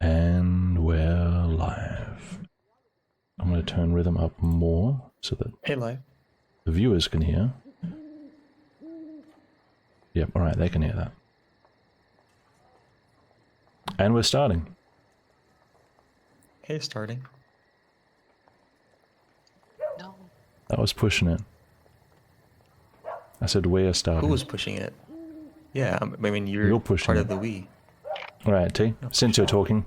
And we're live. I'm going to turn rhythm up more so that live. the viewers can hear. Yep, alright, they can hear that. And we're starting. Hey, starting. No. That was pushing it. I said we're starting. Who was pushing it? Yeah, I mean, you're pushing part it. of the we. Alright, T, No, since you're push on. talking,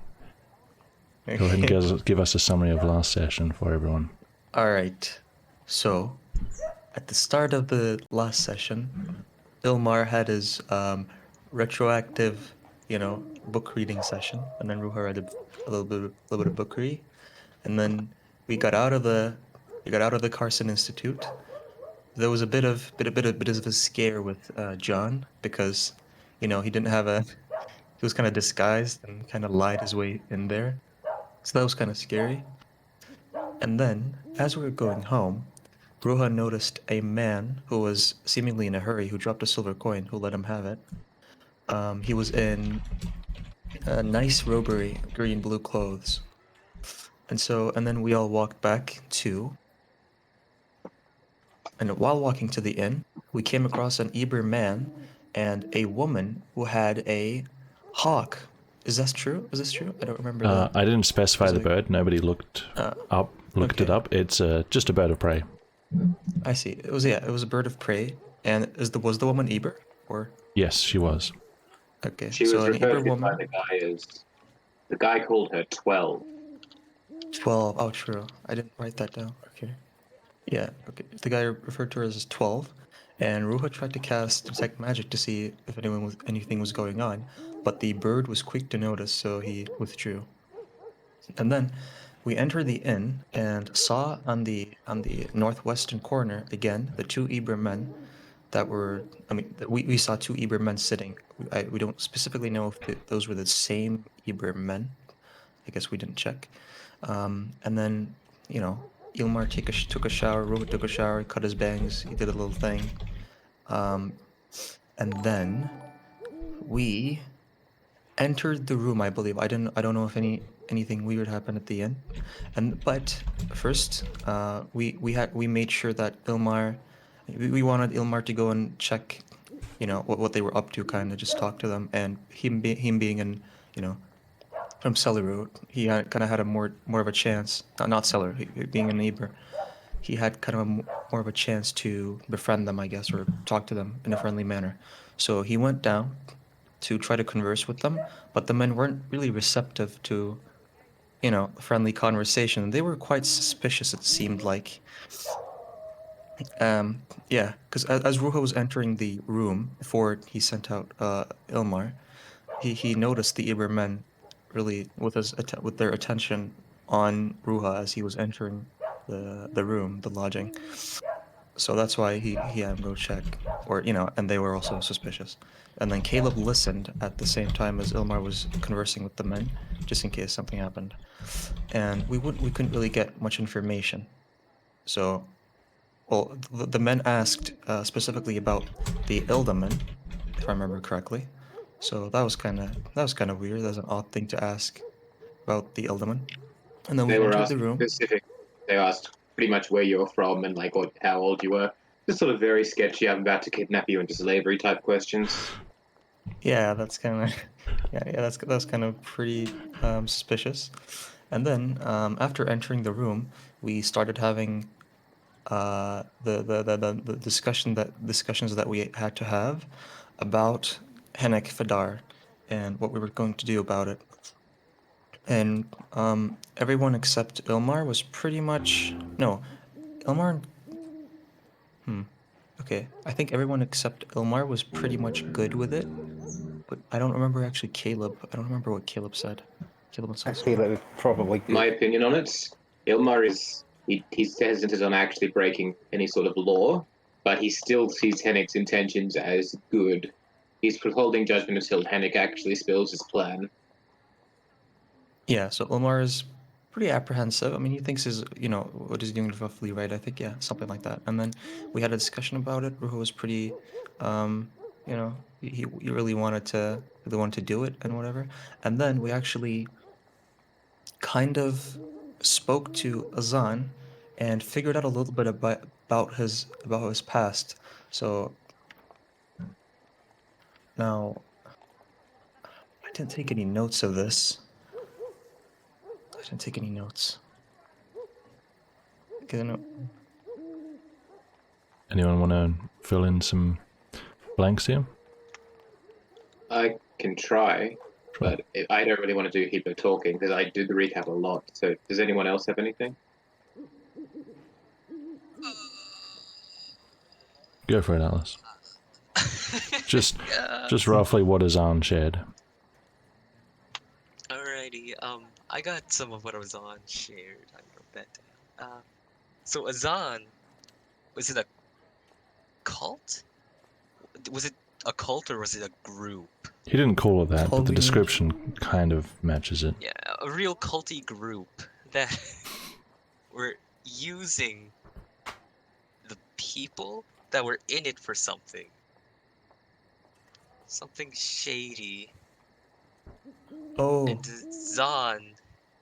go ahead and give us a summary of last session for everyone. Alright, so at the start of the last session, Ilmar had his retroactive, book reading session, and then Ruha read a little bit of book read, and then we got out of the Carson Institute. There was a bit of a scare with John because, he didn't have a he was kind of disguised and kind of lied his way in there, so that was kind of scary. And then, as we were going home, Ruha noticed a man who was seemingly in a hurry, who dropped a silver coin, who let him have it. He was in a nice robbery, green blue clothes. And then we all walked back and while walking to the inn, we came across an Eber man and a woman who had a hawk. Is that true? Is this true? I don't remember that. I didn't specify the bird. Nobody looked okay. it up. It's just a bird of prey. I see. It was a bird of prey. And was the woman Eber or? Yes, she was. Okay. She so was an Eber referred to woman. by the guy as... The guy called her 12. 12. Oh, true. I didn't write that down. Okay. Yeah. Okay. The guy referred to her as 12, and Ruha tried to cast detect magic to see if anything was going on, but the bird was quick to notice, so he withdrew. And then we entered the inn and saw on the northwestern corner again the two Eber men that were. I mean, we saw two Eber men sitting. We don't specifically know if those were the same Eber men. I guess we didn't check. And then, Ilmar took a shower, Rohit took a shower, cut his bangs, he did a little thing. And then we entered the room, I believe. I don't know if anything weird happened at the end. But first, we made sure that we wanted Ilmar to go and check, what they were up to, kind of just talk to them, and him being in, from Celeroot, he kind of had a more of a chance. Not Celer, being a neighbor, he had kind of more of a chance to befriend them, I guess, or talk to them in a friendly manner. So he went down to try to converse with them, but the men weren't really receptive to, friendly conversation. They were quite suspicious, it seemed like. Yeah, because as Ruha was entering the room before he sent out Ilmar, he noticed the Iber men really with their attention on Ruha as he was entering the room, the lodging. So that's why he had him go check, or and they were also suspicious. And then Caleb listened at the same time as Ilmar was conversing with the men, just in case something happened. And we couldn't really get much information. So, well, the men asked specifically about the Ildaman, if I remember correctly. So that was kind of weird. That's an odd thing to ask about the Ildaman. And then we entered the room. They asked pretty much where you're from and like how old you were. Just sort of very sketchy. I'm about to kidnap you into slavery type questions. Yeah, that's kind of that's kind of pretty suspicious. And then after entering the room, we started having the discussions that we had to have about Hennek Fadar and what we were going to do about it. And everyone except Ilmar was pretty much Ilmar. Okay, I think everyone except Ilmar was pretty much good with it, but I don't remember actually Caleb. I don't remember what Caleb said. Caleb was I feel it was probably good. My opinion on it, Ilmar is he's hesitant on actually breaking any sort of law, but he still sees Hennek's intentions as good. He's withholding judgment until Hennek actually spills his plan. Yeah, so Ilmar is pretty apprehensive. I mean, he thinks what he's doing is roughly right. I think, yeah, something like that. And then we had a discussion about it. Ruho was pretty, he really wanted to do it and whatever. And then we actually kind of spoke to Azan and figured out a little bit about his past. So now I didn't take any notes of this. I didn't take any notes. Anyone want to fill in some blanks here? I can try, but I don't really want to do a heap of talking because I do the recap a lot. So does anyone else have anything? Go for it, Alice. Just roughly what Azan shared. Alrighty, I got some of what Azan shared. I wrote that down. So Azan, was it a cult? Was it a cult or was it a group? He didn't call it that, but the Colby. description kind of matches it. Yeah, a real culty group that were using the people that were in it for something. Something shady. Oh, And Zahn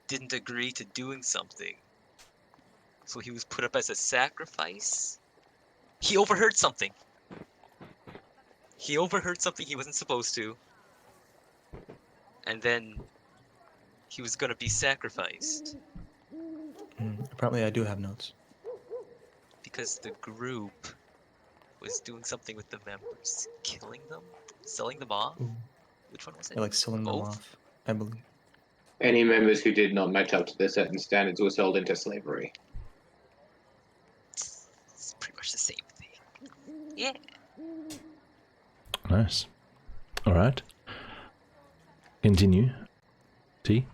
didn't agree to doing something. So he was put up as a sacrifice? He overheard something. He overheard something he wasn't supposed to. And then he was gonna be sacrificed. apparently I do have notes. Because the group was doing something with the members. Killing them? Selling them off? Ooh. Which one was it? I like selling them Both? off, I believe. Any members who did not match up to the certain standards were sold into slavery. It's pretty much the same thing. Yeah. Nice. Alright. Continue. T?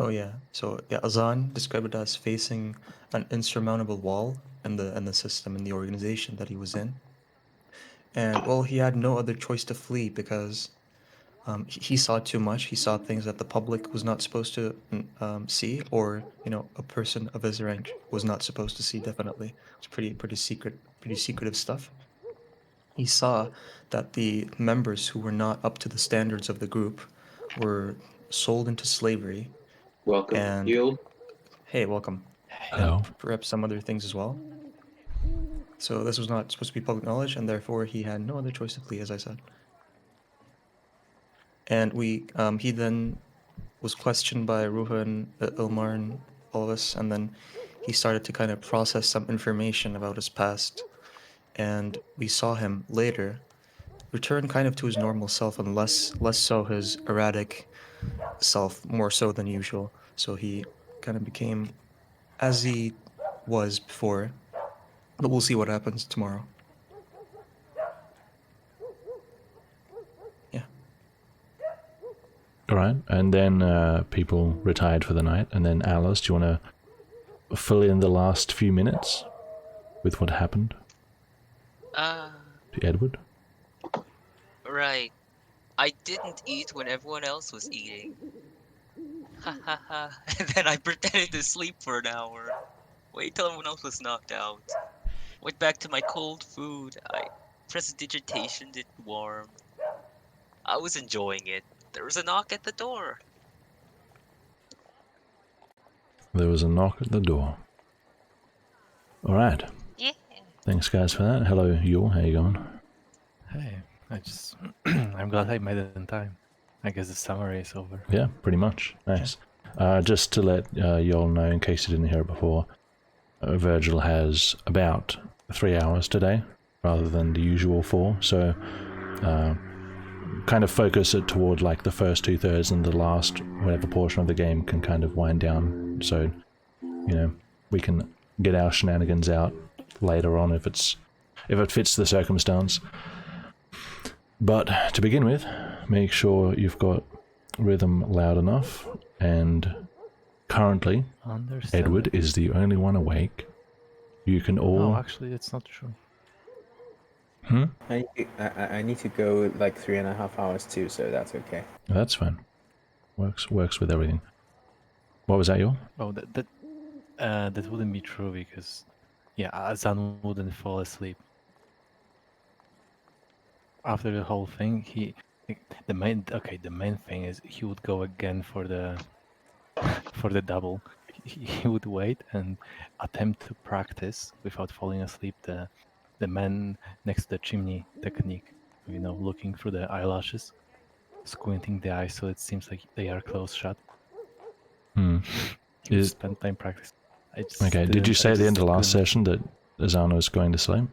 Oh yeah. So yeah, Azan described it as facing an insurmountable wall in the system, in the organization that he was in. And well, he had no other choice to flee because he saw too much. He saw things that the public was not supposed to see, or a person of his rank was not supposed to see. Definitely, it's pretty secretive stuff. He saw that the members who were not up to the standards of the group were sold into slavery. Welcome, And Yule. hey, welcome. Hello. And perhaps some other things as well. So this was not supposed to be public knowledge, and therefore he had no other choice to flee, as I said. And he then was questioned by Ruha and Ilmar and all of us, and then he started to kind of process some information about his past. And we saw him later return kind of to his normal self, and less so his erratic self, more so than usual. So he kind of became as he was before, but we'll see what happens tomorrow. Yeah. Alright, and then people retired for the night, and then Alice, do you want to fill in the last few minutes with what happened to Edward? Right. I didn't eat when everyone else was eating. Ha ha ha. And then I pretended to sleep for an hour. Wait till everyone else was knocked out. Went back to my cold food. I prestidigitation did warm. I was enjoying it. There was a knock at the door. There was a knock at the door. Alright. Yeah. Thanks guys for that. Hello Yule, how you going? Hey, I'm glad I made it in time. I guess the summary is over. Yeah, pretty much. Nice. Just to let you all know, in case you didn't hear it before, Virgil has about 3 hours today, rather than the usual 4, so kind of focus it toward like the first 2/3, and the last whatever portion of the game can kind of wind down, so we can get our shenanigans out later on if it fits the circumstance. But to begin with, make sure you've got rhythm loud enough, and currently Edward is the only one awake. You can all... No, actually, it's not true. I need to go like 3.5 hours too, so that's okay. That's fine. Works with everything. What was that, Yul? Oh, that wouldn't be true because, yeah, Azan wouldn't fall asleep. After the whole thing, the main thing is he would go again for the double. He would wait and attempt to practice without falling asleep the man next to the chimney technique, looking through the eyelashes, squinting the eyes so it seems like they are closed shut. He would spend time practicing. Okay, did you say at the end of the last session that Azana was going to sleep?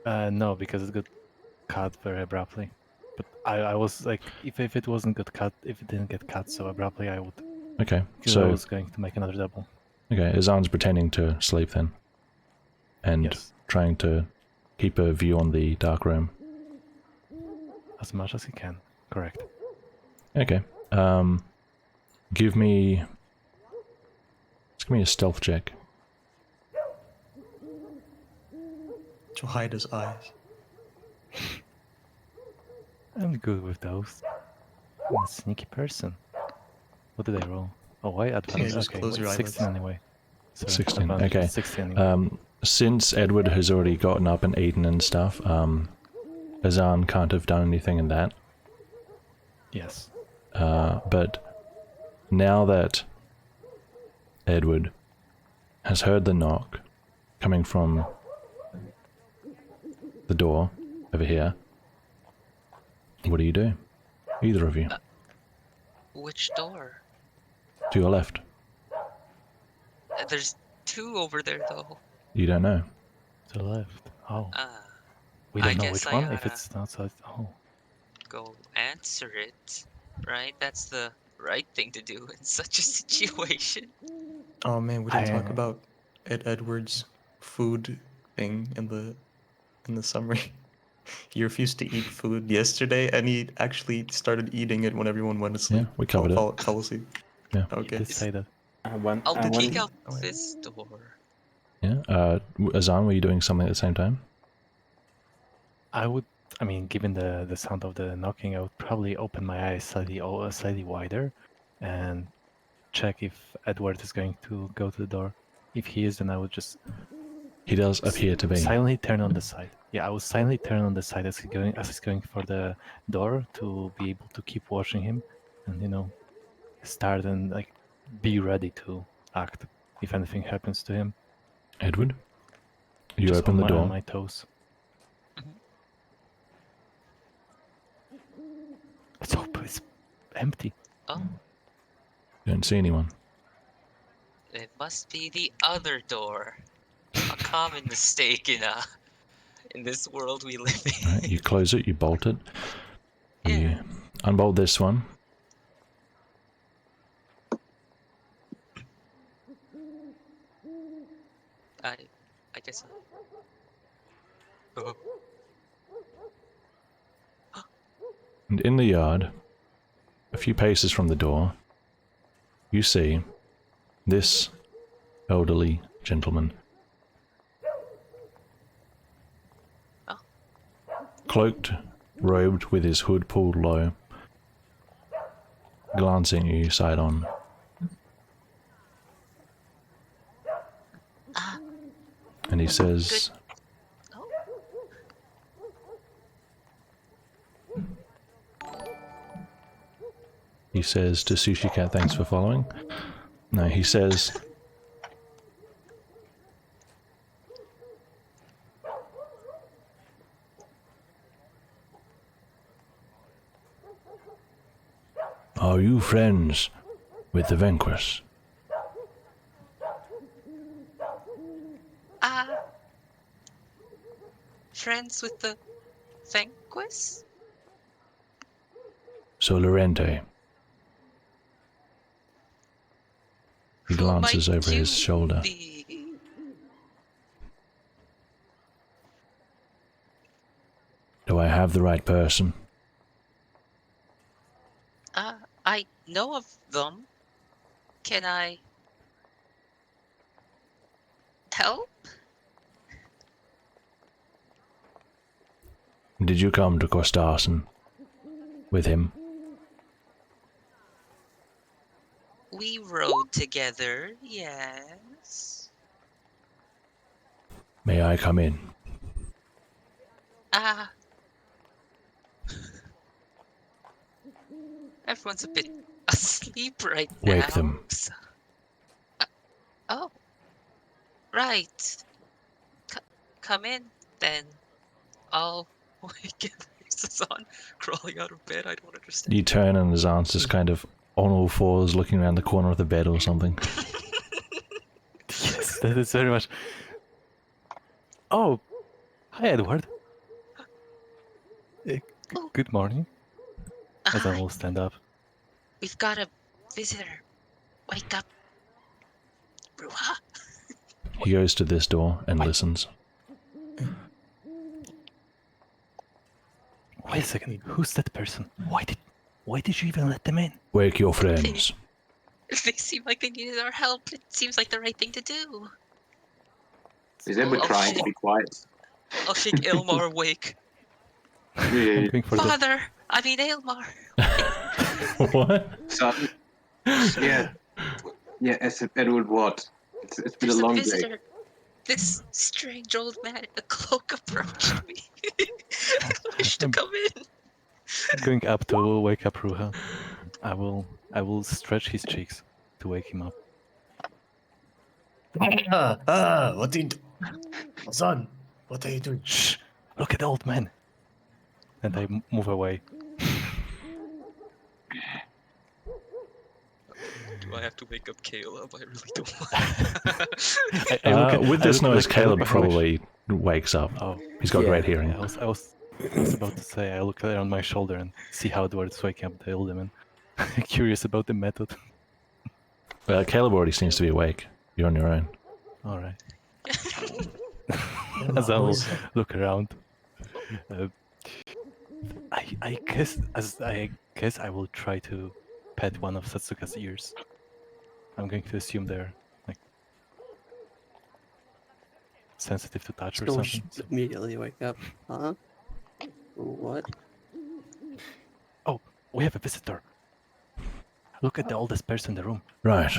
No, because it got cut very abruptly. But I was like, if it wasn't got cut, if it didn't get cut so abruptly, I would. Okay, because I was going to make another double. Okay, Azan's pretending to sleep then. and Yes. trying to keep a view on the dark room. As much as he can. Correct. Okay. Give me a stealth check. To hide his eyes. I'm good with those. I'm a sneaky person. What did I roll? Oh, why advantage? just Okay, close your 16 eyelids. anyway. So 16, advantage is okay. 16 anyway. Since Edward has already gotten up and eaten and stuff, Azan can't have done anything in that. Yes. But now that Edward has heard the knock coming from the door over here, what do you do? Either of you. Which door? To your left. There's two over there, though. You don't know. To the left. Oh. Uh, We I don't know guess which I one if oughta- it's outside. Oh. go answer it, right? That's the right thing to do in such a situation. Oh man, we didn't talk I- about Edward's food thing in the summary. He refused to eat food yesterday, and he actually started eating it when everyone went to sleep. Yeah, we covered it. Fell asleep. Yeah. Okay. Did say that. I'll did peek he- out oh, wait. this door. Yeah. Azan, were you doing something at the same time? I mean, given the sound of the knocking, I would probably open my eyes slightly wider and check if Edward is going to go to the door. If he is, then I would just He does appear to be. silently turn on the side. Yeah, I will silently turn on the side as he's going for the door to be able to keep watching him, and start and like be ready to act if anything happens to him. Edward? You Just open the on door. my toes. It's open. It's empty. Oh, You don't see anyone. it must be the other door. A common mistake in this world we live in. Right, you close it, you bolt it. You Yeah. unbolt this one. I guess. Oh. And in the yard, a few paces from the door, you see this elderly gentleman. Oh. Cloaked, robed with his hood pulled low, glancing at you side on. And he says, Oh. to Sushi Cat, thanks for following. No, he says, are you friends with the Vanquish? Friends with the Vanquish? So Lorente. He Who glances might over his you shoulder. be? Do I have the right person? I know of them. Can I help? Did you come to Costarson with him? We rode together, yes. May I come in? Everyone's a bit asleep right now. Wake them. so- oh. Right. Come in, then. I'll wake him. on, crawling out of bed. I don't understand. You turn and his aunt's just kind of on all fours looking around the corner of the bed or something. Yes, that is very much. Oh, hi Edward. Good morning. As I will stand up. We've got a visitor. Wake up. Ruha. He goes to this door and listens. Wait a second. Who's that person? Why did you even let them in? Wake your friends. They seem like they needed our help. It seems like the right thing to do. Is Edward Oh, trying shit. to be quiet? I'll shake Ilmar awake. I'm Yeah. going for the. Father! I mean Ilmar! What? Son. Yeah. Yeah, Edward what? It's been a There's a long day. visitor. This strange old man in the cloak approached me. Wished to come in. Going up to wake up Ruha. I will stretch his cheeks to wake him up. What are you doing? Son, what are you doing? Shh! Look at the old man. And I move away. Do I have to wake up Caleb? I really don't. I look at, With I this look- noise, I look Caleb at my probably wakes up. Oh, He's got Yeah. great hearing. yeah, I was about to say I look around my shoulder and see how Edward's waking up the old man. Curious about the method. Caleb already seems to be awake. You're on your own. All right. Emma, As I who will is that? look around. I guess I will try to pet one of Satsuka's ears. I'm going to assume they're like sensitive to touch or So something. So- immediately wake up. Huh? What? Oh, we have a visitor. Look at the oldest person in the room. Right.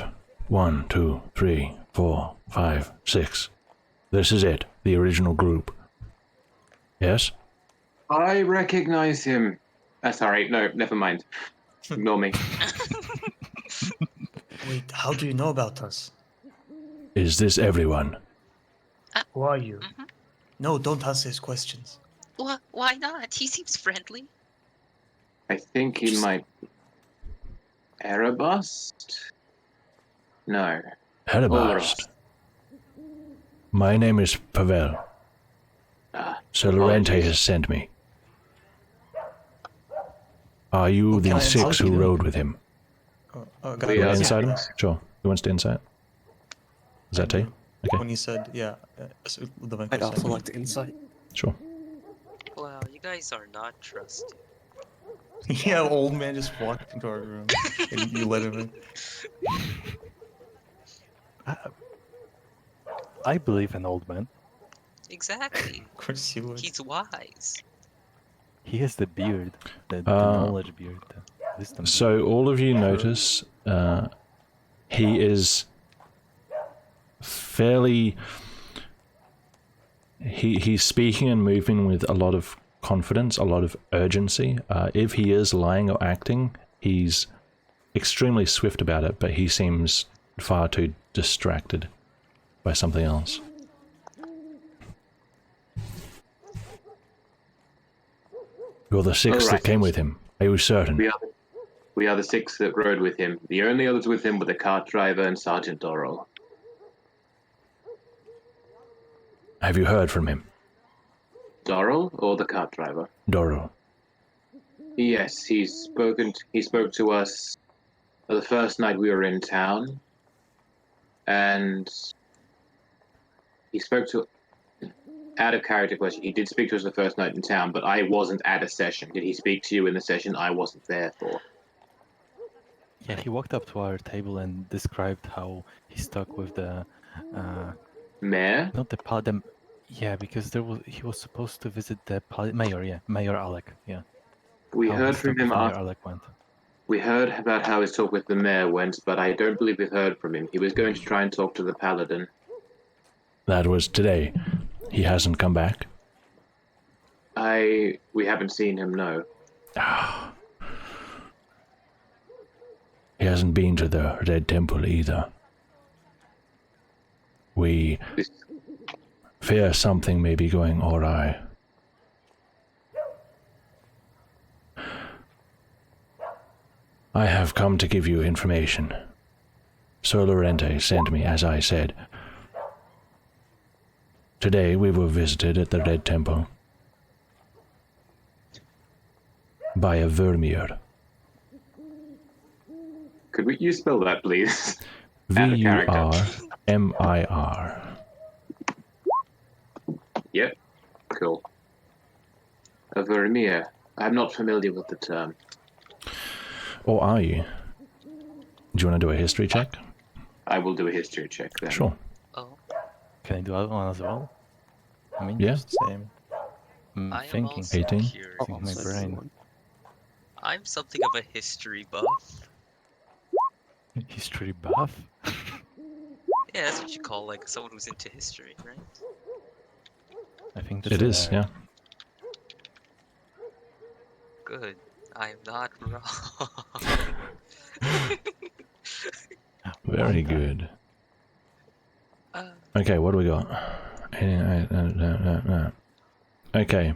1, 2, 3, 4, 5, 6. This is it. The original group. Yes? I recognize him. Sorry, no, never mind. Ignore me. Wait, how do you know about us? Is this everyone? Who are you? Mhm. No, don't ask these questions. Why not? He seems friendly. I think he might. Erebust? No. Helibast. My name is Pavel. Sir Lorente apologies. has sent me. Are you Okay, the how 6 do you who know? rode with him? Guys, We You are want to the inside him? six. Sure. Who wants to insight? Is that you? Okay, When you said, yeah, so the I'd Vancouver also said- like to insight. sure. Wow, you guys are not trusting. Yeah, old man just walked into our room and you let him in. I believe an old man. Exactly. Of course you would. He's wise. He has the beard, the Uh, knowledge beard, the wisdom beard. So all of you notice he is fairly. He's speaking and moving with a lot of confidence, a lot of urgency. If he is lying or acting, he's extremely swift about it, but he seems far too distracted by something else. You're the 6 that Alright. came with him. Are you certain? We are the 6 that rode with him. The only others with him were the cart driver and Sergeant Dorrell. Have you heard from him, Dorrell or the cart driver? Doro? Yes, he spoke to us the first night we were in town, and he spoke to. Out of character question, he did speak to us the first night in town, but I wasn't at a session. Did he speak to you in the session I wasn't there for? Yeah, he walked up to our table and described how he stuck with the, Mayor? not the paladin. Yeah, because he was supposed to visit the mayor. Yeah, Mayor Alec. Yeah. We How heard his from talk him with Mayor after. Alec went. We heard about how his talk with the mayor went, but I don't believe we've heard from him. He was going to try and talk to the paladin. That was today. He hasn't come back. We haven't seen him, no. He hasn't been to the Red Temple either. We This- fear something may be going awry. I have come to give you information. Sir Lorente sent me, as I said. Today we were visited at the Red Temple by a Vermeer. Could you spell that, please? Out of character. Vurmir. Yep. Cool. A Vermeer. I'm not familiar with the term. Or are you? Do you want to do a history check? I will do a history check then. Sure. Oh, Can I do that one as well? I mean, Yeah. just Same. I'm I am thinking. also 18. curious. I'll think my also do brain. one. I'm something of a history buff. History buff? Yeah, that's what you call like someone who's into history, right? I think that's It is, yeah. Good. I'm not wrong. Very Well done. good. Uh, Okay, what do we got? Okay.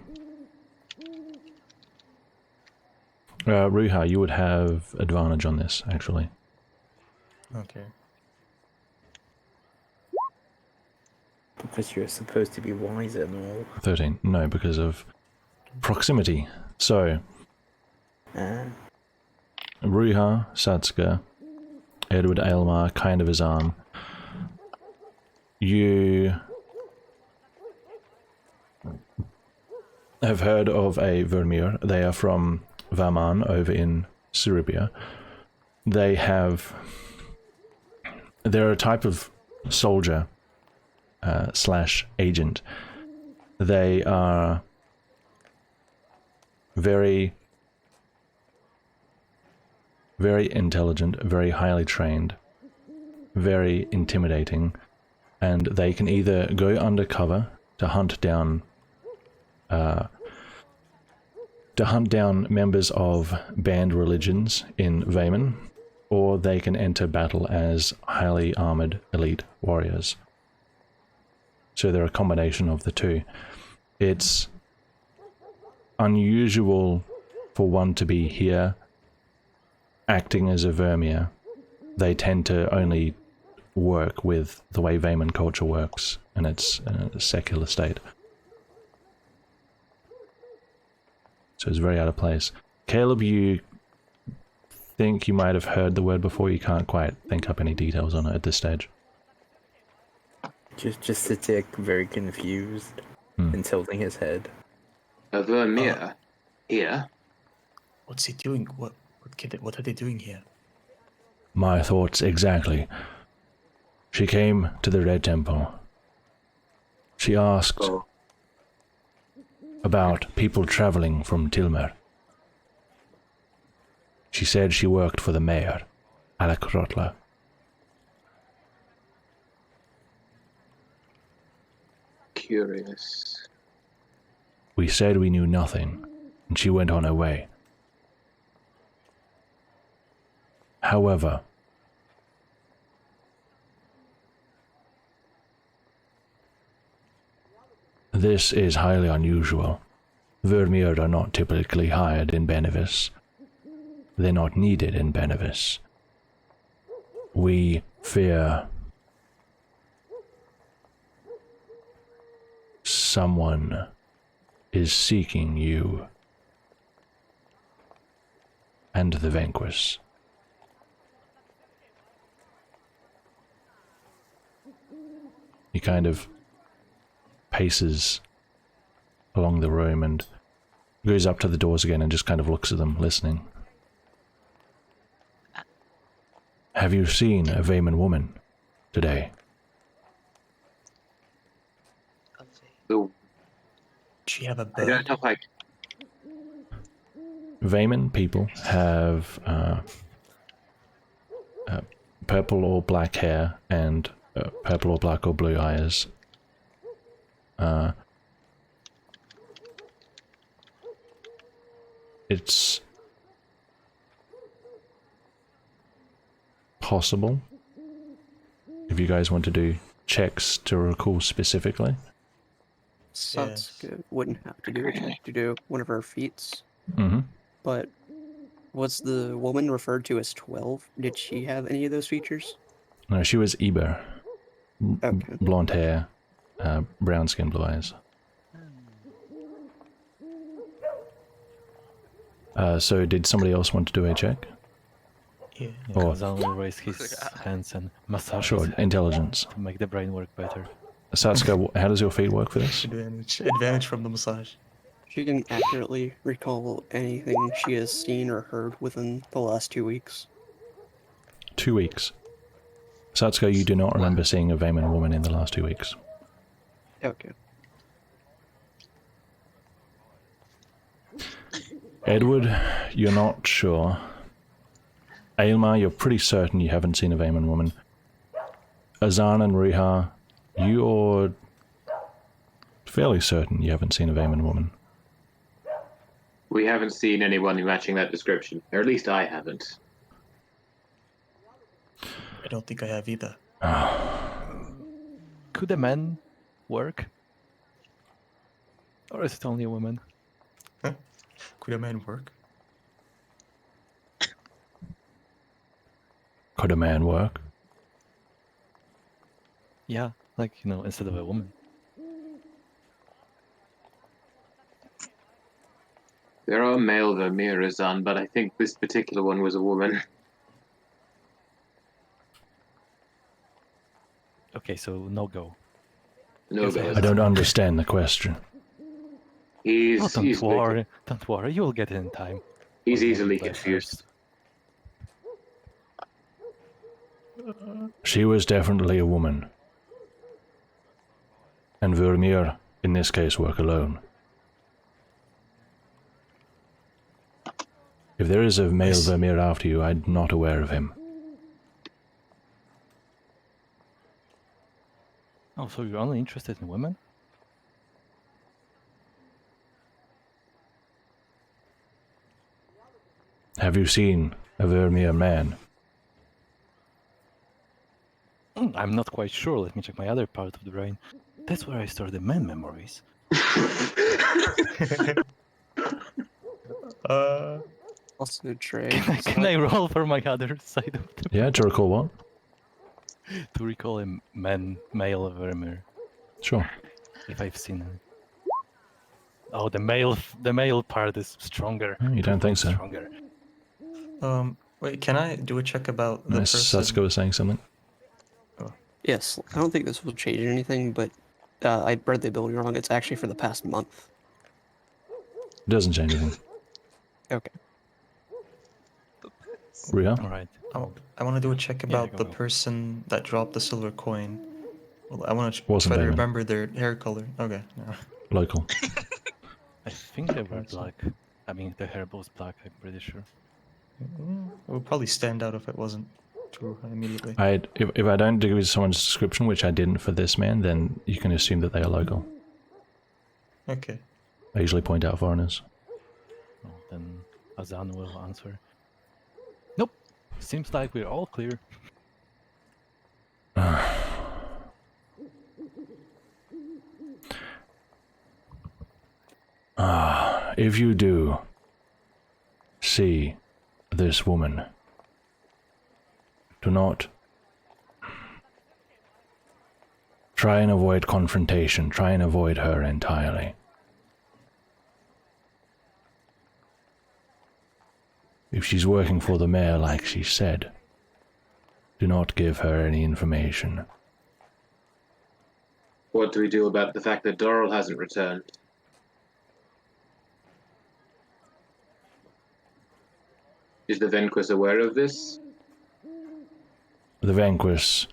Ruha, you would have advantage on this, actually. Okay. Because you're supposed to be wiser and all. 13. No, because of proximity. So, Ruha, Satsuka, Edward Aylmar, kind of his arm. You have heard of a Vermeer. They are from Vaman over in Serbia. They're a type of soldier slash agent. They are very, very intelligent, very highly trained, very intimidating, and they can either go undercover to hunt down members of banned religions in Vayman, or they can enter battle as highly armored elite warriors. So they're a combination of the two. It's unusual for one to be here acting as a Vermeer. They tend to only work with the way Vayman culture works, and it's a secular state. So it's very out of place. Caleb, you think you might have heard the word before, you can't quite think up any details on it at this stage. Just sits there very confused and tilting his head. A Vermeer? Here? What's he doing? What are they doing here? My thoughts exactly. She came to the Red Temple. She asked Oh, about people traveling from Tilmer. She said she worked for the mayor, Alec Rotler. curious. We said we knew nothing, and she went on her way. However, this is highly unusual. Vermeer are not typically hired in Benevis. They're not needed in Benevis. We fear someone is seeking you and the Vanquish. He kind of paces along the room and goes up to the doors again and just kind of looks at them, listening. Have you seen a Vayman woman today? So, Does she have a I bird? don't know if I... Vayman people have purple or black hair and purple or black or blue eyes. It's possible if you guys want to do checks to recall specifically. Satsuka wouldn't have to do a check to do one of her feats, Mm-hmm. but was the woman referred to as 12? Did she have any of those features? No, she was Eber. Okay. Blonde hair, brown skin, blue eyes. So did somebody else want to do a check? Yeah. Or Kazan will raise his hands and massage sure, his head intelligence. to make the brain work better. Satsuka, how does your feet work for this? Advantage from the massage. She can accurately recall anything she has seen or heard within the last 2 weeks. 2 weeks. Satsuka, you do not remember seeing a Vayman woman in the last 2 weeks. Okay. Edward, you're not sure. Aylmar, you're pretty certain you haven't seen a Vayman woman. Azan and Riha, you're fairly certain you haven't seen a Vayman woman. We haven't seen anyone matching that description, or at least I haven't. I don't think I have either. Could a man work? Or is it only a woman? Could a man work? Could a man work? Yeah, like, you know, instead of a woman. There are male Vermeers on, but I think this particular one was a woman. Okay, so no go. No, Yes, go. I don't understand the question. Oh, don't worry, you'll get it in time. He's Or maybe easily play confused. first. She was definitely a woman. And Vermeer, in this case, work alone. If there is a male Vermeer after you, I'm not aware of him. Oh, so you're only interested in women? Have you seen a Vermeer man? I'm not quite sure. Let me check my other part of the brain. That's where I store the men memories. Also, Trey. Can I roll for my other side of the Yeah, to recall what? to recall a male Vermeer, Sure. if I've seen him. Oh, the male part is stronger. Oh, you don't think so? Stronger. Wait, can I do a check about the Miss person? Satsuka was saying something. Yes, I don't think this will change anything, but I read the ability wrong. It's actually for the past month. It doesn't change anything. Okay. Ria? All right. I want to do a check about go, the go. person that dropped the silver coin. Well, I want to Wasn't try to Vayman. remember their hair color. Okay. No. Local. I think they were That's fine. black. I mean, the hair was black. I'm pretty sure. It would probably stand out if it wasn't true immediately. If I don't give you someone's description, which I didn't for this man, then you can assume that they are local. Okay. I usually point out foreigners. Oh, then Azan will answer. Nope. Seems like we're all clear. If you do see this woman, do not try and avoid confrontation. Try and avoid her entirely. If she's working for the mayor like she said, do not give her any information. What do we do about the fact that Doral hasn't returned? Is the Venquis aware of this? The Vanquish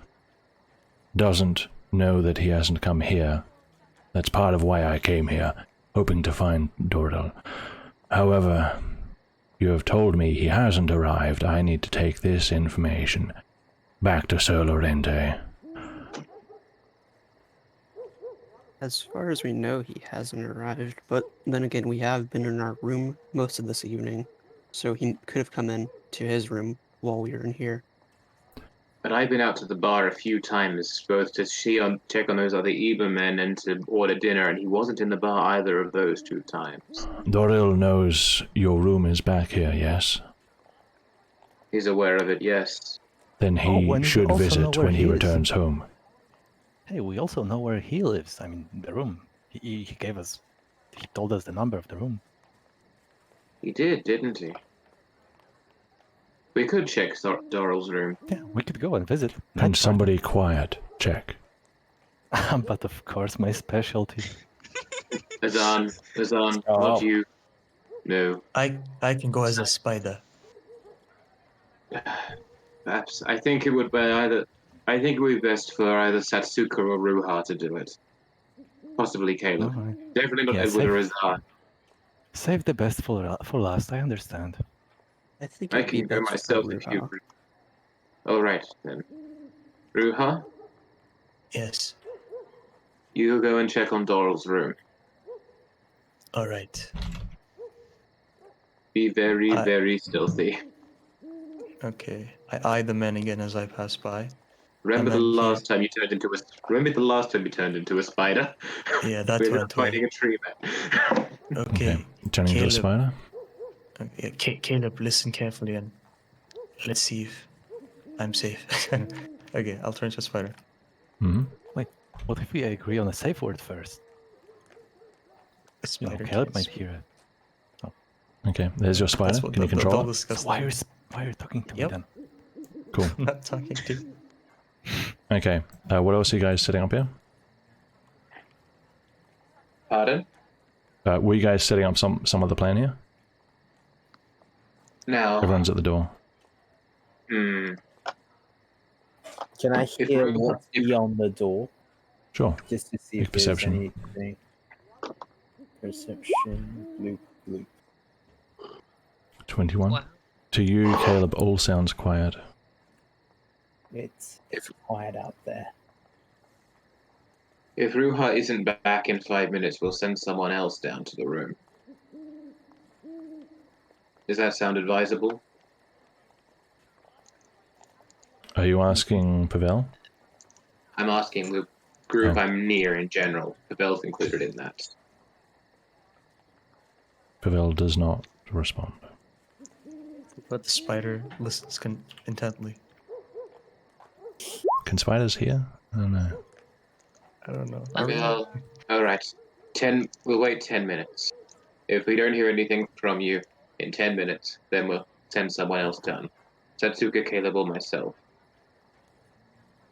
doesn't know that he hasn't come here. That's part of why I came here, hoping to find Dordal. However, you have told me he hasn't arrived. I need to take this information back to Sir Lorente. As far as we know, he hasn't arrived, but then again, we have been in our room most of this evening, so he could have come in to his room while we were in here. But I've been out to the bar a few times, both to check on those other Eber men and to order dinner, and he wasn't in the bar either of those 2 times. Doril knows your room is back here, yes? He's aware of it, yes. Then he and we should also know visit where when he he is. returns home. Hey, we also know where he lives. I mean, the room. He gave us. He told us the number of the room. He did, didn't he? We could check Doral's room. Yeah, we could go and visit. And somebody quiet, check. But of course, my specialty. Azan, what Stop. do you know? I can go as a spider. Perhaps I think it would be either. I think it would be best for either Satsuka or Ruha to do it. Possibly Caleb. Alright. Definitely not Yeah, Edward or Azan. Save the best for last. I understand. I think I it'd be can go best for myself if you. Ruha. All right then. Ruha, Yes. you go and check on Doral's room. All right. Be very, I- very stealthy. Okay. I eye the men again as I pass by. Remember the And then last time you turned into a. Remember the last time you turned into a spider? Yeah, that We were went fighting away. a tree man. Okay. Turning into a Caleb. spider. Okay, Caleb, listen carefully and let's see if I'm safe. okay, I'll turn to a spider. Hmm. Wait, what if we agree on a safe word first? A You know, spider. Caleb can't might speak. hear it. Okay, there's your spider. That's what Can you they'll control it? discuss So why later. are you talking to Yep. me then? Cool. I'm not talking to you. Okay, what else are you guys setting up here? Pardon? Were you guys setting up some other plan here? Now, Everyone's at the door. hmm. Can I If hear we- what's if- beyond the door? Sure. Just to see Make if there's perception. anything. Perception, bloop, bloop. 21. Wow. To you, Caleb, all sounds quiet. It's quiet out there. If Ruha isn't back in 5 minutes, we'll send someone else down to the room. Does that sound advisable? Are you asking Pavel? I'm asking the group Oh. I'm near in general. Pavel's included in that. Pavel does not respond. But the spider listens intently. Can spiders hear? I don't know. I don't know. Well, alright. We'll wait 10 minutes. If we don't hear anything from you in 10 minutes, then we'll send someone else down. Satsuka, Caleb, or myself.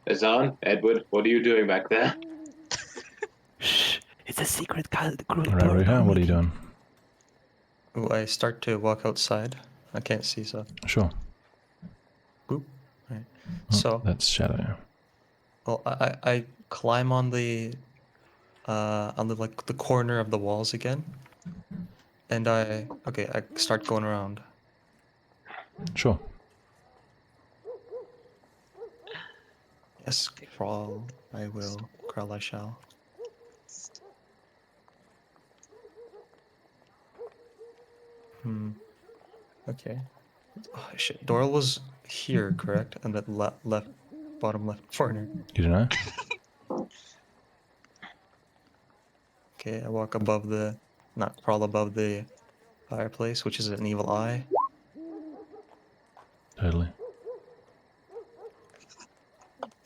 Azan, Edward, what are you doing back there? Shh! It's a secret group. Alright, Ruha, what are you doing? Oh, I start to walk outside. I can't see, so. Sure. Boop. Right. Oh, So, that's Shadow. well, I climb on the like the corner of the walls again, and I start going around. Sure. Yes, crawl. I will. Crawl. I shall. Okay. Oh, shit. Doral was here, correct? And that left, bottom left corner. You don't know? Okay, I walk above not crawl above the fireplace, which is an evil eye. Totally.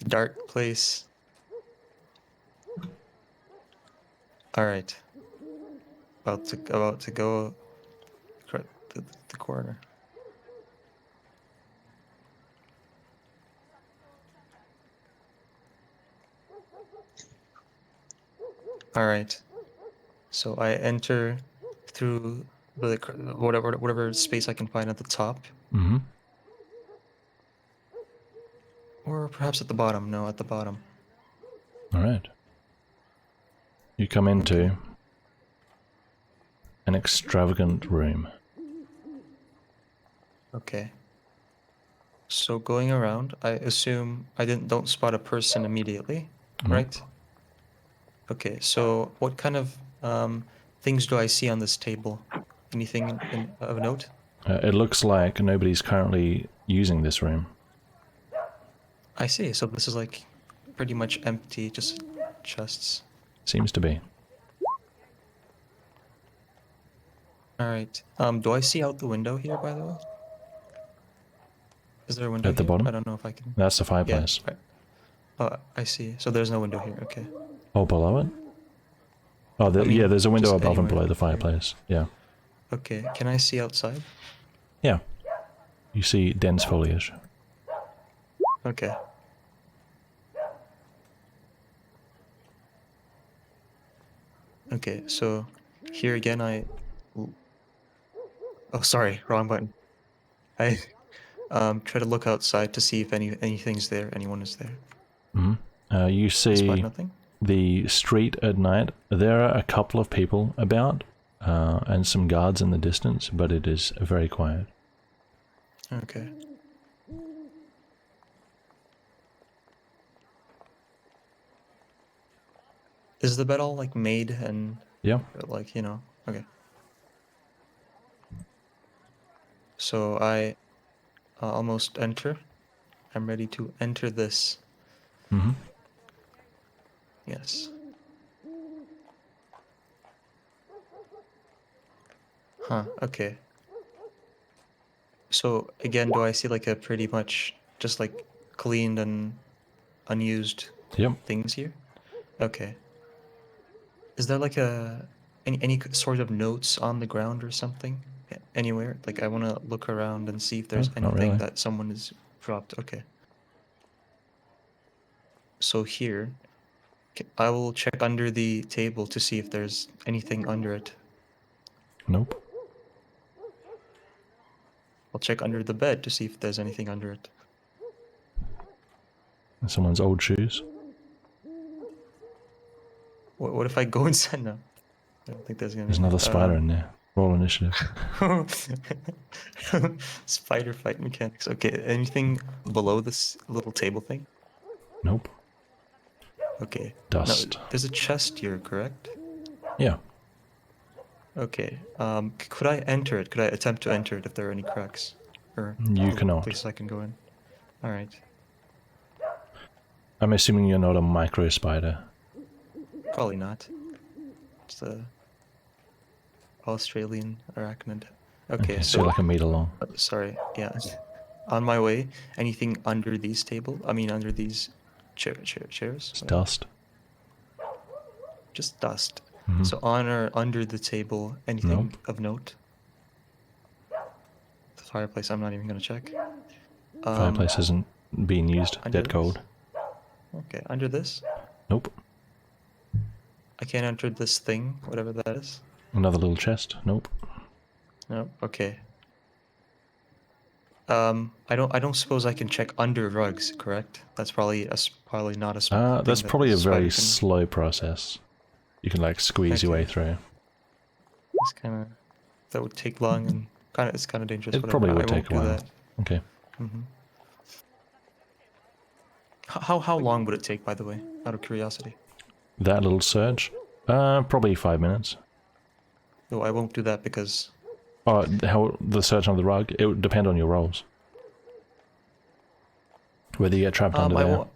Dark place. All right. About to go. The corner. All right. So I enter through the whatever space I can find at the top, Mm-hmm. or perhaps at the bottom. No, at the bottom. Alright. You come into an extravagant room. Okay. So going around, I assume I don't spot a person immediately, No. right? Okay. So what kind of things do I see on this table? Anything of note? It looks like nobody's currently using this room. I see. So this is like pretty much empty, just chests. Seems to be. All right. Do I see out the window here, by the way? Is there a window At the here? bottom? I don't know if I can. That's the Yeah. fireplace. Right. Oh, I see. So there's no window here. Okay. Oh, below it? Oh, I mean, yeah, there's a window just above and anywhere. below the fireplace. Yeah. Okay. Can I see outside? Yeah. You see dense foliage. Okay. Okay, so here again oh, sorry, wrong button. I try to look outside to see if anything's there, anyone is there. You Spot see nothing? the street at night. There are a couple of people about, and some guards in the distance, but it is very quiet. Okay. Is the bed all like made and Yeah. like, okay. So I almost enter. I'm ready to enter this. Mm-hmm. Yes. Huh, okay. So again, do I see like a pretty much just like cleaned and unused Yep. things here? Okay. Is there like any sort of notes on the ground or something anywhere? Like I want to look around and see if there's Oh, not anything really. that someone has dropped. Okay. So here, I will check under the table to see if there's anything under it. Nope. I'll check under the bed to see if there's anything under it. Someone's old shoes. What if I go inside now? I don't think there's gonna There's be another spider in there. Roll initiative. Spider fight mechanics. Okay, anything below this little table thing? Nope. Okay. Dust. No, there's a chest here, correct? Yeah. Okay. Could I enter it? Could I attempt to enter it if there are any cracks? Or You cannot. places I can go in? Alright. I'm assuming you're not a micro spider. Probably not. It's a Australian arachnid. Okay, So you're like a meter long. sorry, yeah. On my way, anything under these under these chairs? It's dust. Just dust. Mhm. So on or under the table, anything of note? The fireplace, I'm not even gonna check. Fireplace isn't being used. under Dead this? cold. Okay, under this? Nope. I can't enter this thing, whatever that is. Another little chest. Nope. No, okay. I don't suppose I can check under rugs, correct? That's probably probably not a thing That's that probably a spider very can- slow process. You can like squeeze your way Okay. through. It's kind of that would take long and it's kind of dangerous. It whatever. probably I would won't take a do while. that. Okay. hmm How long would it take, by the way, out of curiosity? That little search? Probably 5 minutes. No, I won't do that because Oh, how the search on the rug? It would depend on your rolls. Whether you get trapped under I there. won't.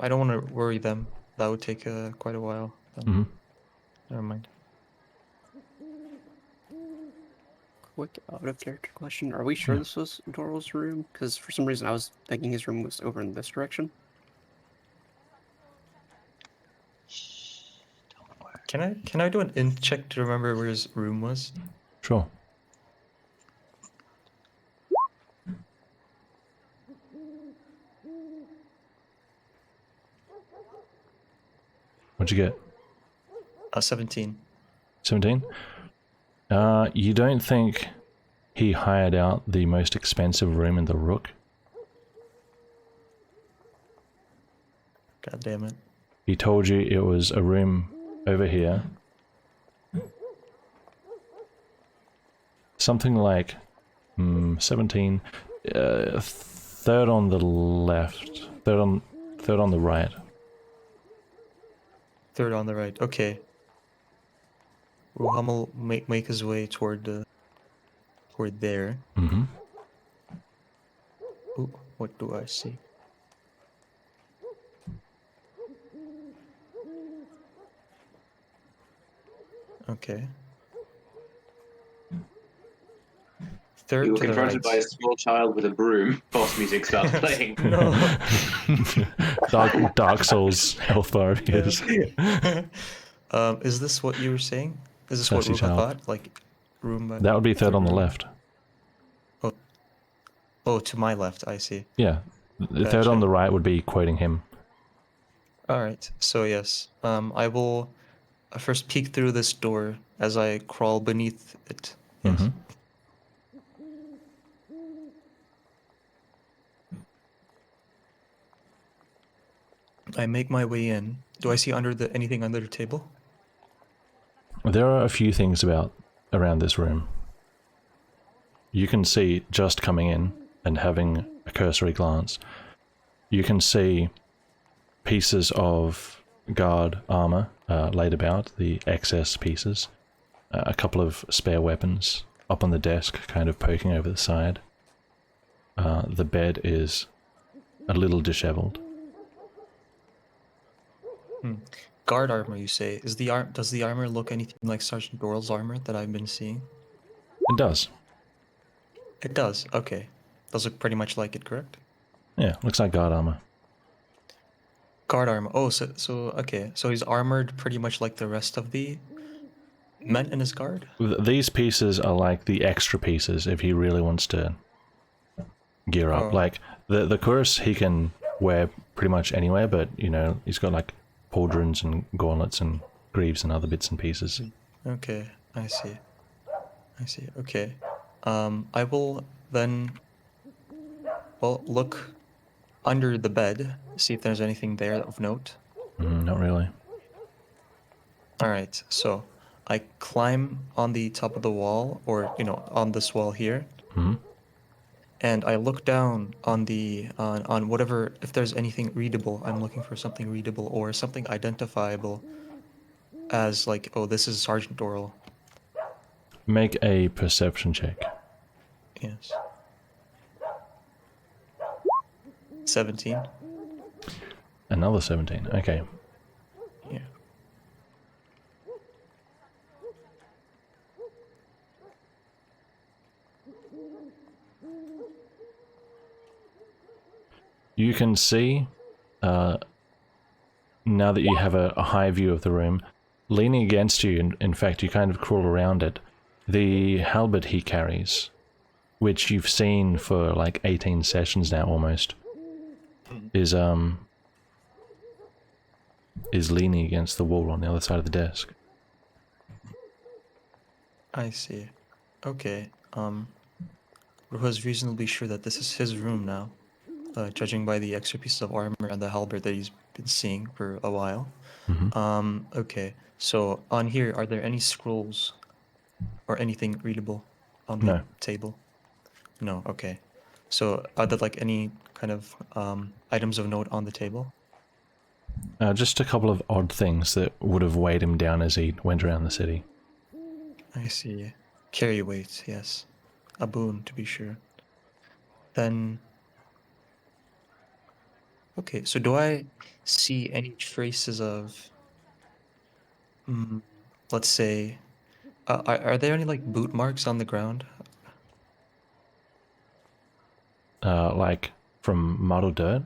I don't want to worry them. That would take quite a while. Then. Mhm. Never mind. Quick out of character question: are we sure this was Doral's room? Because for some reason I was thinking his room was over in this direction. Don't worry. Can I do an int check to remember where his room was? Sure. What'd you get? 17. 17? You don't think he hired out the most expensive room in the Rook? God damn it. He told you it was a room over here. Something like 17. Third on the left. Third on the right. Third on the right. Okay. Ruhamel make his way toward there. Mm-hmm. Ooh, what do I see? Okay. Third You were to the confronted by a right. small child with a broom. Boss music starts playing. No. Dark Souls health bar appears. Is this what you were saying? Is this Sassy what Ruha child. thought? Like, room. That would be third on the room? left. Oh, to my left. I see. Yeah. The third Gotcha. on the right would be quoting him. All right. So yes, I will first peek through this door as I crawl beneath it. Yes. Mhm. I make my way in. Do I see anything under the table? There are a few things around this room. You can see, just coming in and having a cursory glance, you can see pieces of guard armor laid about, the excess pieces, a couple of spare weapons up on the desk, kind of poking over the side. The bed is a little disheveled. Guard armor, you say? Does the armor look anything like Sergeant Doral's armor that I've been seeing? It does. It does. Okay. Does look pretty much like it, correct? Yeah, looks like guard armor. Guard armor. Oh, so okay. So he's armored pretty much like the rest of the men in his guard? These pieces are like the extra pieces if he really wants to gear up. Oh. Like the cuirass he can wear pretty much anywhere, but you know, he's got like pauldrons and gauntlets and greaves and other bits and pieces. Okay, I see. I see. Okay. I will then, well, look under the bed, see if there's anything there of note. Not really. Alright, so I climb on the top of the wall, or, you know, on this wall here, Hmm. and I look down on the, on whatever, if there's anything readable. I'm looking for something readable or something identifiable as, like, oh, this is Sergeant Doral. Make a perception check. Yes. 17. Another 17. Okay. Yeah. You can see, now that you have a high view of the room, leaning against you, in fact you kind of crawl around it, the halberd he carries, which you've seen for like 18 sessions now almost, is leaning against the wall on the other side of the desk. I see. Okay. Was reasonably sure that this is his room now, judging by the extra pieces of armor and the halberd that he's been seeing for a while. Okay. So on here, are there any scrolls or anything readable on the No. table? No. Okay. So are there like any kind of items of note on the table? Just a couple of odd things that would have weighed him down as he went around the city. I see. Carry weight, yes. A boon, to be sure. Then... Okay, so do I see any traces of... let's say... are there any, like, boot marks on the ground? Like from mud or dirt?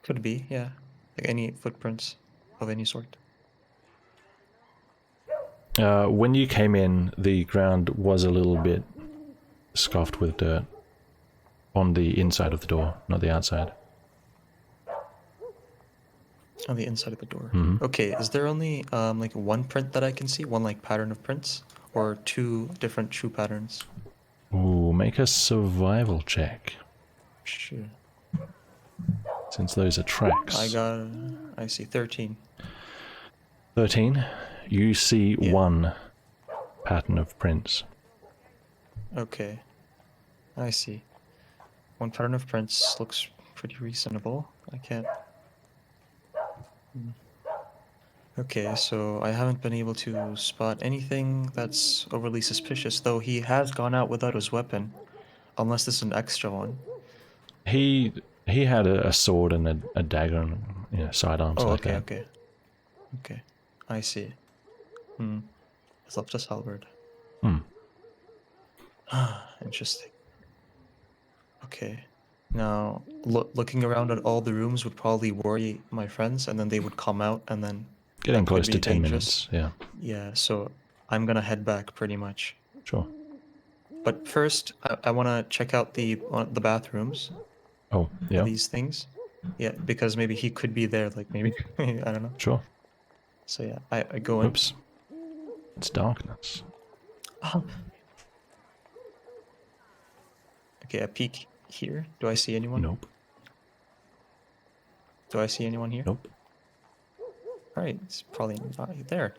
Could be, yeah. Like any footprints of any sort. When you came in, the ground was a little bit scuffed with dirt on the inside of the door, not the outside. On the inside of the door. Mhm. Okay, is there only like one print that I can see? One like pattern of prints? Or two different shoe patterns? Ooh, make a survival check, Sure. since those are tracks. I see 13. 13. You see Yeah. one pattern of prints. Okay. I see. One pattern of prints looks pretty reasonable. I can't... Okay, so I haven't been able to spot anything that's overly suspicious, though he has gone out without his weapon. Unless this is an extra one. He had a sword and a dagger and, you know, sidearms Oh, like okay, that. okay. Okay. I see. It's left us halberd. Interesting. Okay. Now, looking around at all the rooms would probably worry my friends, and then they would come out, and then... Getting that could close be to 10 dangerous. minutes, yeah. Yeah, so I'm gonna head back pretty much. Sure. But first, I want to check out the bathrooms. Oh, yeah, These things. Yeah, because maybe he could be there, like maybe, I don't know. sure. So yeah, I go in. Whoops. It's darkness. Oh. Okay, I peek here. Do I see anyone? Nope. Do I see anyone here? Nope. Alright, it's probably not there.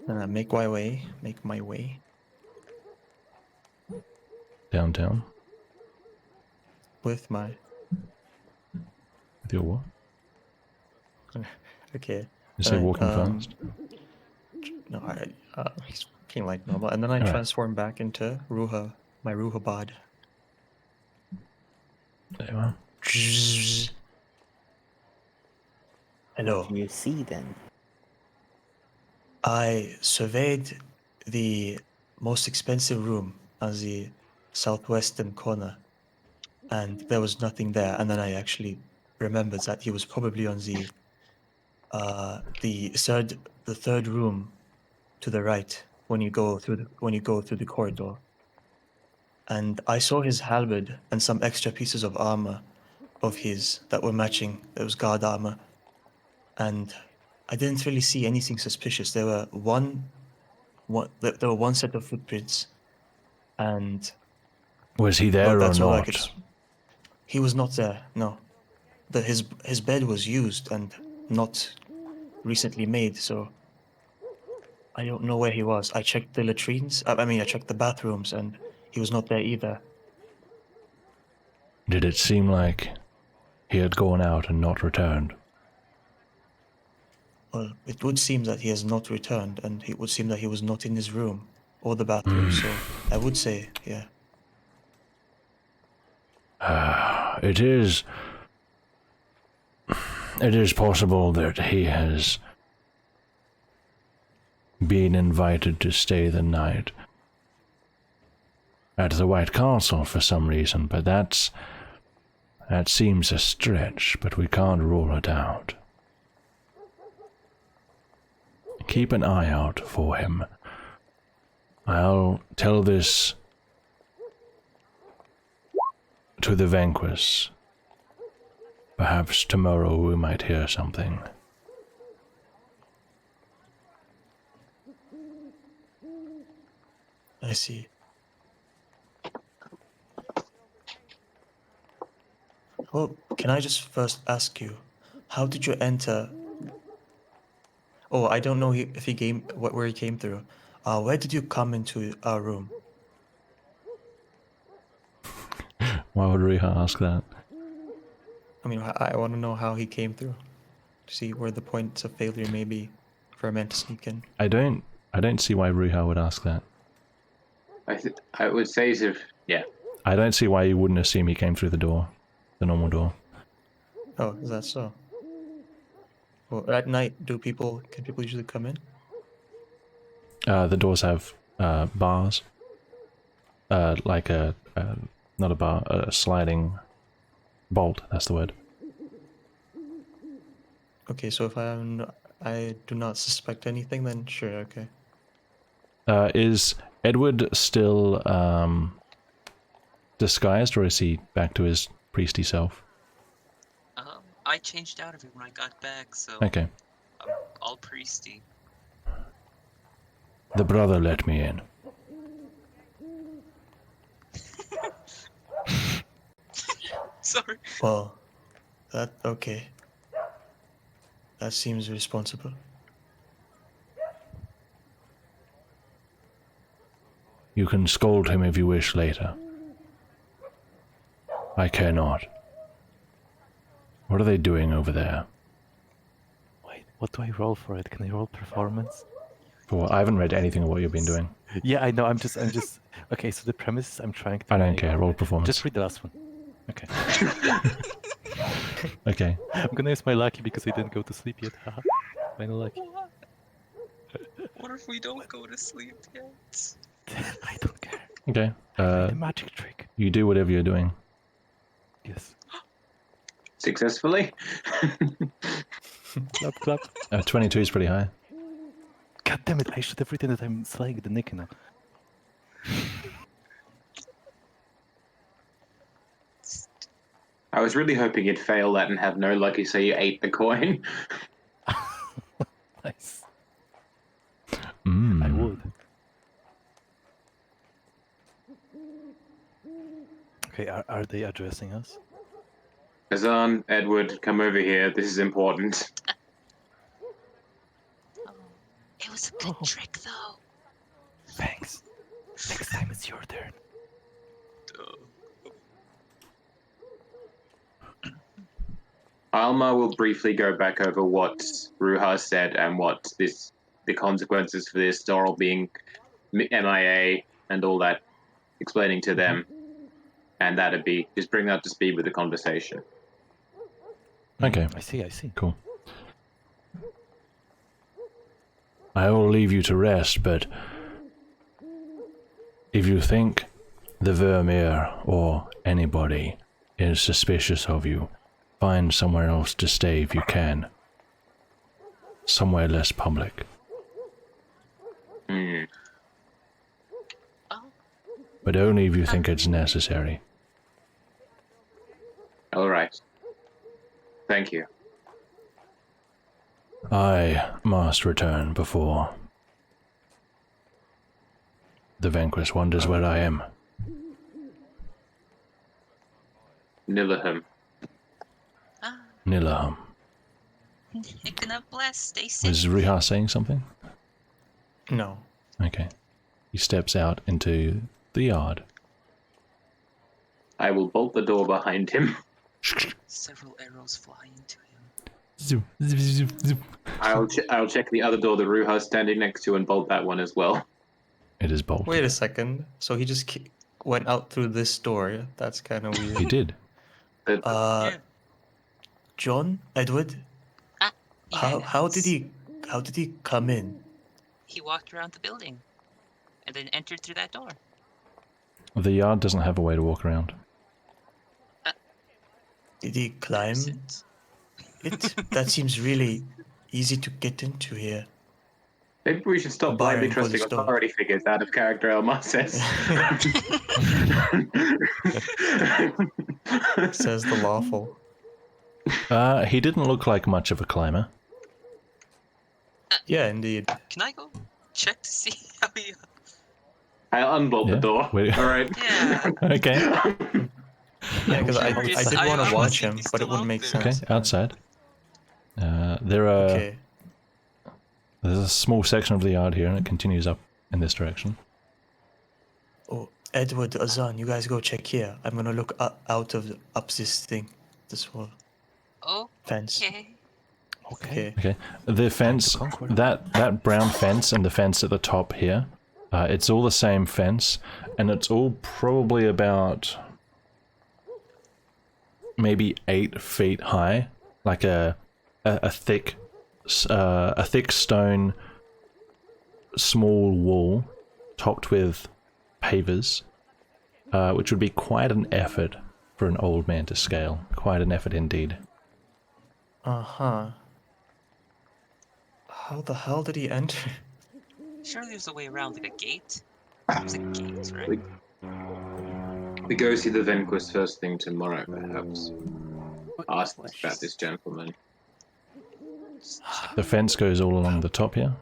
And I make my way. Downtown. With my... With your what? Okay. You say and I, walking fast? No, he's walking like normal. And then I Alright. transform back into Ruha, my Ruha bod. There you are. Hello. What do you see then? I surveyed the most expensive room on the southwestern corner, and there was nothing there. And then I actually remembered that he was probably on the third room to the right when you go through the corridor. And I saw his halberd and some extra pieces of armor of his that were matching. There was guard armor, and I didn't really see anything suspicious. There were one set of footprints, and Was he there or that's all I not? could. He was not there. No, his bed was used and not recently made, so I don't know where he was. I checked the latrines. I checked the bathrooms, and he was not there either. Did it seem like he had gone out and not returned? Well, it would seem that he has not returned, and it would seem that he was not in his room or the bathroom. So I would say, yeah. It is possible that he has been invited to stay the night at the White Castle for some reason, but that seems a stretch, but we can't rule it out. Keep an eye out for him. I'll tell this to the Vanquish. Perhaps tomorrow we might hear something. I see. Well, can I just first ask you, how did you enter? Oh, I don't know if he came, where he came through. Where did you come into our room? Why would Riha ask that? I mean, I want to know how he came through. To see where the points of failure may be for a man to sneak in. I don't see why Riha would ask that. I would say yeah. I don't see why you wouldn't assume he came through the door, the normal door. Oh, is that so? Well, at night, can people usually come in? The doors have bars, like not a bar, a sliding bolt. That's the word. Okay, so if I do not suspect anything, then sure, okay. Is Edward still disguised, or is he back to his priesty self? I changed out of it when I got back, so Okay. I'm all priesty. The brother let me in. Sorry. Well, okay. That seems responsible. You can scold him if you wish later. I care not. What are they doing over there? Wait, what do I roll for it? Can I roll performance? I haven't read anything of what you've been doing. Yeah, I know. I'm just. Okay, so the premise is I'm trying to. I don't make- care. Roll performance. Just read the last one. Okay. Okay. I'm gonna use my lucky because I didn't go to sleep yet. Haha. Final lucky. What if we don't go to sleep yet? I don't care. Okay. The magic trick. You do whatever you're doing. Yes. Successfully? Clap, clap. 22 is pretty high. God damn it! I should have written that I'm slaying the Nick now. I was really hoping you'd fail that and have no lucky, so you ate the coin. Nice. Mm. I would. Okay, are they addressing us? Azan, Edward, come over here. This is important. Oh, it was a good trick, though. Thanks. Next time it's your turn. Alma will briefly go back over what Ruha said and what the consequences for this, Doral being MIA and all that, explaining to them, and that'd be just bring that to speed with the conversation. Okay. I see. Cool. I will leave you to rest, but if you think the Vermeer or anybody is suspicious of you, find somewhere else to stay if you can. Somewhere less public. Hmm. Oh, But only if you think it's necessary. All right. Thank you. I must return before the vanquished wonders where I am. Nilaham. Nilaham. gonna bless. Stay safe. Was Riha saying something? No. Okay. He steps out into the yard. I will bolt the door behind him. Several arrows fly into him. Zoop, zoop, zoop, zoop. I'll check the other door that Ruha's standing next to and bolt that one as well. It is bolted. Wait a second. So he just went out through this door. Yeah? That's kind of He weird. did. Yeah. John, Edward, how did Yes. he come in? He walked around the building, and then entered through that door. The yard doesn't have a way to walk around. Did he climb Since- it? That seems really easy to get into here. Maybe we should stop blindly Barring for the trusting stone. authority figures out of character, Elmar says. Says the lawful. He didn't look like much of a climber. Yeah, indeed. Can I go check to see how he? I'll unbolt Yeah, the door. wait. All right. Yeah. Okay. Yeah, because I curious. did I want was to watch thinking him, he's but it still wouldn't out make there. Okay, sense. outside. There are... Okay. There's a small section of the yard here, and it continues up in this direction. Oh, Edward, Azan, you guys go check here. I'm gonna look up this thing, this whole fence. Okay. Okay. Okay. The fence, conquer. that brown fence and the fence at the top here, it's all the same fence, and it's all probably about maybe 8 feet high, like a thick stone small wall topped with pavers, which would be quite an effort for an old man to scale. Quite an effort indeed. Uh-huh. How the hell did he enter? Surely there's a way around, like a gate. There's a gate, right? We go see the Venquist first thing tomorrow, perhaps. Ask about this gentleman. The fence goes all along the top here,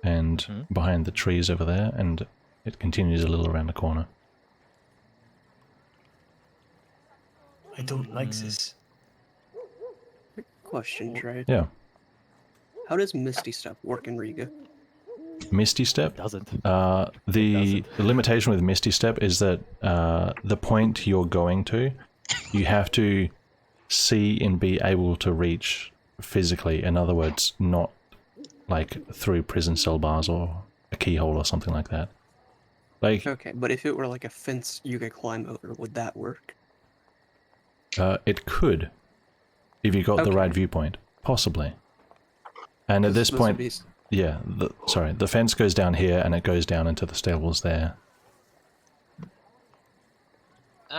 and behind the trees over there, and it continues a little around the corner. I don't like this. Questions, right? Yeah. How does Misty Step work in Riiga? Misty Step? Doesn't. The limitation with Misty Step is that the point you're going to, you have to see and be able to reach physically. In other words, not like through prison cell bars or a keyhole or something like that. Like, Okay, but if it were like a fence you could climb over, would that work? it could, if you got the Okay. right viewpoint, possibly. And at this would point, be yeah, the fence goes down here and it goes down into the stables there.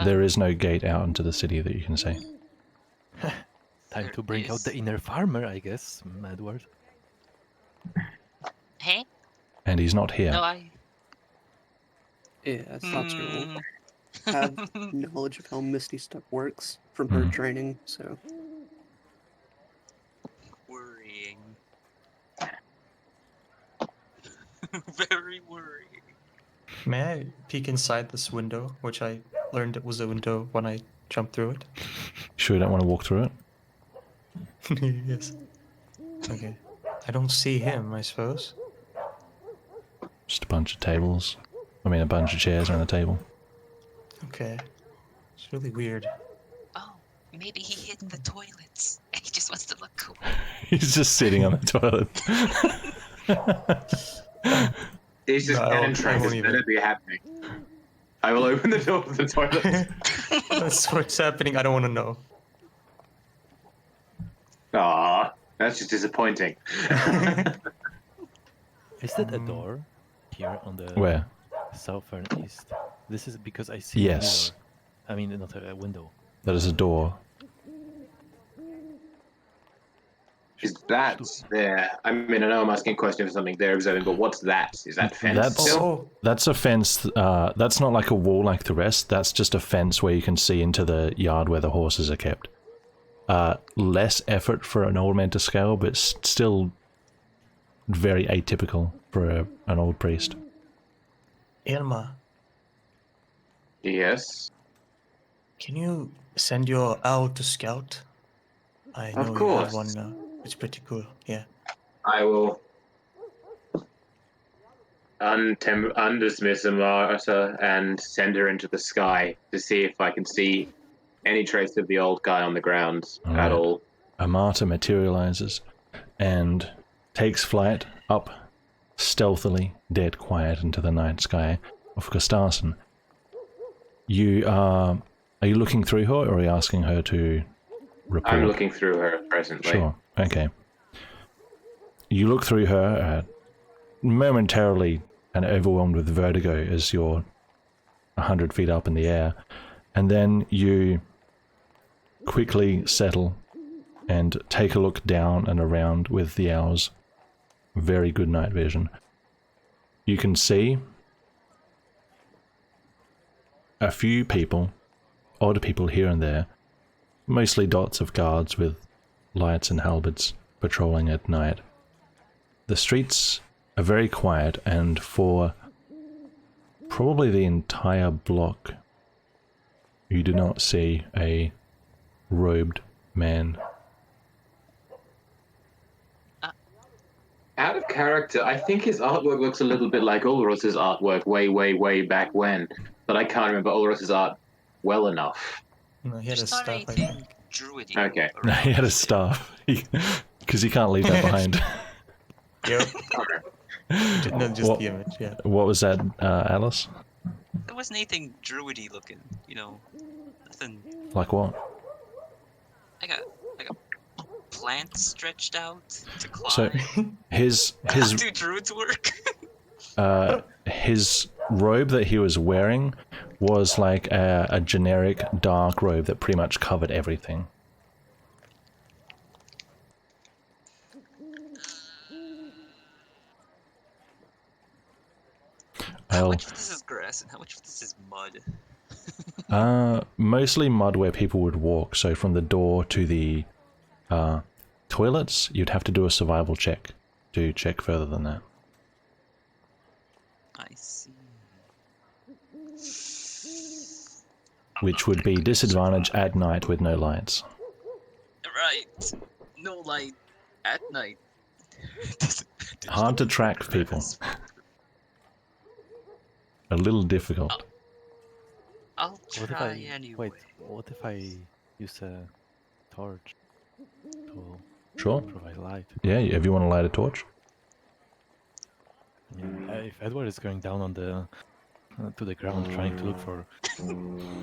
There is no gate out into the city that you can see. Time to bring out is. the inner farmer, I guess, Edward. Hey? And he's not here. No, I. Yeah, that's not true. have knowledge of how Misty Step works from her Mhm. training, so Worrying. Very worrying. May I peek inside this window, which I learned it was a window when I jumped through it? Sure you don't want to walk through it? Yes. Okay. I don't see him, I suppose. Just a bunch of tables. I mean, a bunch of chairs around a table. Okay. It's really weird. Oh, maybe he hid in the toilets and he just wants to look cool. He's just sitting on the toilet. This is No, cannon I track won't is even. better be happening. I will open the door to the toilet. That's what's happening. I don't want to know. Aww, that's just disappointing. Is that a door here on the Where? southern east? This is because I see Yes. a mirror. I mean, not a window. That is a door. Is that there? I mean, I know I'm asking a question for something they're observing, but what's that? Is that fence That's- still? Oh, That's a fence. That's not like a wall like the rest. That's just a fence where you can see into the yard where the horses are kept. Less effort for an old man to scale, but still very atypical for an old priest. Ilma, Yes. can you send your owl to scout? I Of know you course. have one now. It's pretty cool. Yeah. I will undismiss Amata and send her into the sky to see if I can see any trace of the old guy on the ground at Alright. all. Amata materializes and takes flight up stealthily, dead quiet into the night sky of Gustarson. You are you looking through her, or are you asking her to report? I'm looking through her presently. Sure. Okay. You look through her, momentarily and overwhelmed with vertigo as you're 100 feet up in the air, and then you quickly settle and take a look down and around with the owl's very good night vision. You can see a few people, odd people here and there, mostly dots of guards with lights and halberds patrolling at night. The streets are very quiet, and for probably the entire block, you do not see a robed man. Out of character, I think his artwork looks a little bit like Ulros's artwork way back when, but I can't remember Ulros's art well enough. No, he had a There's not staff, I anything think. druidy. Okay. He had a staff, because you can't leave that behind. Yep. Okay. No, just What- the image, yeah. What was that, Alice? There wasn't anything druidy looking, you know. Nothing Like what? like a plant stretched out to climb. So his How do druids work? his robe that he was wearing was like a generic dark robe that pretty much covered everything. How Well, much of this is grass and how much of this is mud? mostly mud where people would walk. So from the door to the toilets, you'd have to do a survival check to check further than that. I see. Which would be disadvantage at night with no lights. Right. No light at night. Hard to track people. A little difficult. I'll What if try I anyway. wait? What if I use a torch to Sure. provide light? Yeah, if you want to light a torch. I mean, if Edward is going down on the to the ground trying to look for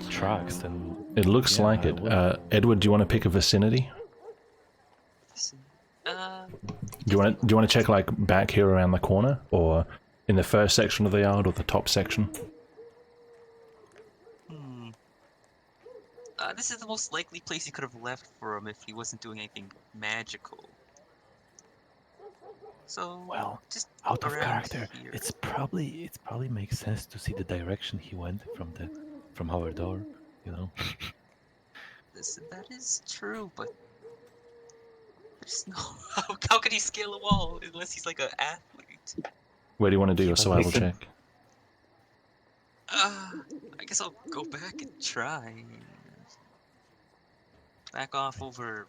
tracks, then It looks yeah, like I it. will. Edward, do you want to pick a vicinity? Do you want to check like back here around the corner, or in the first section of the yard, or the top section? This is the most likely place he could have left for him if he wasn't doing anything magical. So, Well, just out of around character, here. it probably makes sense to see the direction he went from our door, you know. Listen, that is true, but there's no. How can he scale a wall unless he's like an athlete? Where do you want to do He your was survival listen. check? I guess I'll go back and try. Back off over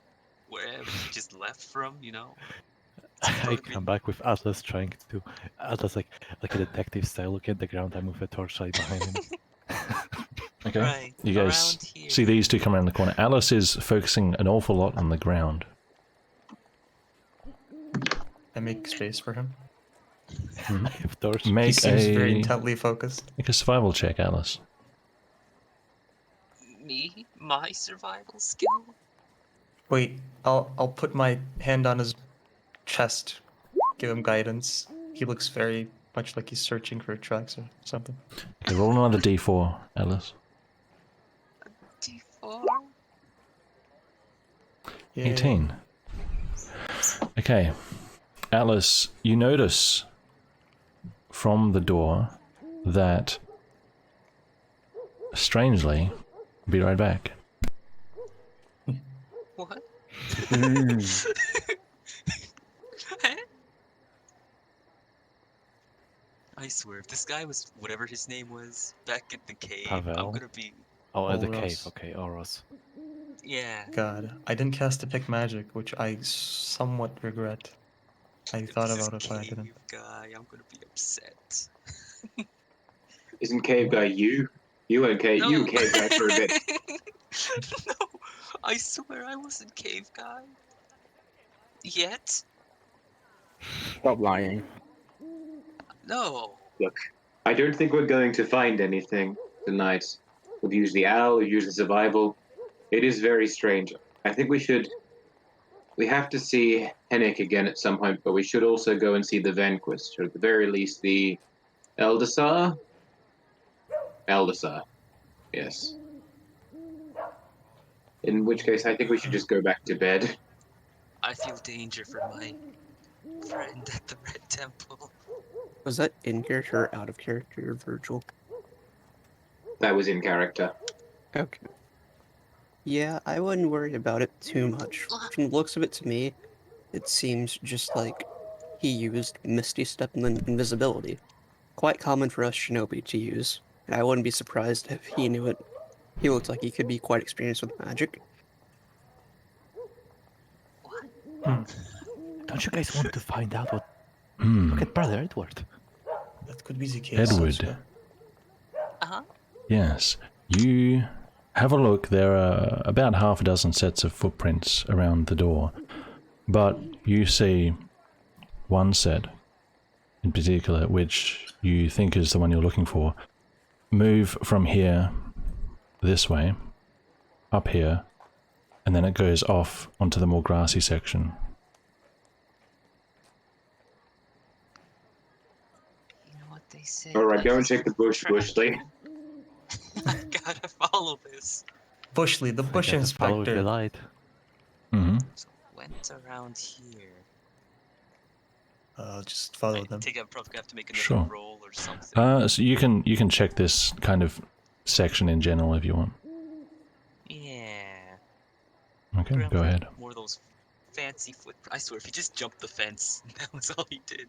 wherever he just left from, you know. I come back with Atlas trying to Atlas like a detective style looking at the ground. I move a torchlight behind him. Okay. Right, You guys around here. see these two come around the corner. Alice is focusing an awful lot on the ground. I make space for him. I have torch. He Make seems very a intently focused. make a survival check, Alice. Me? My survival skill? Wait, I'll put my hand on his chest, give him guidance. He looks very much like he's searching for tracks or something. Okay, roll another d4, Alice. D4? Yay. 18. Okay. Alice, you notice from the door that, strangely, be right back. What? I swear, if this guy was whatever his name was back in the cave, I'm Pavel? gonna be. Oh, at the cave. Oros. Okay, Oros. Yeah. God, I didn't cast Detect Magic, which I somewhat regret. I If thought this about is it, but I didn't. cave guy, I'm gonna be upset. Isn't Cave Guy you? You and Cave, you Cave Guy for a bit. No, I swear I wasn't cave guy. Yet? Stop lying. No. Look, I don't think we're going to find anything tonight. We've used the owl, we've used the survival. It is very strange. I think we have to see Hennick again at some point, but we should also go and see the Vanquist, or at the very least the Eldasar? Eldasar, yes. In which case, I think we should just go back to bed. I feel danger for my friend at the Red Temple. Was that in character or out of character, Virgil? That was in character. Okay. Yeah, I wouldn't worry about it too much. From the looks of it to me, it seems just like he used Misty Step and then Invisibility. Quite common for us Shinobi to use, and I wouldn't be surprised if he knew it. He looked like he could be quite experienced with magic. Don't you guys want to find out what? Hmm. Look at Brother Edward. That could be the case. Edward. Uh-huh. Yes. You have a look. There are about half a dozen sets of footprints around the door. But you see one set in particular, which you think is the one you're looking for, move from here this way, up here, and then it goes off onto the more grassy section. You know what they say. Alright, go and life check the is bush, travel. Bushley. I gotta follow this. Bushley, the bush I gotta follow with the inspector. light. Mm-hmm. So went around here. I'll just follow I them. think I'm probably gonna have to make another Sure. roll or something. So you can check this kind of section in general if you want. Yeah. Okay, Grab go like ahead. More of those fancy foot. I swear, if he just jumped the fence, that was all he did.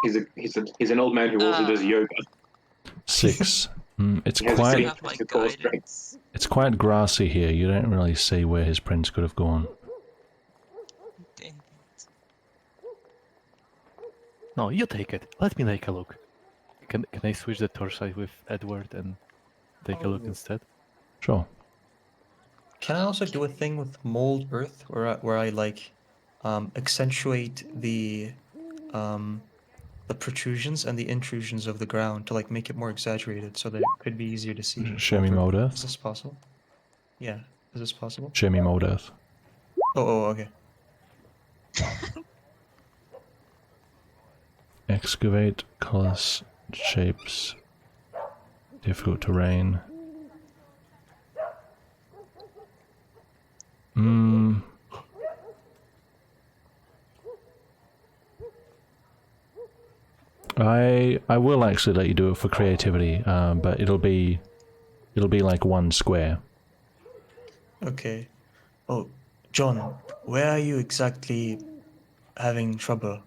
He's an old man who also does yoga. 6. It's He has a quite city- Have my to cause guidance. it's quite grassy here. You don't really see where his prints could have gone. Dang it. No, you take it. Let me take a look. Can I switch the torchlight with Edward and take a look instead? Sure. Can I also do a thing with mold earth where I like accentuate the protrusions and the intrusions of the ground to like make it more exaggerated so that it could be easier to see? Show me over- mold Is earth. this possible? Yeah. Is this possible? Show me mold earth. Oh, okay. Excavate, colors, shapes, difficult terrain. I will actually let you do it for creativity, but it'll be like 1 square. Okay. Oh, John, where are you exactly having trouble?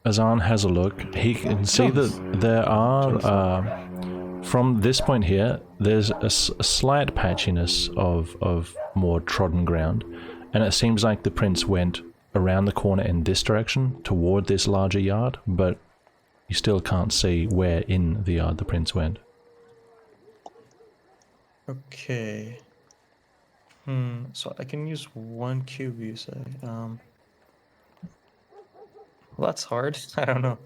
Azan has a look. He can see that there are, from this point here, there's a slight patchiness of more trodden ground, and it seems like the prince went around the corner in this direction toward this larger yard, but you still can't see where in the yard the prince went. Okay. So I can use 1 cube, you say. Well, that's hard. I don't know.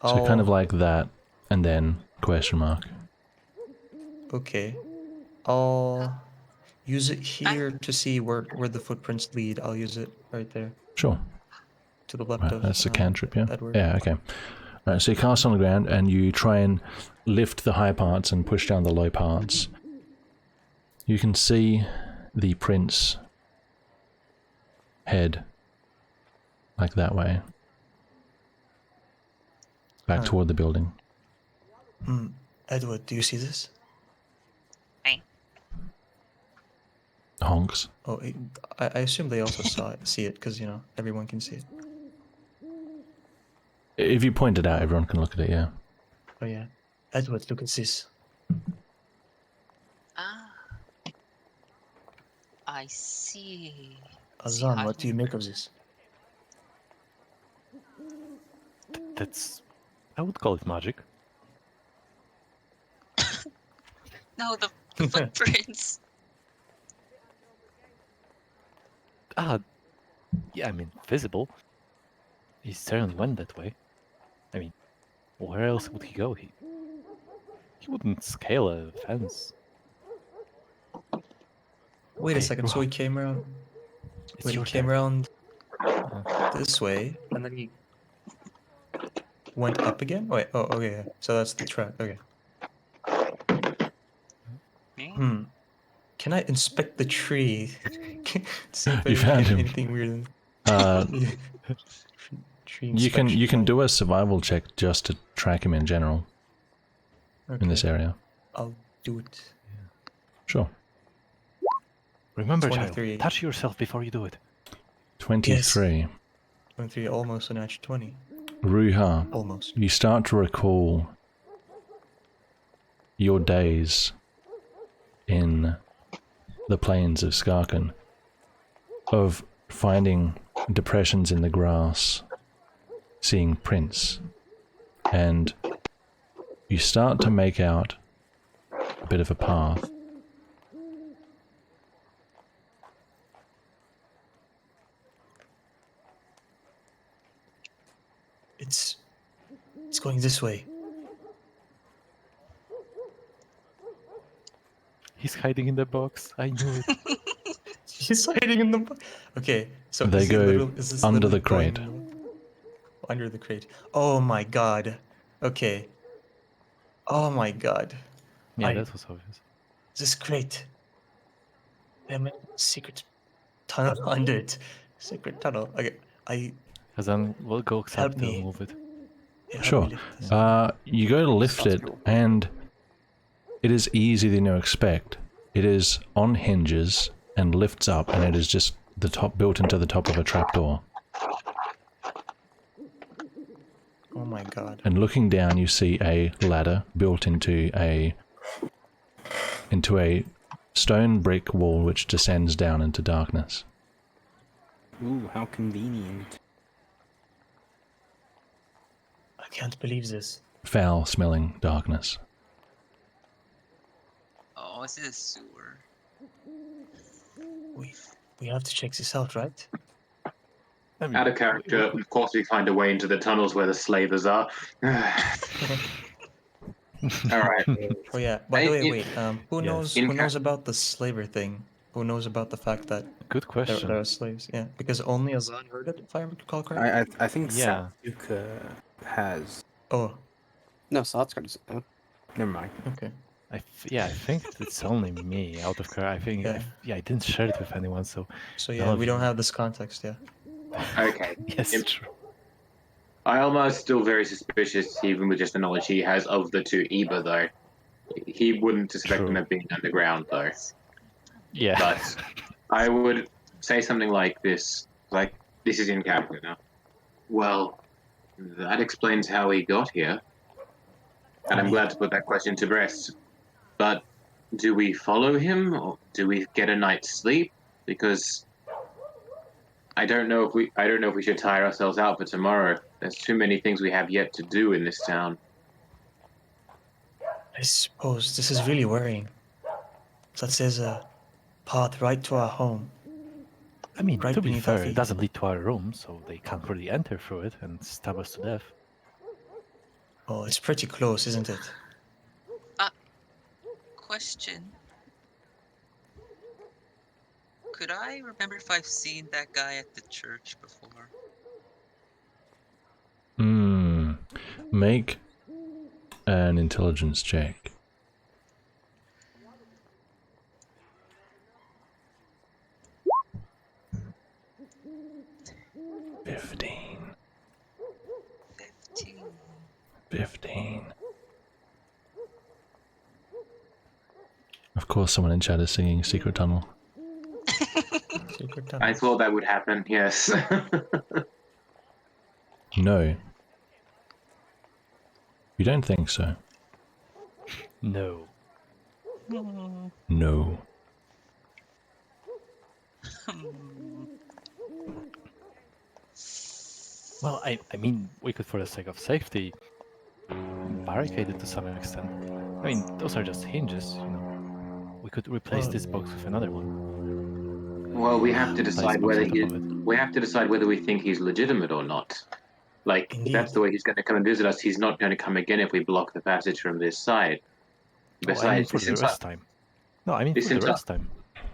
So kind of like that, and then question mark. Okay. I'll use it here to see where the footprints lead. I'll use it right there Sure. to the left Right, of that's a cantrip, yeah? Edward. Yeah, okay. Right, so you cast on the ground, and you try and lift the high parts and push down the low parts. You can see the prince head like that way. Back toward the building. Edward, do you see this? Honks. Oh, I assume they also see it, because, you know, everyone can see it. If you point it out, everyone can look at it, yeah. Oh, yeah. Edward, look at this. Ah. I see. Azan, what do you make of this? That's... I would call it magic. No, the footprints. Yeah, I mean, visible. He certainly went that way. I mean, where else would he go? He wouldn't scale a fence. Wait a Okay, second, so he came around... It's Wait, he your came turn. around this way, and then he went up again? Wait, oh, okay, yeah. So that's the track, okay. Can I inspect the tree? See if You found him. anything weird. Tree You can inspection. do a survival check just to track him in general in this Okay, area. I'll do it. Sure. Remember, 23. child, touch yourself before you do it. 23. 23, almost a natural 20. Ruha, Almost. you start to recall your days in the plains of Skarken, of finding depressions in the grass, seeing prints, and you start to make out a bit of a path. It's going this way. He's hiding in the box. I knew it. He's hiding in the... Okay, so They is he go is this under the literally crate. Under the crate. Oh my god. Okay. Oh my god. Yeah, I- that was obvious. This crate. They made a secret tunnel under it. Secret tunnel. Okay, Hazan, we'll go Help accept to me. move it. yeah, Sure. help me lift this. You go to lift it, and it is easier than you expect. It is on hinges and lifts up, and it is just the top built into the top of a trapdoor. Oh my god. And looking down, you see a ladder built into a stone brick wall which descends down into darkness. Ooh, how convenient. I can't believe this. Foul-smelling darkness. Oh, is it a sewer? We have to check this out, right? I mean, Out of character, of course, we find a way into the tunnels where the slavers are. All right. Oh yeah. By the way, wait. Who Yes. knows? In Who knows about the slaver thing? Who knows about the fact that good question. there are slaves? Yeah, because only Azan heard it, if I recall correctly. I think Yeah. Satsuka has. Oh, No, Satsuka doesn't know. Never mind. okay. I think it's only me out of care. I think, Yeah. I didn't share it with anyone, so So None yeah, of we you. don't have this context. Yeah. Okay. yes, Im- true. Ilmar is still very suspicious, even with just the knowledge he has of the two Eba, though. He wouldn't suspect True. them of being underground, though. Yeah. But I would say something like this. Like, this is in capital now. Well, that explains how he got here. And I'm glad to put that question to rest. But do we follow him, or do we get a night's sleep? Because I don't know if we should tire ourselves out for tomorrow. There's too many things we have yet to do in this town. I suppose this is really worrying. That says a path right to our home. I mean, Right to be beneath our fair, it feet. doesn't lead to our room, so they can't really enter through it and stab us to death. Oh, it's pretty close, isn't it? Question. Could I remember if I've seen that guy at the church before? Make an intelligence check. Fifteen. 15. Of course, someone in chat is singing Secret Tunnel. Secret I tunnels. thought that would happen, yes. No. You don't think so? No. No. Well, I mean, we could, for the sake of safety, barricade it to some extent. I mean, those are just hinges, you know. We could replace this box with another one. Well, we have to Place decide box whether on top of it. we have to decide whether we think he's legitimate or not. Like, Indeed. that's the way he's going to come and visit us. He's not going to come again if we block the passage from this side. Oh, I mean Besides, for the rest time. No, I mean this for the entire- rest time.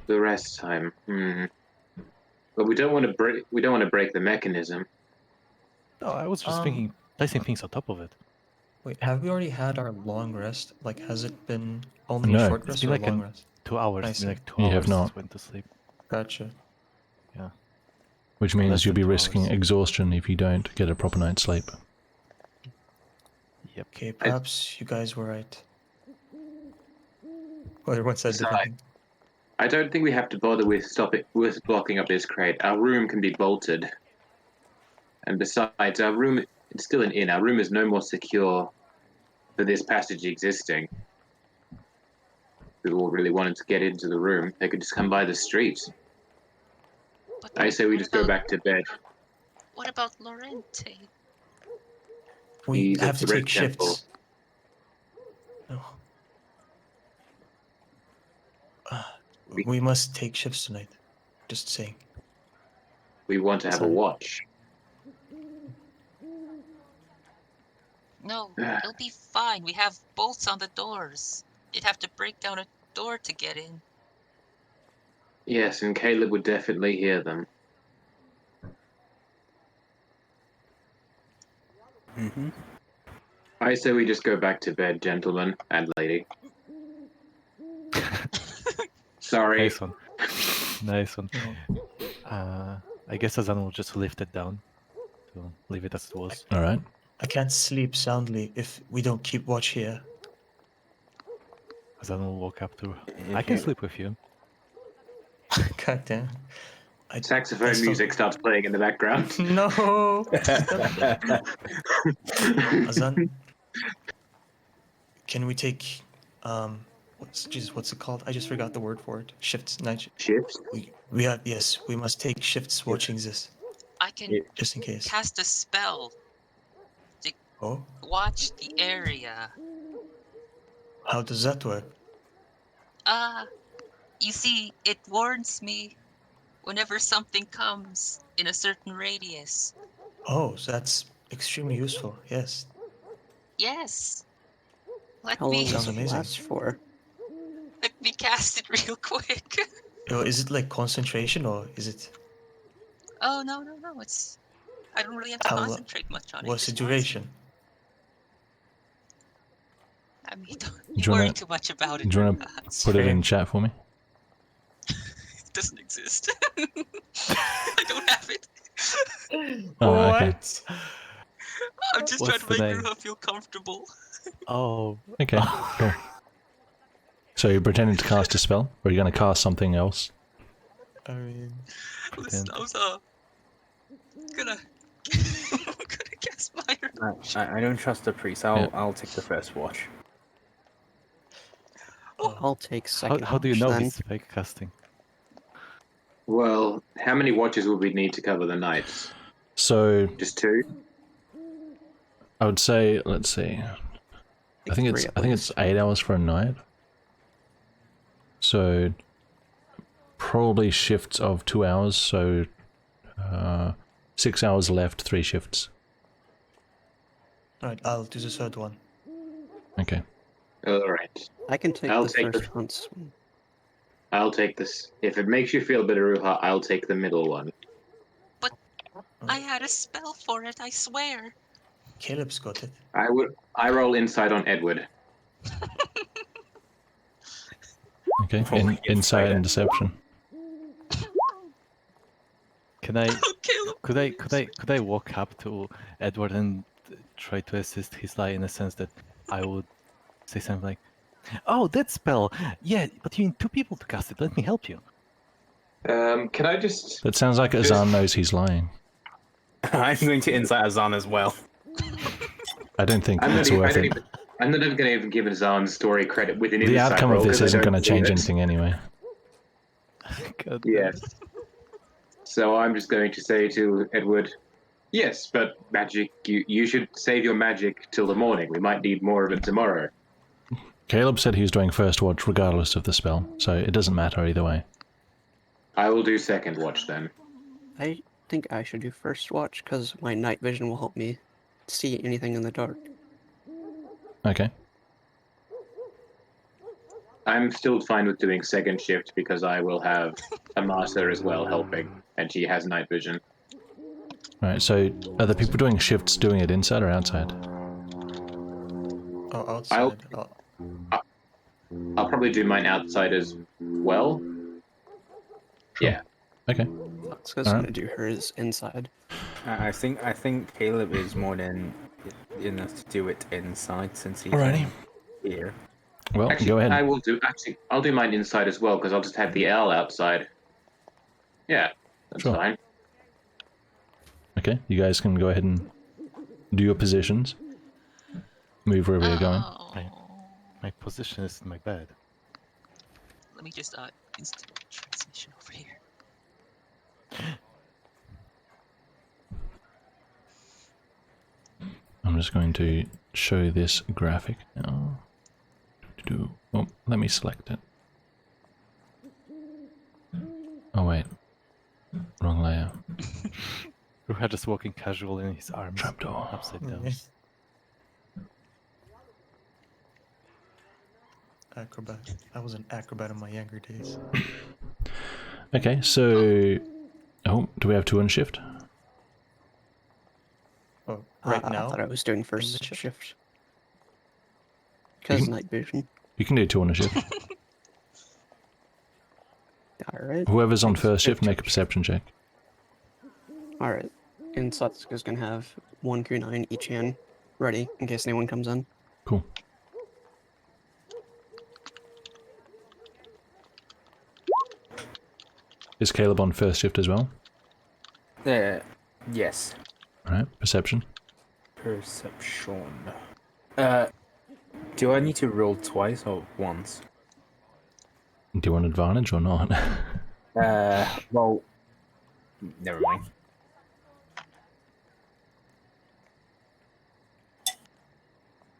the rest time. But we don't want to break. We don't want to break the mechanism. No, I was just thinking, placing things on top of it. Wait, have we already had our long rest? Like, has it been only No. a short It's rest been or like a long an- rest? 2 hours. I It's been see. like 2 You hours have not. since went to sleep. Gotcha. Yeah. Which means Less you'll than be 2 risking hours. exhaustion if you don't get a proper night's sleep. Yep. Okay, perhaps you guys were right. Well, everyone said different Besides- thing. I don't think we have to bother with blocking up this crate. Our room can be bolted. And besides, our room, it's still an inn. Our room is no more secure for this passage existing. If we all really wanted to get into the room, they could just come by the street. But I say we what just go about- back to bed. What about Lorente? We He's at have to the Red take Temple. shifts. No. We must take shifts tonight. Just saying. We want to have a Sorry. watch. No, it'll be fine. We have bolts on the doors. You'd have to break down a door to get in. Yes, and Caleb would definitely hear them. Mm-hmm. I say we just go back to bed, gentlemen and lady. Sorry. Nice one. Nice one. I guess Azan will just lift it down. So leave it as it was. Alright. I can't sleep soundly if we don't keep watch here. Azan will walk up to. I can sleep with you. God damn. Saxophone still- music starts playing in the background. No! Azan, can we take what's it called? I just forgot the word for it. Shifts, night shift. Ships? We have yes, we must take shifts watching this I can Yeah. just in case. cast a spell. Oh, Watch the area. how does that work? You see, it warns me whenever something comes in a certain radius. Oh, so that's extremely useful. Yes. Yes. Let How long me does Sounds it amazing. last for? let me cast it real quick. Oh, is it like concentration or is it Oh no. It's I don't really have to How lo- concentrate much on it. what's the just once. duration? I mean, don't Do you worry wanna- too much about it. Do you want to put it in chat for me? It doesn't exist. I don't have it. Oh, okay. I'm just What's trying to the make name? Ruha feel comfortable. Oh, Okay, cool. So you're pretending to cast a spell, or are you going to cast something else? I mean, Listen, pretend. I was gonna gonna cast fire. I don't trust the priest. I'll take the first watch. I'll take How, second. how do you watch know then. he's fake casting? Well, how many watches will we need to cover the nights? So Just 2? I would say, let's see. I think three it's at I think it's least. 8 hours for a night. So probably shifts of 2 hours. So 6 hours left, 3 shifts. right, I'll do the third one. Okay. Alright. I can take I'll the take first once. I'll take this. If it makes you feel better, Ruha, I'll take the middle one. I had a spell for it, I swear. Caleb's got it. I roll insight on Edward. Okay. Rolling Insight insight. and deception. Can I? Caleb, Could I walk up to Edward and try to assist his lie in a sense that I would say something like, "Oh, that spell! Yeah, but you need 2 people to cast it. Let me help you." Can I just... That sounds like Just- Azan knows he's lying. I'm going to insight Azan as well. I don't think it's worth it. I'm not even going to even give Azan's story credit with an The insight outcome roll of this 'cause I isn't don't going to believe change it. anything anyway. God damn Yes. it. So I'm just going to say to Edward, yes, but magic, you should save your magic till the morning. We might need more of it tomorrow. Caleb said he was doing first watch regardless of the spell, so it doesn't matter either way. I will do second watch then. I think I should do first watch because my night vision will help me see anything in the dark. Okay. I'm still fine with doing second shift because I will have a master as well helping, and she has night vision. Alright, so are the people doing shifts doing it inside or outside? Oh, outside. I'll probably do mine outside as well. Sure. Yeah. Okay. Foxca's Alright. gonna do hers inside. I think Caleb is more than enough to do it inside since he's Alrighty. here. Well, Actually, go ahead. I'll do mine inside as well because I'll just have the L outside. Yeah, that's Sure. fine. Okay, you guys can go ahead and do your positions. Move wherever you're going. Oh. My position is in my bed. Let me just instant transmission over here. I'm just going to show this graphic now. Oh, let me select it. Oh wait, wrong layer. Ruha just walking casual in his arms, Trapdoor. upside down. Acrobat. I was an acrobat in my younger days. Okay, so do we have 2 on shift? Oh, right I now? thought I was doing the first shift? shift. Because can- night vision. You can do 2 on a shift. Alright. Whoever's on Thanks. first shift, make a perception check. Alright. And Satsuka's gonna have 1 Q9 each hand ready in case anyone comes in. Cool. Is Caleb on first shift as well? Yes. Alright, perception. Perception. Do I need to roll twice or once? Do you want advantage or not? Well, never mind.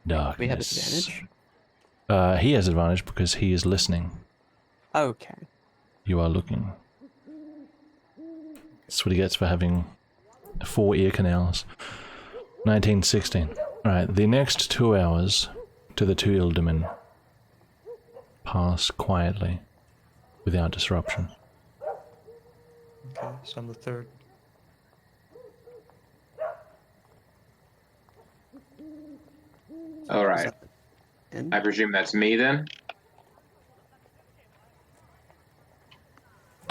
Darkness. We have advantage? He has advantage because he is listening. Okay. You are looking. That's what he gets for having 4 ear canals. 1916. Alright, the next 2 hours to the 2 Ildamen pass quietly, without disruption. Okay, so I'm the third. All right. And I presume that's me then.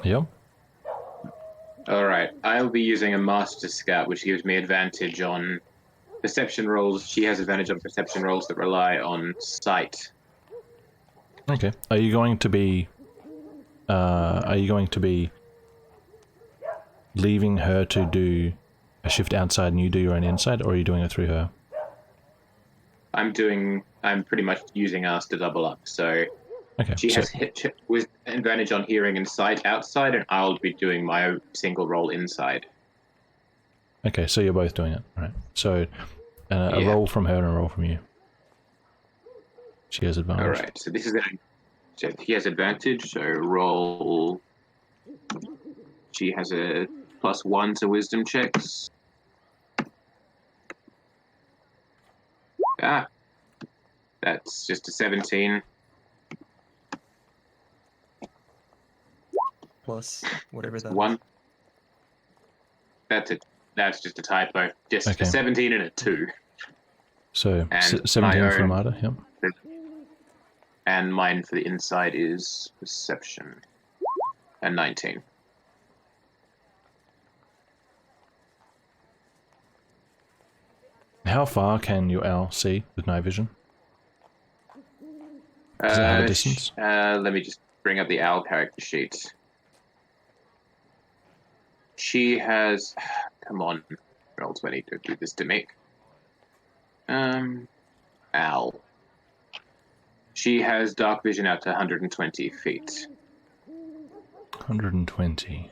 Yep. All right. I'll be using a Master Scout, which gives me advantage on perception rolls. She has advantage on perception rolls that rely on sight. Okay. Are you going to be leaving her to do a shift outside and you do your own inside, or are you doing it through her? I'm pretty much using us to double up. So Okay. she So, has with advantage on hearing and sight outside, and I'll be doing my single roll inside. okay, so you're both doing it. Right. So a Yeah. roll from her and a roll from you. She has advantage. All right. So this is so he has advantage. So roll. She has a +1 to wisdom checks. Ah, that's just a 17. Plus whatever that is. One. That's just a typo. Just Okay. a 17 and a 2. So And 17 my for own- Armada, yep. And mine for the inside is perception. And 19. How far can your owl see with night vision? Does it have a distance? Let me just bring up the owl character sheet. She has... Come on, Roll20, don't do this to me. Owl. She has dark vision out to 120 feet. 120.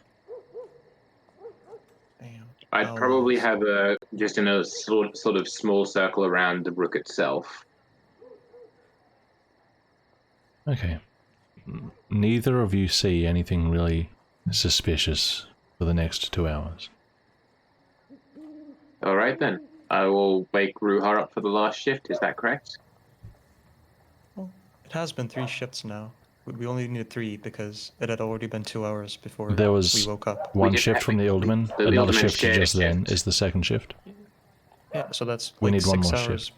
Damn. I'd probably have just in a sort of small circle around the brook itself. Okay. Neither of you see anything really suspicious for the next 2 hours. All right then. I will wake Ruhar up for the last shift. Is that correct? Well, it has been 3 shifts now. We only needed 3 because it had already been 2 hours before There we was woke up. one just shift had- from the Alderman, the another Alderman shift shared a just then shift. is the second shift. Yeah, so that's We like need one 6 more hours. shift.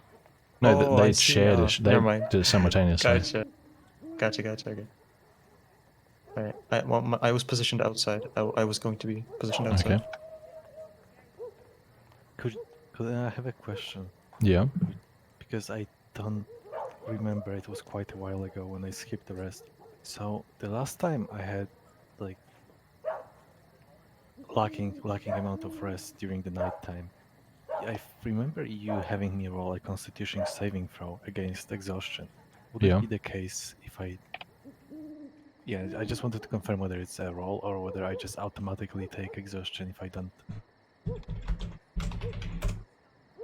No, Oh, they I see. shared Oh, it. They never mind. did it simultaneously. Gotcha. Okay. Alright. I was positioned outside. I was going to be positioned outside. Okay. Could I have a question? Yeah. Because I don't remember, it was quite a while ago when I skipped the rest. So the last time I had like lacking amount of rest during the night time, I remember you having me roll a Constitution saving throw against exhaustion. Would Yeah. it be the case if I? Yeah, I just wanted to confirm whether it's a roll or whether I just automatically take exhaustion if I don't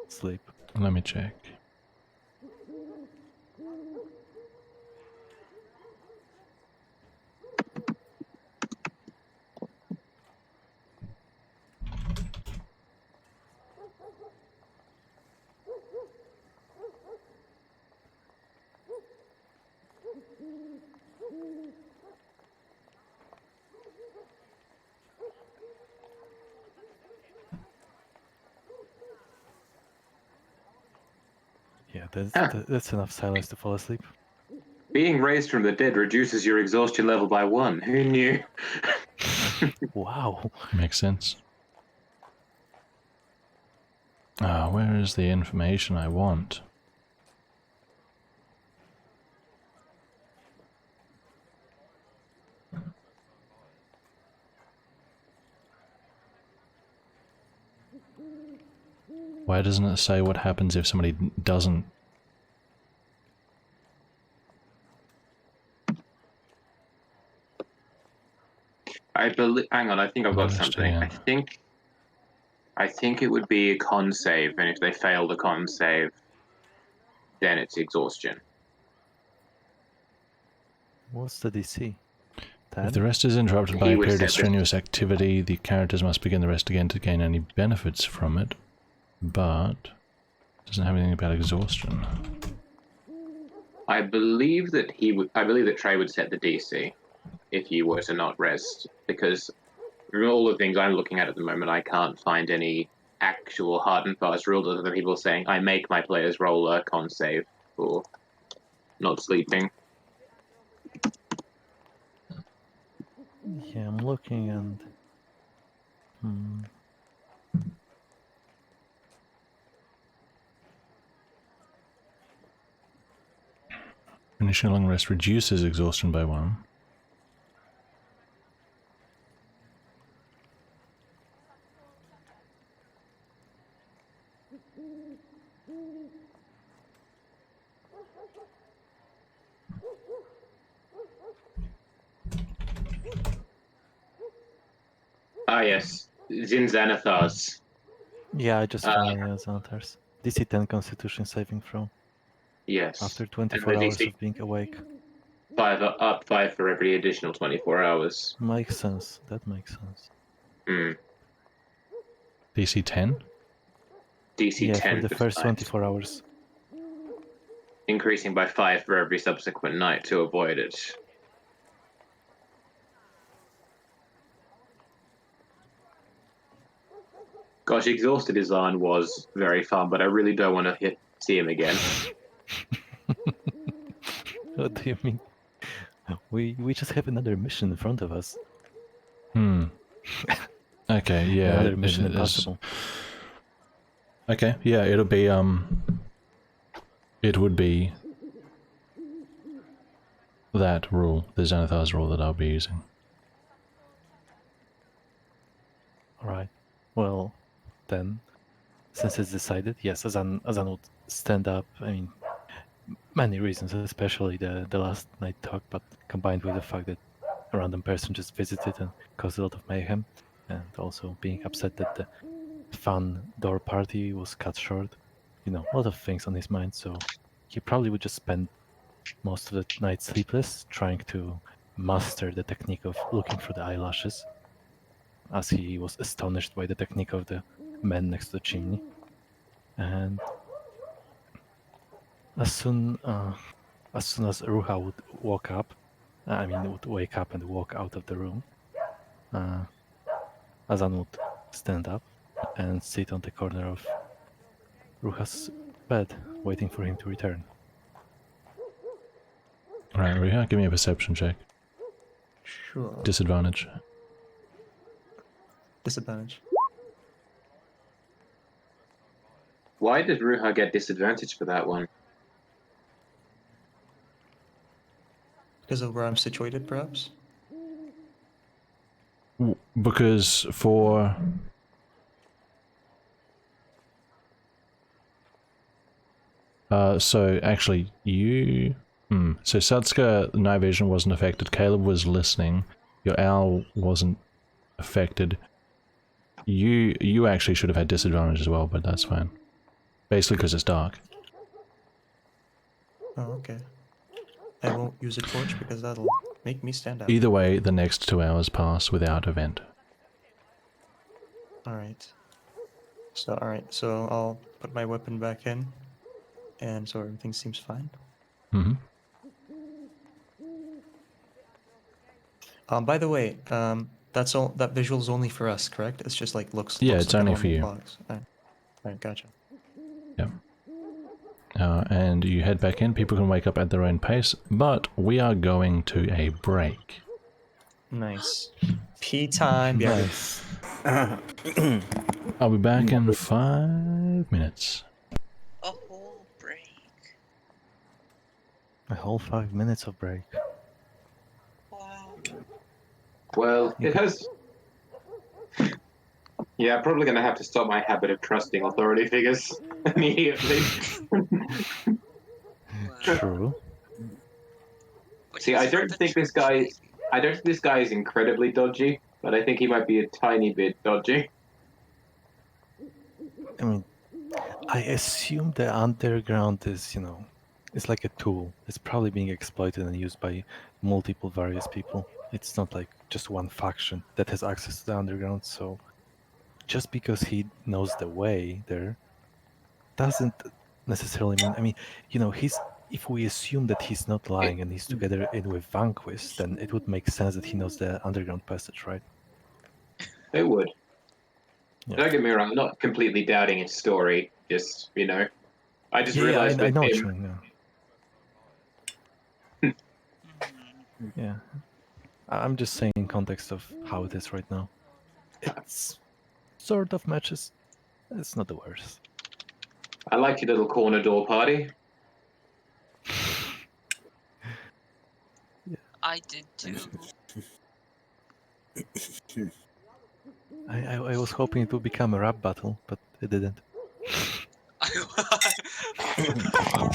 sleep. Let me check. Yeah, Ah. that's enough silence to fall asleep. Being raised from the dead reduces your exhaustion level by 1. Who knew? Wow. Makes sense. Where is the information I want? Why doesn't it say what happens if somebody doesn't? I believe. Hang on, I think I've got something. Understand. I think it would be a con save, and if they fail the con save, then it's exhaustion. What's the DC? If the rest is interrupted by He a would period of set this- strenuous activity, the characters must begin the rest again to gain any benefits from it, but doesn't have anything about exhaustion. I believe that Trey would set the DC if you were to not rest, because from all the things I'm looking at the moment, I can't find any actual hard and fast rules other than people saying I make my players roll a con save for not sleeping. Yeah, I'm looking and. Initial long rest reduces exhaustion by 1. Ah, yes. Zinzanathars. Yeah, I just found the Xanathars. DC 10 Constitution saving throw. Yes. After 24 And the hours DC of being awake. 5 for every additional 24 hours. Makes sense. That makes sense. Hmm. DC 10? DC Yeah, 10 for the first tonight. 24 hours. Increasing by 5 for every subsequent night to avoid it. Gosh, Exhausted Design was very fun, but I really don't want to see him again. What do you mean? We just have another mission in front of us. Okay, yeah. Another mission it is- impossible. Okay, yeah, it'll be, it would be that rule, the Xanathar's rule that I'll be using. Alright. Well, then, since it's decided, yes, Azan would stand up. I mean, many reasons, especially the last night talk, but combined with the fact that a random person just visited and caused a lot of mayhem, and also being upset that the fun door party was cut short. You know, a lot of things on his mind, so he probably would just spend most of the night sleepless, trying to master the technique of looking through the eyelashes, as he was astonished by the technique of the man next to the chimney. And as soon as Ruha would would wake up and walk out of the room, Azan would stand up and sit on the corner of Ruha's bed, waiting for him to return. Right, Riha, give me a perception check. Sure. Disadvantage. Disadvantage. Why did Ruha get disadvantage for that one? Because of where I'm situated, perhaps? Because for... so actually you... So Satsuka, night vision wasn't affected, Caleb was listening, your owl wasn't affected. You actually should have had disadvantage as well, but that's fine. Basically because it's dark. Oh, okay. I won't use a torch because that'll make me stand out. Either way, the next 2 hours pass without event. Alright. So I'll put my weapon back in. And so everything seems fine. Mm-hmm. By the way, that's all. That visual's only for us, correct? It's just like looks. Yeah, looks it's like a only for normal you. box. Alright, gotcha. Yep. And you head back in. People can wake up at their own pace, but we are going to a break. Nice. Pee time. Yeah. Nice. I'll be back in 5 minutes. A whole break. A whole 5 minutes of break. Wow. Well, it has... Yeah, I'm probably going to have to stop my habit of trusting authority figures immediately. Wow. True. But See, he's I don't from the think this church, guy... maybe. I don't think this guy is incredibly dodgy, but I think he might be a tiny bit dodgy. I mean, I assume the underground is, it's like a tool. It's probably being exploited and used by multiple various people. It's not like just one faction that has access to the underground, so just because he knows the way there doesn't necessarily mean, if we assume that he's not lying and he's together in with Vanquist, then it would make sense that he knows the underground passage, right? It would. Yeah. Don't get me wrong, I'm not completely doubting his story, just, I just realized I with know what you him... mean, Mhm. yeah. I'm just saying in context of how it is right now. It's sort of matches. It's not the worst. I like your little corner door party. I did too. I was hoping it would become a rap battle, but it didn't.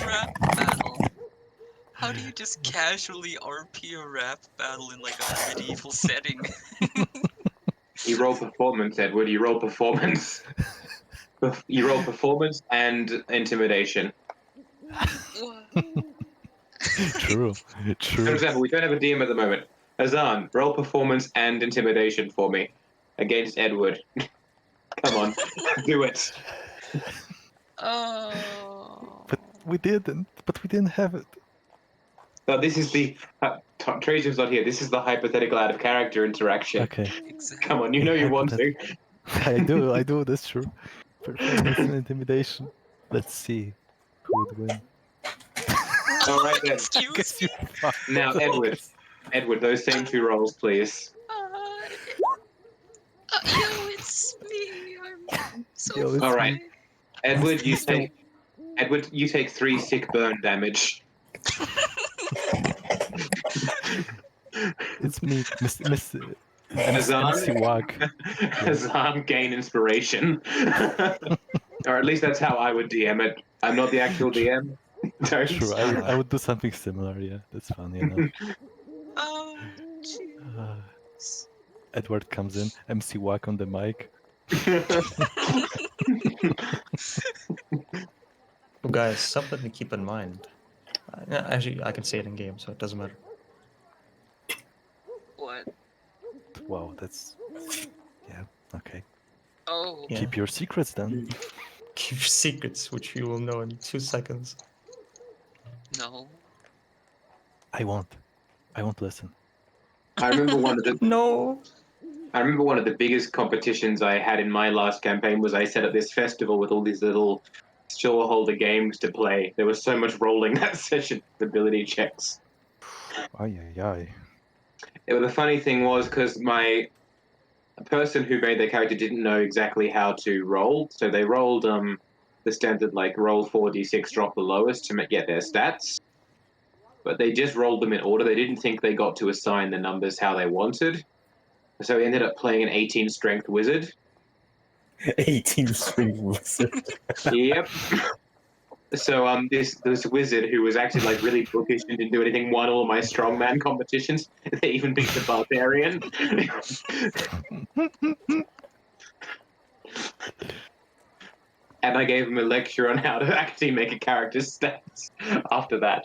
Rap battle. How do you just casually RP a rap battle in like a medieval setting? You roll performance, Edward. You roll performance. You roll performance and intimidation. True, For true. example, we don't have a DM at the moment. Azan, roll performance and intimidation for me against Edward. Come on, do it. Oh. But we didn't. But we didn't have it. But this is the Trajan's not here. This is the hypothetical out of character interaction. Okay. Exactly. Come on, you know you want to. I do. That's true. Performance and intimidation. Let's see who would win. All right then. Excuse me. Now, Edward, those same two rolls, please. Yo, it's me. I'm so Yo, it's All right. me. Edward, you take 3 sick burn damage. It's me, Miss Azan? MC Wag. Azan, gain inspiration. Or at least that's how I would DM it. I'm not the actual DM. Don't. True, I would do something similar. Yeah, that's funny enough. Oh, jeez. Edward comes in, MC Wag on the mic. Well, guys, something to keep in mind. Actually, I can say it in game, so it doesn't matter. What? Wow, that's yeah. Okay, Oh. Yeah. keep your secrets then. Keep your secrets, which you will know in 2 seconds. No. I won't listen. I remember one of the No. I remember one of the biggest competitions I had in my last campaign was I set up this festival with all these little holder games to play. There was so much rolling that session, ability checks. Ay. The funny thing was because the person who made their character didn't know exactly how to roll, so they rolled the standard like roll 4d6, drop the lowest to get their stats. But they just rolled them in order. They didn't think they got to assign the numbers how they wanted. So he ended up playing an 18 strength wizard. 18 strength wizard. Yep. So this wizard who was actually like really bookish and didn't do anything won all my strongman competitions. They even beat the barbarian. And I gave him a lecture on how to actually make a character's stats after that.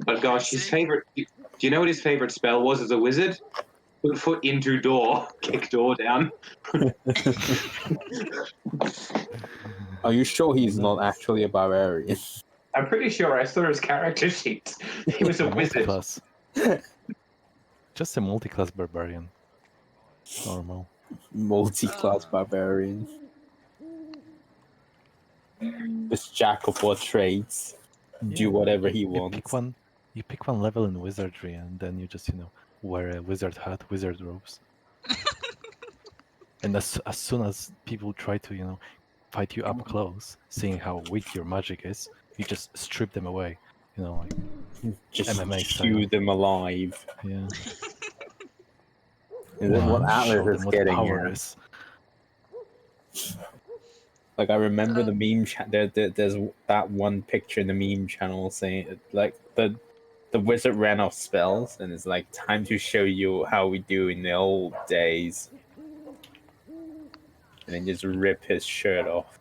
But gosh, his favorite. Do you know what his favorite spell was as a wizard? Put foot into door, kick door down. Are you sure he's not actually a barbarian? I'm pretty sure I saw his character sheet. He was a wizard. Multiclass. Just a multi-class barbarian. Normal. Multi-class barbarian. This jack of all trades. Do whatever he wants. You pick one level in wizardry, and then you just wear a wizard hat, wizard robes. And as soon as people try to fight you up close, seeing how weak your magic is, you just strip them away. Like just MMA chew style. them alive. Yeah. Is that what Show Atlas them is what getting power at? is. Like I remember the meme there's that one picture in the meme channel saying like the wizard ran off spells and it's like time to show you how we do in the old days. And then just rip his shirt off.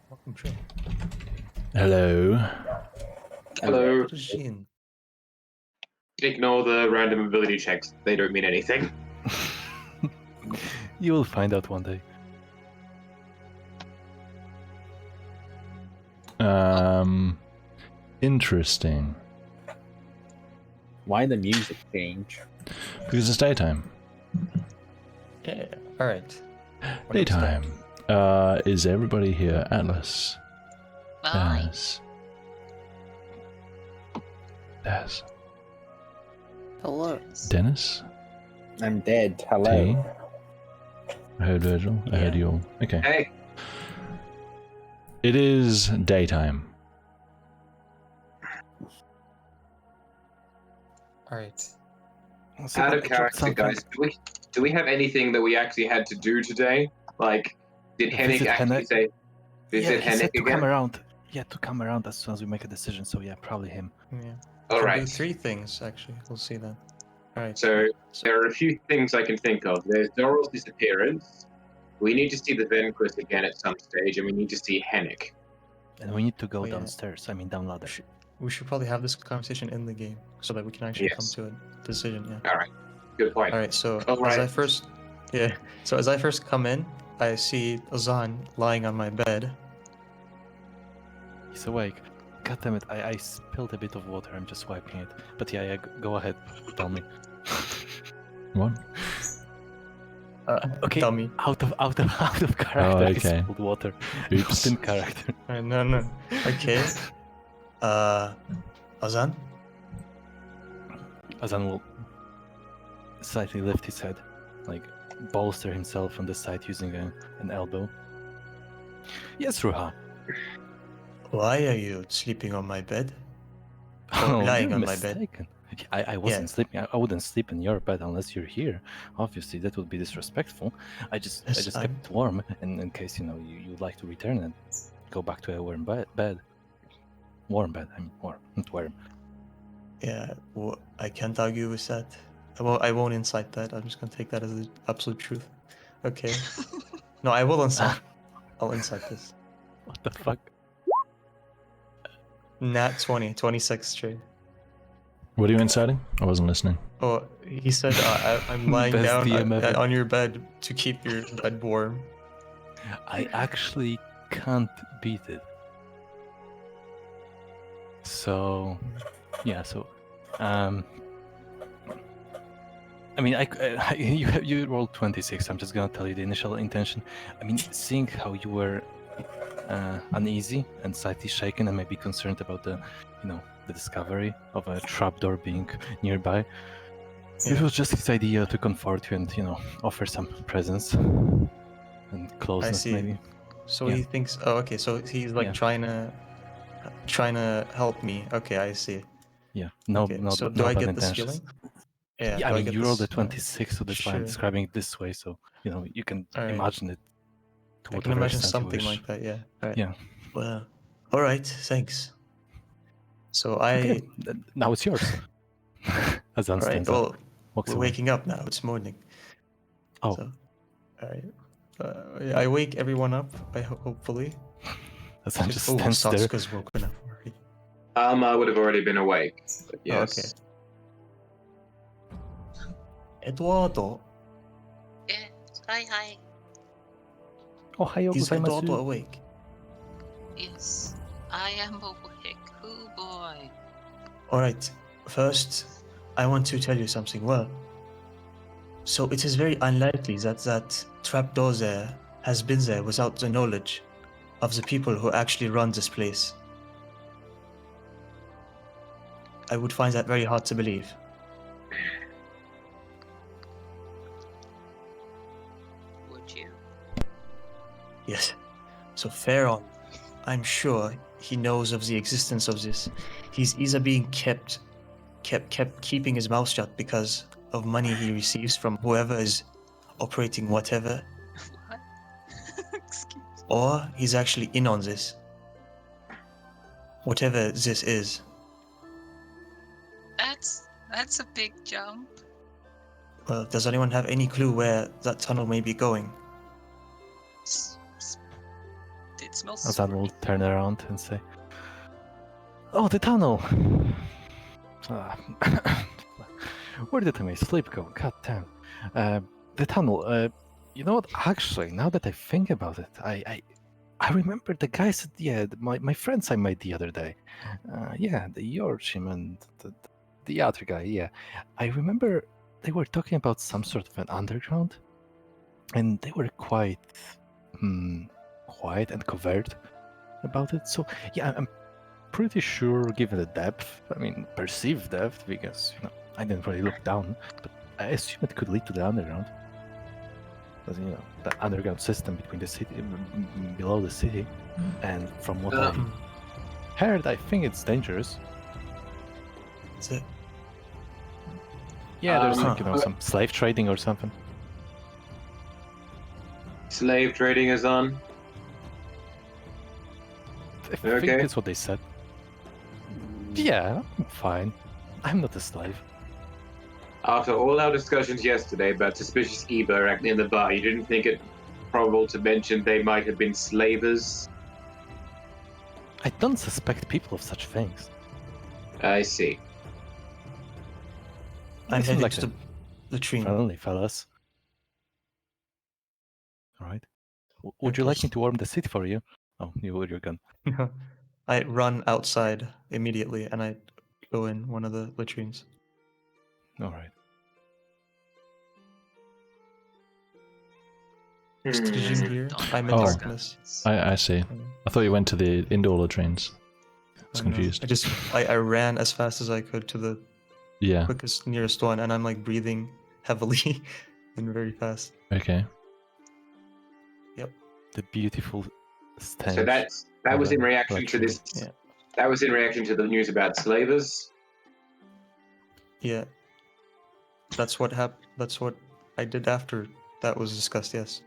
Welcome, Joe. Hello. Hello. Regine. Ignore the random ability checks. They don't mean anything. You will find out one day. Interesting. Why the music change? Because it's daytime. Yeah. All right. Daytime. Is everybody here? Atlas. Bye. Daz. Hello. Dennis. I'm dead. T. Hello. I heard Virgil. I heard you all. Okay. Hey. It is daytime. All right. So Out then of I dropped character, something. guys. Do we have anything that we actually had to do today? Like, did Henrik Visit actually Henrik? say visit Yeah, he Henrik said to again? come around. Yeah, to come around as soon as we make a decision. So yeah, probably him. Yeah. All Can right. do 3 things actually. We'll see then. All right. So there are a few things I can think of. There's Doral's disappearance. We need to see the Venquist again at some stage, and we need to see Henrik. And we need to go Oh, yeah. downstairs. I mean, down ladder. We should probably have this conversation in the game so that we can actually come Yes. to a decision. Yeah. All right. Good point. All right. So All as right. I first, yeah. So as I first come in, I see Ozan lying on my bed. He's awake. God damn it! I spilled a bit of water. I'm just wiping it. But yeah, go ahead. Tell me. What? Okay. Dummy. Out of character. Oh, I okay. spilled water. Oops. Not in character. No. Okay. Ozan. Azan will slightly lift his head, like bolster himself on the side using an elbow. Yes, Ruha. Why are you sleeping on my bed? Oh, lying you're on my bed. mistaken. I wasn't Yeah. sleeping. I wouldn't sleep in your bed unless you're here. Obviously, that would be disrespectful. I just Yes, kept I'm- it warm, and in case you'd like to return and go back to a warm bed. Warm bed. I mean, warm, not warm. Yeah. Well, I can't argue with that. I won't incite that. I'm just gonna take that as the absolute truth. Okay. No, I will incite. I'll incite this. What the fuck? Nat 20, 26 straight. What are you inciting? I wasn't listening. Oh, he said I'm lying Best down DM ever. on your bed to keep your bed warm. I actually can't beat it. So, yeah. So, I mean, you rolled 26. I'm just gonna tell you the initial intention. I mean, seeing how you were uneasy and slightly shaken and maybe concerned about the discovery of a trapdoor being nearby, it was just his idea to comfort you and offer some presence and closeness, see. maybe. So Yeah. he thinks. Oh, okay. So he's like Yeah. trying to help me. Okay, I see. Yeah. No. Okay. No. So no do I bad get this intentions. feeling? Yeah. Yeah, do I mean, get you rolled a this, 26, so that's why I'm sure. describing it this way. So you can All right. imagine it. To I can whatever imagine extent you something wish. like that. Yeah. All right. Yeah. Well. All right. Thanks. So I. Okay, now it's yours. Azan All right. stands up, Well, walks we're away. waking up now. It's morning. Oh, So, all right. I wake everyone up. Hopefully. Azan just Oh, stands there. Satsuka's woken up already. I would have already been awake. But yes. Oh, okay. Eduardo, Yes. Hi. Oh, hi, is Eduardo gozaimasu. awake? Yes. I am awake. Oh boy. All right. First, I want to tell you something. Well, so it is very unlikely that trapdoor there has been there without the knowledge of the people who actually run this place. I would find that very hard to believe. Would you? Yes. So Pharaoh, I'm sure he knows of the existence of this. He's either being kept keeping his mouth shut because of money he receives from whoever is operating whatever, What? Excuse. or he's actually in on this. Whatever this is. That's a big jump. Well, does anyone have any clue where that tunnel may be going? It smells. Azan will turn around and say, "Oh, the tunnel. Ah, where did my sleep go? God damn. The tunnel. You know what? Actually, now that I think about it, I remember the guys. Yeah, my friends I met the other day. Yeah, the Yorshim and the other guy. Yeah, I remember they were talking about some sort of an underground, and they were quite quiet and covert about it. So yeah, I'm pretty sure, given the depth, I mean perceived depth, because I didn't really look down, but I assume it could lead to the underground. Because the underground system between the city, below the city, and from what I heard, I think it's dangerous. The, Yeah, there's like Huh. some slave trading or something. Slave trading is on. I think Okay. that's what they said. Yeah, I'm fine. I'm not a slave. After all our discussions yesterday about suspicious Eba acting in the bar, you didn't think it probable to mention they might have been slavers? I don't suspect people of such things. I see. I'm They seem heading like to the latrine. friendly fellas. All right. Would you Okay. like me to warm the seat for you? Oh, you're gone. I run outside immediately and I go in one of the latrines. All right. Did you Hmm. hear? Don't I'm have in Oh. darkness. I see. I thought you went to the indoor latrines. I was Oh, no. confused. I ran as fast as I could to the Yeah. quickest nearest one, and I'm like breathing heavily and very fast. Okay. The beautiful stench. So that was in of reaction to latrine. this. Yeah. That was in reaction to the news about slavers. Yeah. That's what happened. That's what I did after that was discussed. Yes.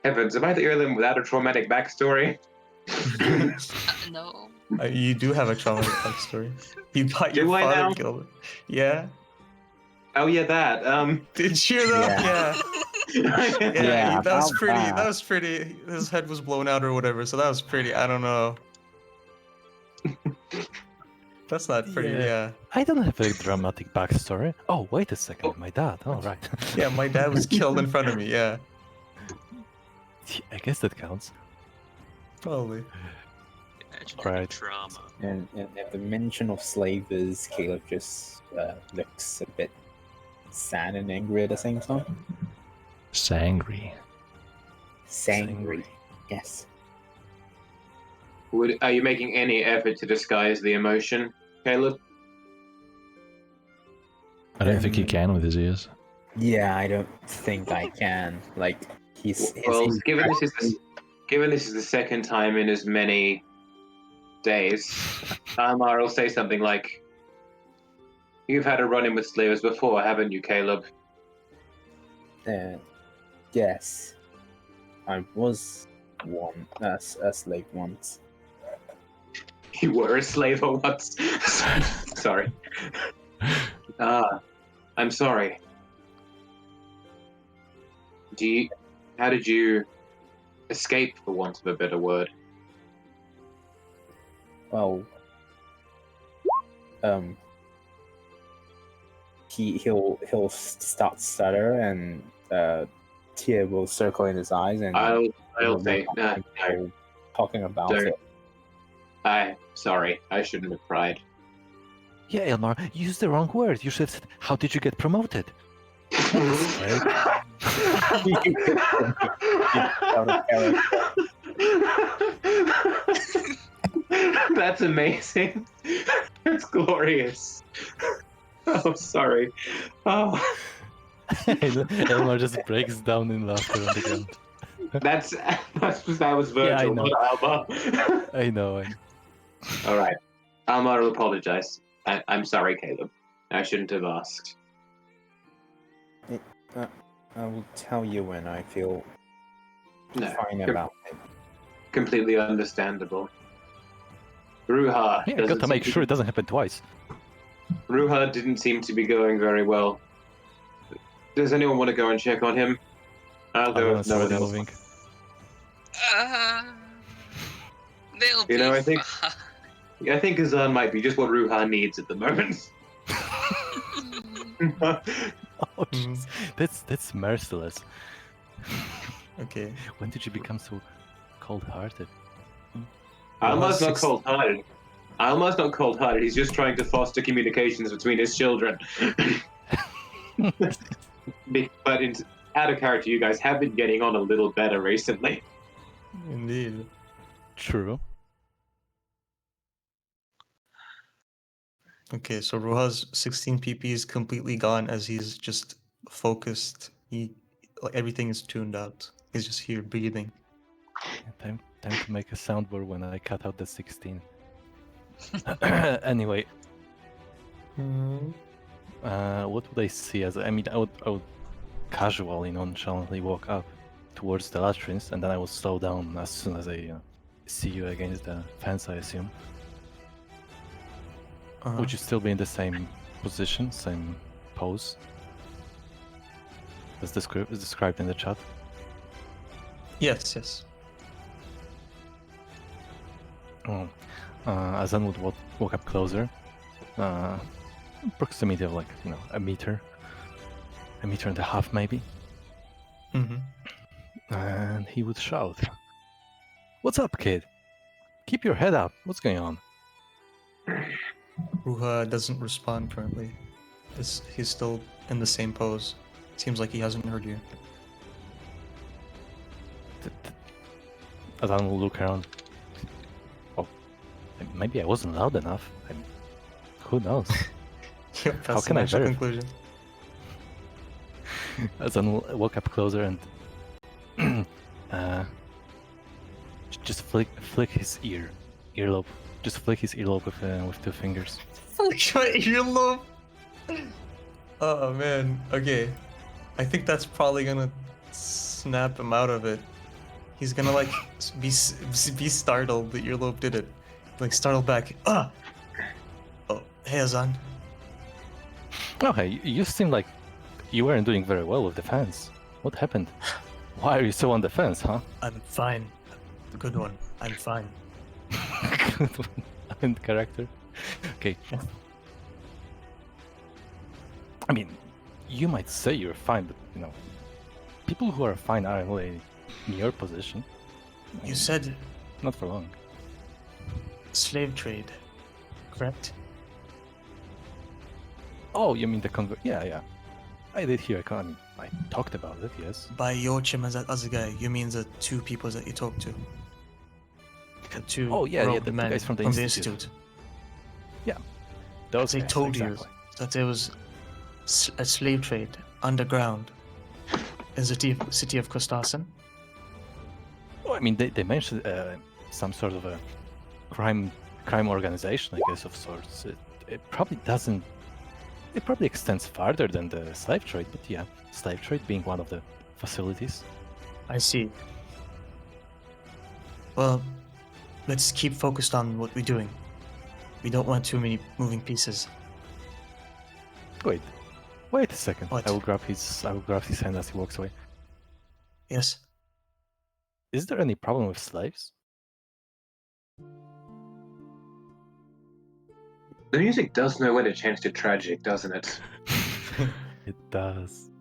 Heavens, am I the alien without a traumatic backstory? No. You do have a traumatic backstory. You got Do your I father now? killed. Yeah. Oh yeah, that. Did you though? Yeah. Yeah. Yeah, that was about pretty. that. That was pretty. His head was blown out or whatever. So that was pretty. I don't know. That's not pretty. Yeah. Yeah. I don't have a dramatic backstory. Oh, wait a second, my dad. All right. Yeah. My dad was killed in front of me. Yeah. I guess that counts. Probably. Imagine Right. having trauma. And at the mention of slavers, Caleb just looks a bit sad and angry at the same time. Sangry. Sangry. Yes. Are you making any effort to disguise the emotion, Caleb? I don't think he can with his ears. Yeah, I don't think I can. Like, Well, given this is the second time in as many days, Almar will say something like, "You've had a run-in with slavers before, haven't you, Caleb?" Yes. I was a slave once. You were a slave once. Sorry. I'm sorry. How did you escape, for want of a better word? Well, he'll start stutter and tear will circle in his eyes and I'll say, talking about Don't. it. I'm sorry. I shouldn't have cried. Yeah, Elmar, you used the wrong word. You should have said, how did you get promoted? That's amazing. That's glorious. Oh, sorry. Oh, Elmar just breaks down in laughter on the ground. that was Virgil, Yeah, I know. not Alma. I know. All right. Alma will apologize. I'm sorry, Caleb. I shouldn't have asked. I will tell you when I feel No, fine about it. completely understandable. Ruha Yeah, doesn't got to make seem sure it doesn't happen twice. Ruha didn't seem to be going very well. Does anyone want to go and check on him? I'll go if Everyone's no one already else. moving. They'll You know, be I think- fine. I think Azan might be just what Ruha needs at the moment. Oh, jeez. That's merciless. Okay. When did you become so cold-hearted? Alma's not six- cold-hearted. Alma's not cold-hearted. He's just trying to foster communications between his children. But out of character, you guys have been getting on a little better recently. Indeed. True. Okay, so Roha's 16 PP is completely gone as he's just focused. Like everything is tuned out. He's just here breathing. Yeah, time to make a soundboard when I cut out the 16. Anyway, What would I see as? I mean, I would casually, nonchalantly walk up towards the latrines, and then I would slow down as soon as I see you against the fence. I assume. Would you still be in the same position, same pose? As described in the chat. Yes, yes. Oh. Azan would walk up closer. Proximity of, like, a meter and a half maybe. Mm-hmm. And he would shout, "What's up, kid? Keep your head up. What's going on?" Ruha doesn't respond currently. He's still in the same pose. Seems like he hasn't heard you. Azan will look around. Oh, maybe I wasn't loud enough. Who knows? Yep, How that's can the I natural verify? conclusion. Azan will walk up closer and just flick his earlobe. Just flick his earlobe with 2 fingers. Fuck my earlobe! Oh man, okay. I think that's probably gonna snap him out of it. He's gonna like be startled the earlobe did it. Like startled back. Ah! Oh, hey Azan. Oh, hey, you seem like you weren't doing very well with the fence. What happened? Why are you so on the fence, huh? I'm fine. Good one. I'm fine. Good one. I'm in character. Okay. Yeah. I mean, you might say you're fine, but people who are fine aren't really in your position. You said Not for long. slave trade, correct? Oh, you mean the convert? Yeah. I did hear. I talked about it. Yes. By Yochim as that other guy, you mean the 2 people that you talked to? The 2 Oh, yeah, robed the men guys from the institute. Those They guys, told exactly. you that there was a slave trade underground in the city of Kostasen. Oh, I mean, they mentioned some sort of a crime organization, I guess, of sorts. It probably doesn't. It probably extends farther than the slave trade, but yeah, slave trade being one of the facilities. I see. Well, let's keep focused on what we're doing. We don't want too many moving pieces. Wait a second. What? I will grab his hand as he walks away. Yes? Is there any problem with slaves? The music does know when to change to tragic, doesn't it? It does.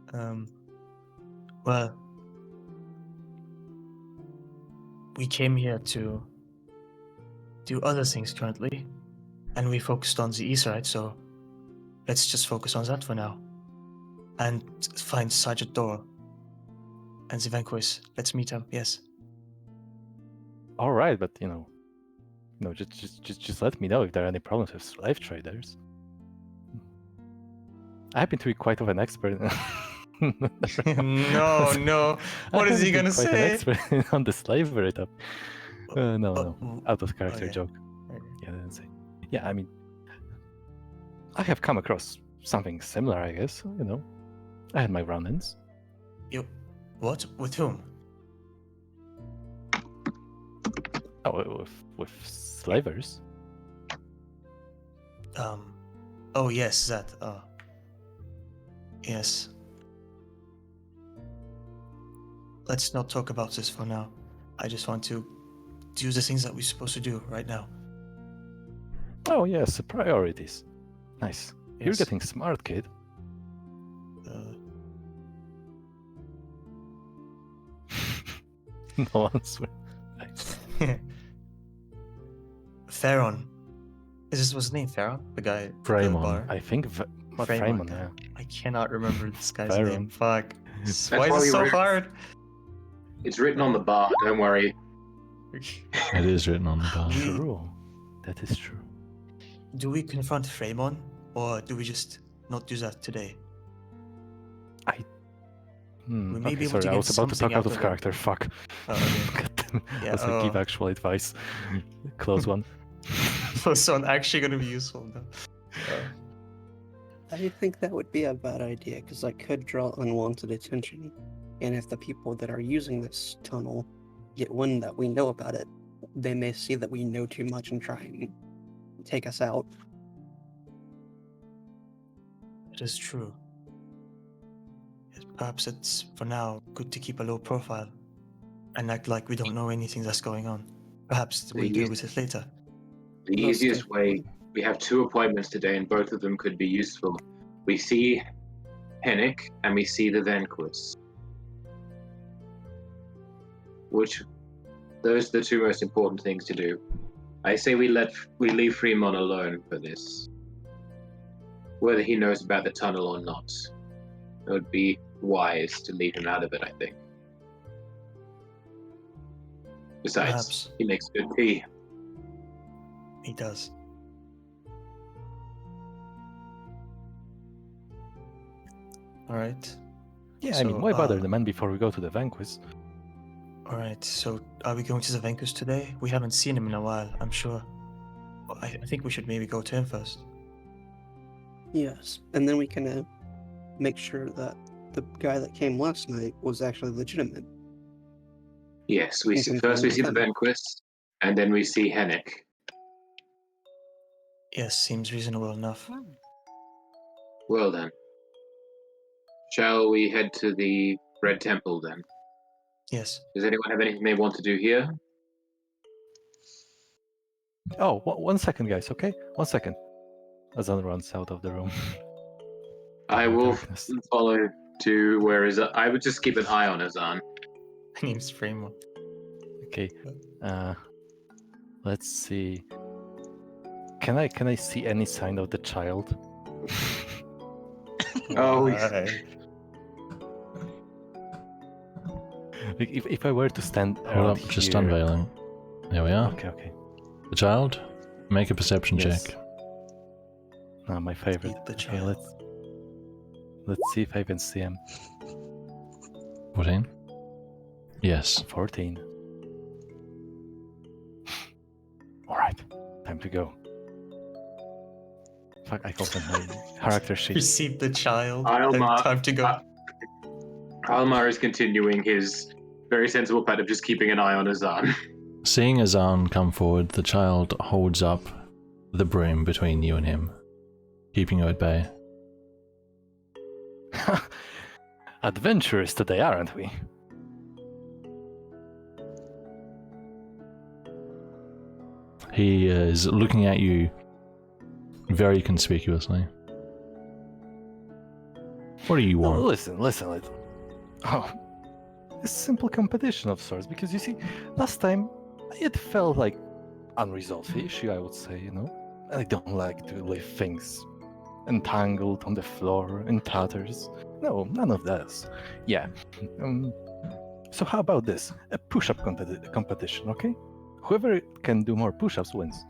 Well, we came here to do other things currently, and we focused on the east side, so let's just focus on that for now. And find Sergeant Doro and the Vanquish. Let's meet him, yes. All right, but just let me know if there are any problems with slave traders. I happen to be quite of an expert. No. What is he gonna Quite say? an expert on the slavery top. No. Out of character okay. joke. Okay. Yeah, I didn't say. Yeah, I mean, I have come across something similar, I guess. I had my run-ins. You, what? With whom? Oh, with slavers. Oh yes, that. Yes. Let's not talk about this for now. I just want to do the things that we're supposed to do right now. Oh yes, priorities. Nice. You're Yes. getting smart, kid. No answer. Nice. Theron. What's his name? Theron? The guy. at the Fraymon. bar? I think Fraymon, yeah. I cannot remember this guy's Theron. name. Fuck. That's Why why is it we so wrote- hard? It's written on the bar, don't worry. It is written on the bar. True. That is true. Do we confront Fraymon, or do we just not do that today? We may be able Sorry, to I get was about to something talk out out of of it. character. Fuck. Oh, okay. Goddamn. Yeah, As I give oh. actual advice. Close one. So it's actually going to be useful though. I think that would be a bad idea because that could draw unwanted attention. And if the people that are using this tunnel get wind that we know about it, they may see that we know too much and try and take us out. It is true. Perhaps it's, for now, good to keep a low profile and act like we don't know anything that's going on. Perhaps we'll deal with it later. The Most easiest way, definitely. we have 2 appointments today and both of them could be useful. We see Hennick and we see the Vanquist. Those are the 2 most important things to do. I say we leave Fremont alone for this. Whether he knows about the tunnel or not. It would be wise to leave him out of it, I think. Besides, Perhaps. he makes good tea. He does. Alright. Yeah, I mean, So, why bother the man before we go to the Vanquist? Alright, so are we going to Zavenkus today? We haven't seen him in a while, I'm sure. Well, I think we should maybe go to him first. Yes, and then we can make sure that the guy that came last night was actually legitimate. Yes, we You see, can first we find see the him. Vanquist, and then we see Hennick. Yes, seems reasonable enough. Well then. Shall we head to the Red Temple then? Yes. Does anyone have anything they want to do here? Oh, 1 second, guys, okay? 1 second. Azan runs out of the room. I In the will darkness. follow to where is it? I would just keep an eye on Azan. My name's Fremont. Okay. Let's see. Can I see any sign of the child? Oh, Why? Like if I were to stand Hold around up, just here- unveiling. There we are. Okay. The child. Make a perception Yes. check. Ah, my favorite. Eat the Okay, child. let's see if I can see him. 14. Yes. 14. Alright, time to go. Fuck, I opened my character sheet. Receive the child. Alma- Time to go. Almar is continuing his very sensible pattern of just keeping an eye on Azan. Seeing Azan come forward, the child holds up the broom between you and him, keeping you at bay. Adventurous today, aren't we? He is looking at you very conspicuously. What do you No, want? listen. Oh, a simple competition of sorts, because you see, last time it felt like unresolved issue, I would say, you know? And I don't like to leave things entangled on the floor in tatters. No, none of that. Yeah. So how about this? A push-up competition, okay? Whoever can do more push-ups wins.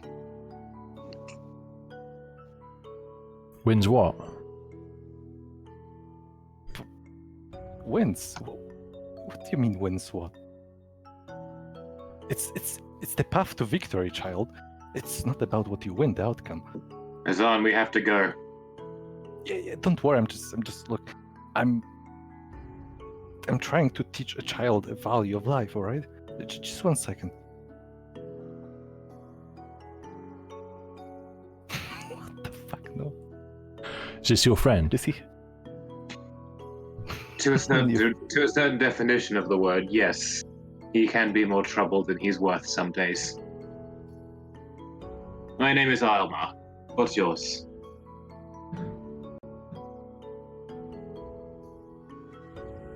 Wins what? Wins? What do you mean wins what? It's the path to victory, child. It's not about what you win, the outcome. Azan, we have to go. Yeah, don't worry. I'm just look. I'm trying to teach a child a value of life. All right, just 1 second. What the fuck? No. Is this your friend? Is he? To a certain definition of the word, yes. He can be more trouble than he's worth some days. My name is Alma. What's yours?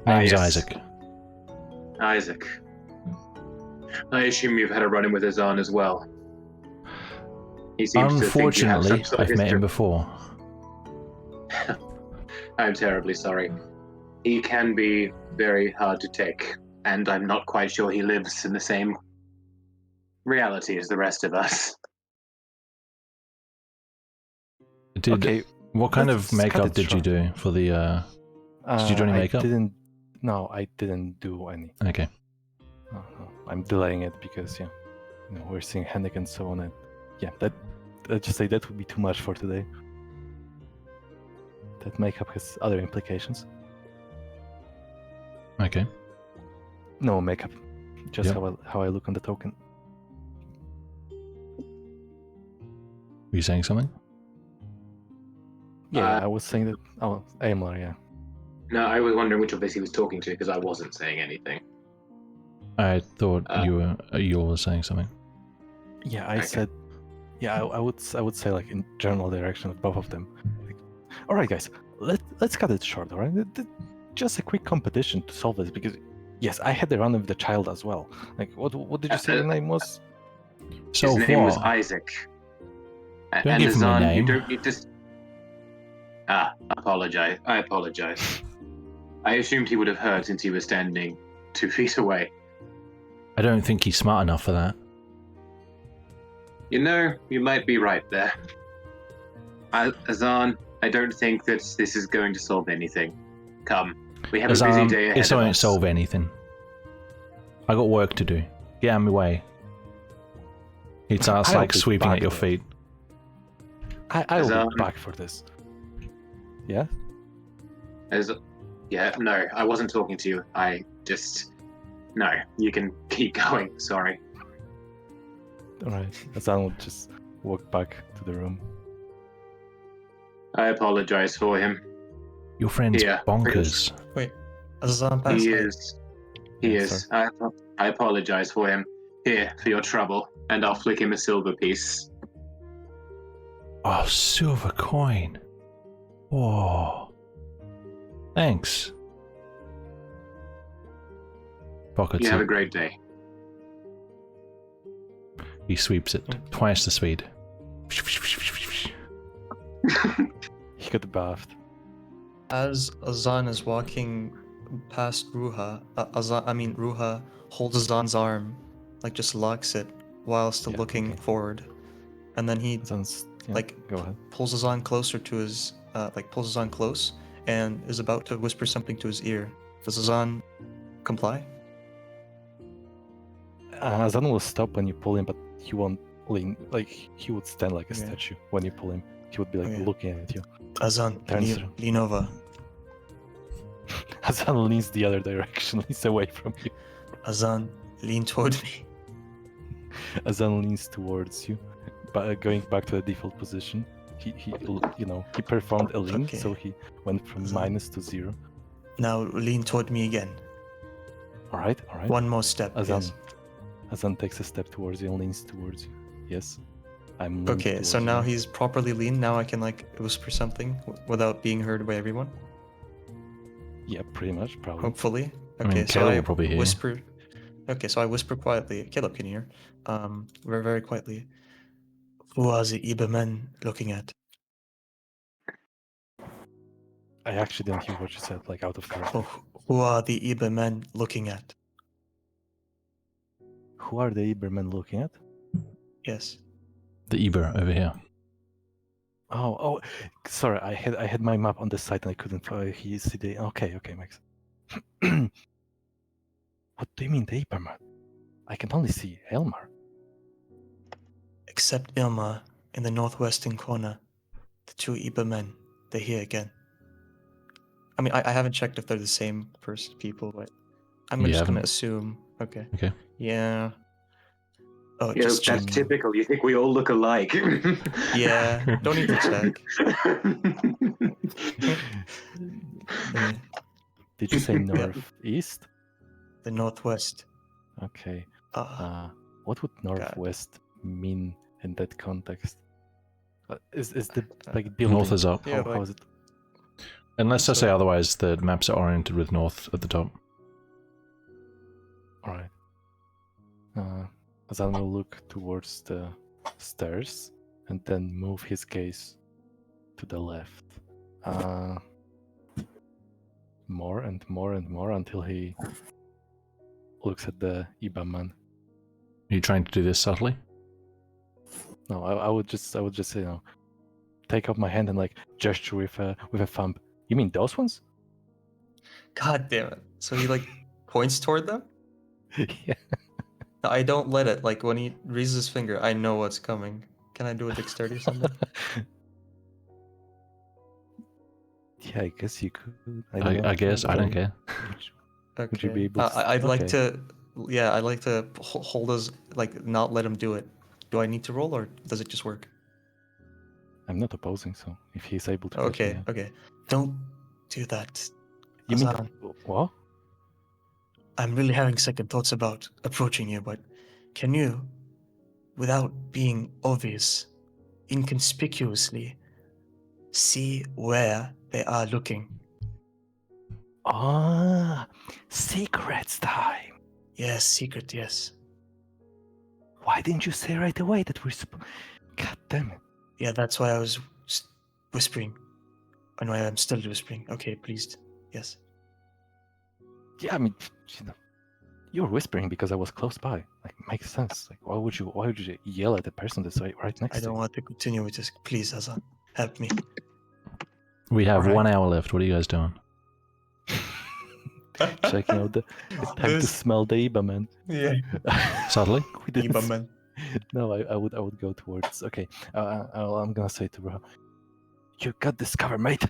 Name's yes. Isaac. Isaac. I assume you've had a run-in with Azan as well. He seems to think you have Unfortunately, some sort of I've met him history. before. I'm terribly sorry. He can be very hard to take, and I'm not quite sure he lives in the same reality as the rest of us. Okay. What kind let's of cut makeup it did you short. do for the? Did you do any makeup? No, I didn't do any. Okay. No. I'm delaying it because we're seeing Hennick and so on. And yeah, let's just say that would be too much for today. that makeup has other implications. Okay. No makeup, just Yeah. how I look on the token. Were you saying something? Yeah, Uh, I was saying that. Oh, Aimler, yeah. No, I was wondering which of us he was talking to because I wasn't saying anything. I thought Uh, you were saying something. Yeah, I Okay. said. Yeah, I would say like in general direction of both of them. Like, all right, guys, let's cut it short. All right, just a quick competition to solve this because yes, I had the run with the child as well. Like, what did you say the name was? So His name was what? Isaac. Don't give him a Azan, you name. don't need to. I apologize. I assumed he would have heard since he was standing 2 feet away. I don't think he's smart enough for that. You know, you might be right there. Azan, I don't think that this is going to solve anything. Come, we have a busy day ahead It of won't us. solve anything. I got work to do. Get out of my way. He starts I'll like be sweeping at back your there. feet. I will Azan. be back for this. Yeah. Yeah, no, I wasn't talking to you. No, you can keep going. Sorry. All right. Azan will just walk back to the room. I apologize for him. Your friend's Yeah, bonkers. Wait, Azan passed. He Wait. is. He Yeah, is. I apologize for him. Here, for your trouble, and I'll flick him a silver piece. Oh, silver coin. Whoa. Thanks. Pockets You have it. a great day. He sweeps it. Twice the speed. He got bathed. As Azan is walking past Ruha, Ruha holds Azan's arm, like just locks it while still Yeah, looking okay. forward, and then he Azan's, yeah, like go ahead. pulls Azan closer to his, pulls Azan close, and is about to whisper something to his ear. Does Azan comply? Azan will stop when you pull him, but he won't lean. Like he would stand like a Okay. statue when you pull him. He would be like Okay. looking at you. Azan, Turns around. lean over. Azan leans the other direction, leans away from you. Azan, lean toward me. Azan leans towards you, but going back to the default position. He performed a lean, Okay. so he went from Azan. -to 0. Now lean toward me again. All right. One more step, Azan, please. Azan takes a step towards you and leans towards you. Yes, I'm. leaned Okay, so towards now you. he's properly lean. Now I can like whisper something without being heard by everyone. Yeah, pretty much, probably. Hopefully. I mean, Okay, so Caleb I will probably hear you. whisper. Okay, so I whisper quietly. Caleb can hear. Very very quietly. Who are the Ibermen looking at? I actually didn't hear what you said, like out of character. Oh, who are the Ibermen looking at? Who are the Ibermen looking at? Yes. The Eber over here. Oh, sorry. I had my map on the side and I couldn't see the. Okay, Max. What do you mean the Iberman? I can only see Elmar. Except Ilma in the northwestern corner. The two Ibermen. They're here again. I mean, I haven't checked if they're the same people, but I'm You just gonna haven't? assume. Okay. Okay. Yeah. Oh, You know, just that's check. typical. You think we all look alike. Yeah. Don't need to check. Yeah. Did you say northeast? The northwest. Okay. Ah. What would northwest mean in that context? Is the like building? North is up. Yeah, How is it? Unless I So- say otherwise, the maps are oriented with north at the top. All right. Azan will look towards the stairs and then move his gaze to the left. More and more and more until he looks at the Ibaman. Are you trying to do this subtly? No, I would just take up my hand and like gesture with a thumb. You mean those ones? God damn it. So he like points toward them? Yeah. I don't let it. Like when he raises his finger, I know what's coming. Can I do a dexterity or something? Yeah, I guess you could. don't know. I guess I don't Okay. care. Would you be able to? I'd like Okay. to. Yeah, I'd like to hold us like not let him do it. Do I need to roll or does it just work? I'm not opposing, so if he's able to. touch me, Okay, yeah. okay. Don't do that. You mean Azan, what? I'm really having second thoughts about approaching you, but can you, without being obvious, inconspicuously, see where they are looking? Ah, secrets time. Yes, secret, yes. Why didn't you say right away that we're supposed? God damn it. Yeah, that's why I was whispering. And why I'm still whispering. Okay, please. Yes. Yeah, I mean, you were whispering because I was close by. Like, makes sense. Like, why would you yell at the person that's right next I to don't you? want to continue with this. Please, Hazan, help me. We have Alright. 1 hour left. What are you guys doing? Checking out the time to This- smell the Iba, man. Yeah. Subtly? We didn't Iba man. No, I would go towards. Okay, I'm gonna say to Ruha, you got this covered, mate.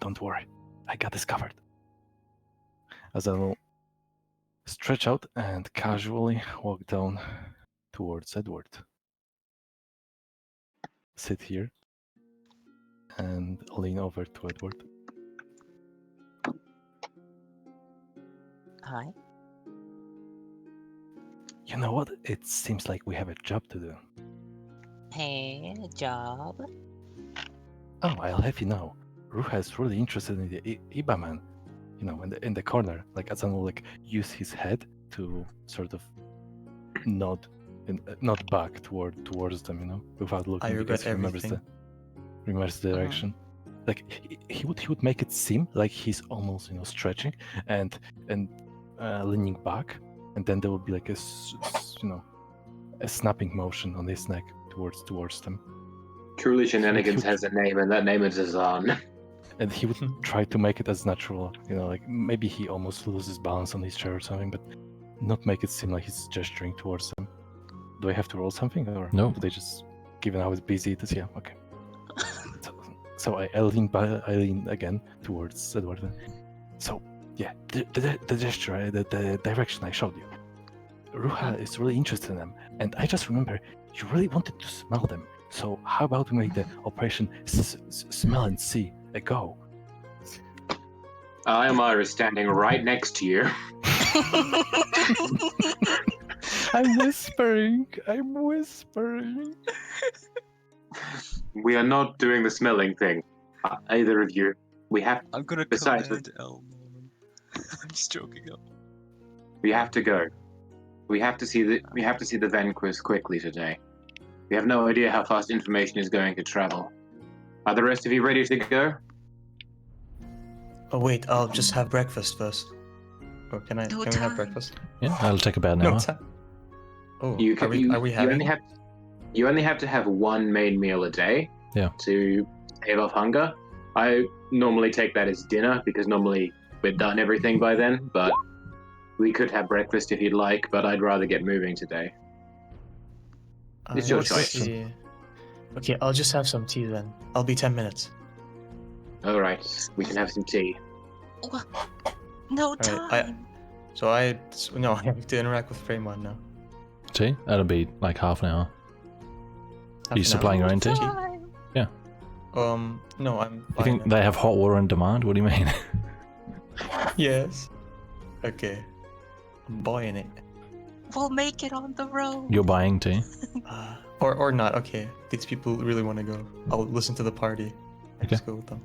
Don't worry, I got this covered. As I will stretch out and casually walk down towards Edward. Sit here and lean over to Edward. Hi. You know what? It seems like we have a job to do. Hey, job. Oh, I'll have you know, Ruha is really interested in the Iba man. You know, in the corner. Like Azan will like use his head to sort of nod back towards them. You know, without looking, I regret because he everything. remembers the direction. Like he would make it seem like he's almost stretching and leaning back, and then there would be like a snapping motion on his neck towards them. Truly, Shenanigans has a name, and that name is Azan. And he would try to make it as natural, like maybe he almost loses balance on his chair or something, but not make it seem like he's gesturing towards them. Do I have to roll something, or No. do they just, given how busy it is? Yeah, okay. So I lean again towards Edward. So yeah, the gesture, the direction I showed you. Ruha is really interested in them, and I just remember you really wanted to smell them. So how about we make the operation smell and see a go? Iomar is standing right next to you. I'm whispering. We are not doing the smelling thing, either of you. We have. I'm gonna Besides command Elmore. I'm just joking up. We have to go. We have to see the Vanquist quickly today. We have no idea how fast information is going to travel. Are the rest of you ready to go? Oh wait, I'll just have breakfast first. Or can we have time. breakfast? Yeah, that'll take about an hour. time. Oh, are we You having? only have to have one main meal a day. Yeah. To stave off hunger. I normally take that as dinner because normally we're done everything by then. But we could have breakfast if you'd like. But I'd rather get moving today. It's your let's choice. see. Okay, I'll just have some tea then. I'll be 10 minutes. All right, we can have some tea. No Alright, time. I have to interact with Fremont now. Tea? That'll be like half an hour. Half Are you an supplying hour. your own tea? Time. No, I'm You buying think they have hot water on demand? What do you mean? Yes. Okay. I'm buying it. We'll make it on the road. You're buying tea? Or not. Okay. These people really want to go. I'll listen to the party. Okay. Just go with them.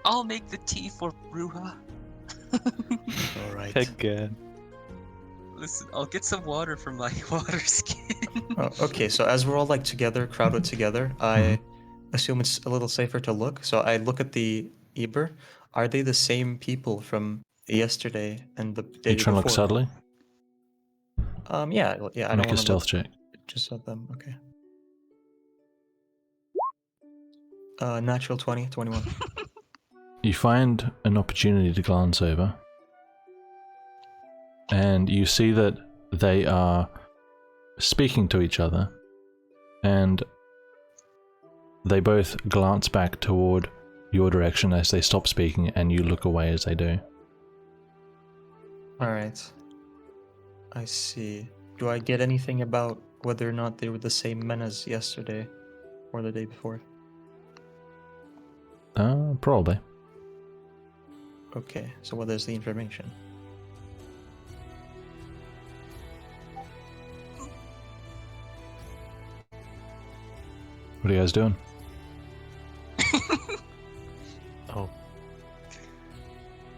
I'll make the tea for Ruha. All right. Again. Listen, I'll get some water from my water skin. Okay, so as we're all like together, crowded together, I assume it's a little safer to look. So I look at the Eber. Are they the same people from yesterday and the day You trying to look before? subtly? Yeah. I Make don't a want to stealth check. just at them. Okay. Natural 20, 21. You find an opportunity to glance over, and you see that they are speaking to each other, and They both glance back toward your direction as they stop speaking, and you look away as they do. Alright. I see. Do I get anything about whether or not they were the same men as yesterday or the day before? Probably. Okay, so what is the information? What are you guys doing? Oh,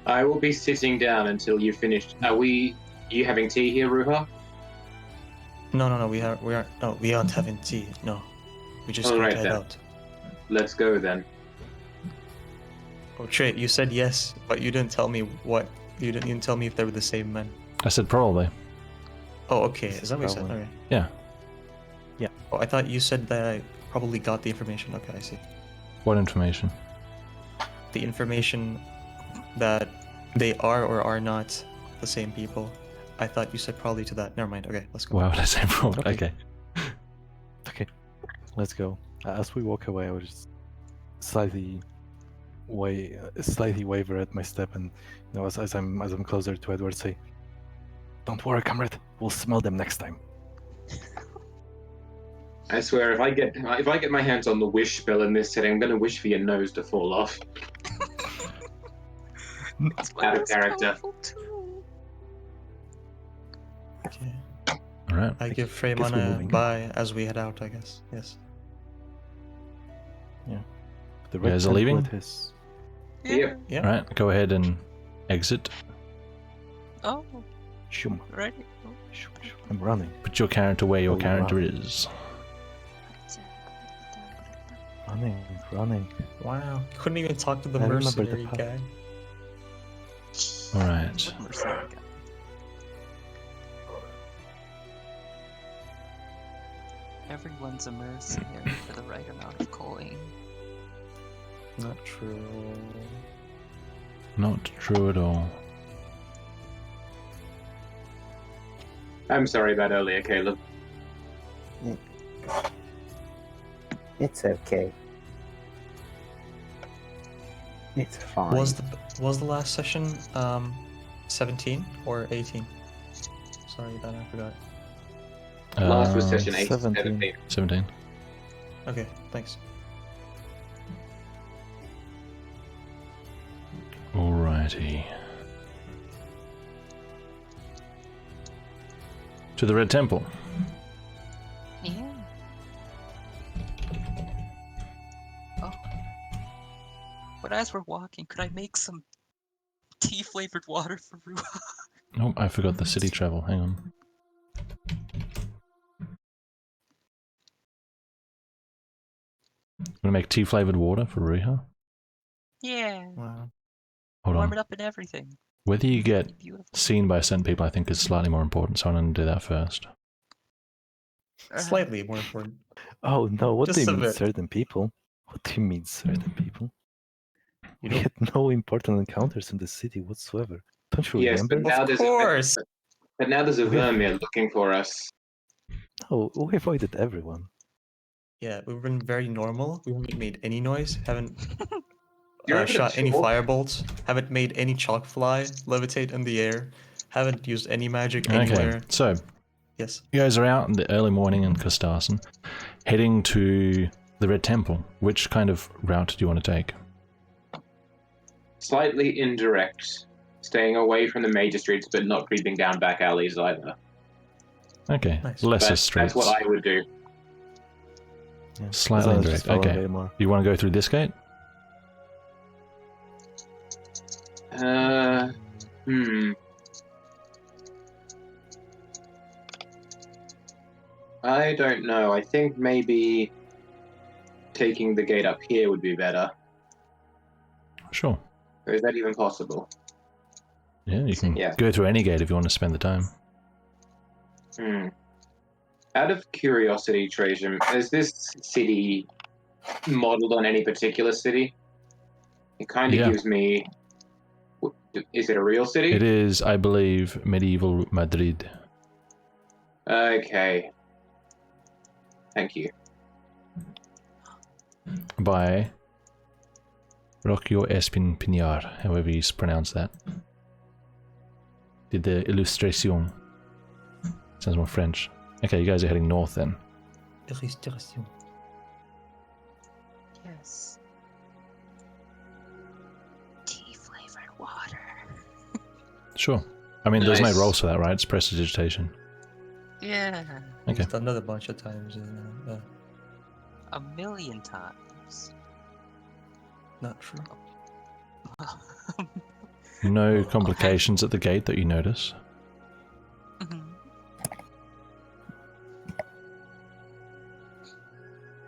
I will be sitting down until you finished. You having tea here, Ruha? No, we aren't having tea. No, we just All got right, to head then. out. Let's go then. Oh, Trey, you said yes, but you didn't tell me what. You didn't even tell me if they were the same men. I said probably. Oh, okay. This Is that what you said? probably. Okay. Yeah. Oh, I thought you said that I probably got the information. Okay, I see. What information? The information that they are or are not the same people. I thought you said probably to that. Never mind. Okay, let's go. Why would I say probably? Okay. Okay. okay. Let's go. As we walk away, I will just slightly waver at my step, and as I'm closer to Edward, say, "Don't worry, comrade. We'll smell them next time." I swear, if I get my hands on the wish spell in this setting, I'm gonna wish for your nose to fall off. That's Out of character. powerful too. Okay. All right. I give guess we're Freymon a moving. bye as we head out, I guess. Yes. The You guys are leaving? template is- Yep. Yeah. All right. Go ahead and exit. Oh, Shum. right. Shum, shum. I'm running. Put your character where your Oh, character wow. is. Running. Wow. Couldn't even talk to the I remember the mercenary path. guy. All right. What mercenary guy? Everyone's a mercenary for the right amount of coin. Not true. Not true at all. I'm sorry about earlier, Caleb. It's okay. It's fine. Was the last session 17 or 18? Sorry, that I forgot. Last was session 8, 17. 17. 17. Okay, thanks. Alrighty. To the Red Temple. Yeah. Oh. But as we're walking, could I make some tea-flavored water for Ruha? Oh, I forgot the city travel. Hang on. Gonna make tea flavored water for Ruha? Yeah. Wow. Hold Warm on. it up and everything. Whether you get Beautiful. seen by certain people, I think is slightly more important, so I'm gonna do that first. Slightly more important. Oh no! What Just do a you mean, bit. certain people? What do you mean, certain people? You We don't. had no important encounters in the city whatsoever. Don't you Yes, but remember? now Of there's course. but now there's a We- vermeer looking for us. No, we avoided everyone. Yeah, we've been very normal. We haven't made any noise. Haven't You're a bit shot any short. firebolts. Haven't made any chalk fly levitate in the air. Haven't used any magic Okay, anywhere. so Yes. you guys are out in the early morning in Kastarsen, heading to the Red Temple. Which kind of route do you want to take? Slightly indirect, staying away from the major streets, but not creeping down back alleys either. Okay, Nice. lesser That's streets. what I would do. Yeah. Slightly as long as just indirect, follow okay. Vaymar. You want to go through this gate? I don't know. I think maybe taking the gate up here would be better. Sure. Or is that even possible? Yeah, you can Yeah. go through any gate if you want to spend the time. Out of curiosity, Trajan, is this city modeled on any particular city? It kind of Yeah. gives me... Is it a real city? It is, I believe, medieval Madrid. Okay. Thank you. by Rocio Espin Pinar, however you pronounce that. Did the illustration. Sounds more French. Okay, you guys are heading north then. Yes. Tea flavored water. Sure. I mean, there's no Nice. rolls for that, right? It's prestidigitation. Yeah. Okay. He's done that a bunch of times. Yeah. 1,000,000 times. Not true. No complications at the gate that you notice.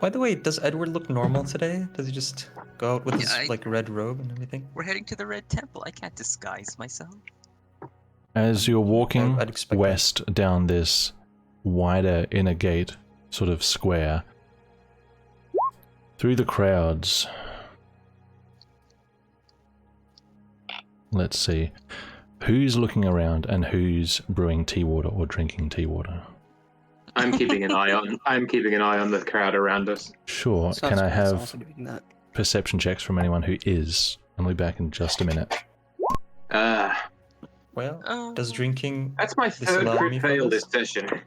By the way, does Edward look normal today? Does he just go out with his Yeah, like red robe and everything? We're heading to the Red Temple. I can't disguise myself. As you're walking I'd expect that. west down this wider inner gate, sort of square, through the crowds. Let's see. Who's looking around and who's brewing tea water or drinking tea water? I'm keeping an eye on the crowd around us. Sure. Sounds Can I like he's have also doing that. perception checks from anyone who is? I'll be back in just a minute. Well, Oh. does drinking That's my This third allowed crit me for fail this? this session.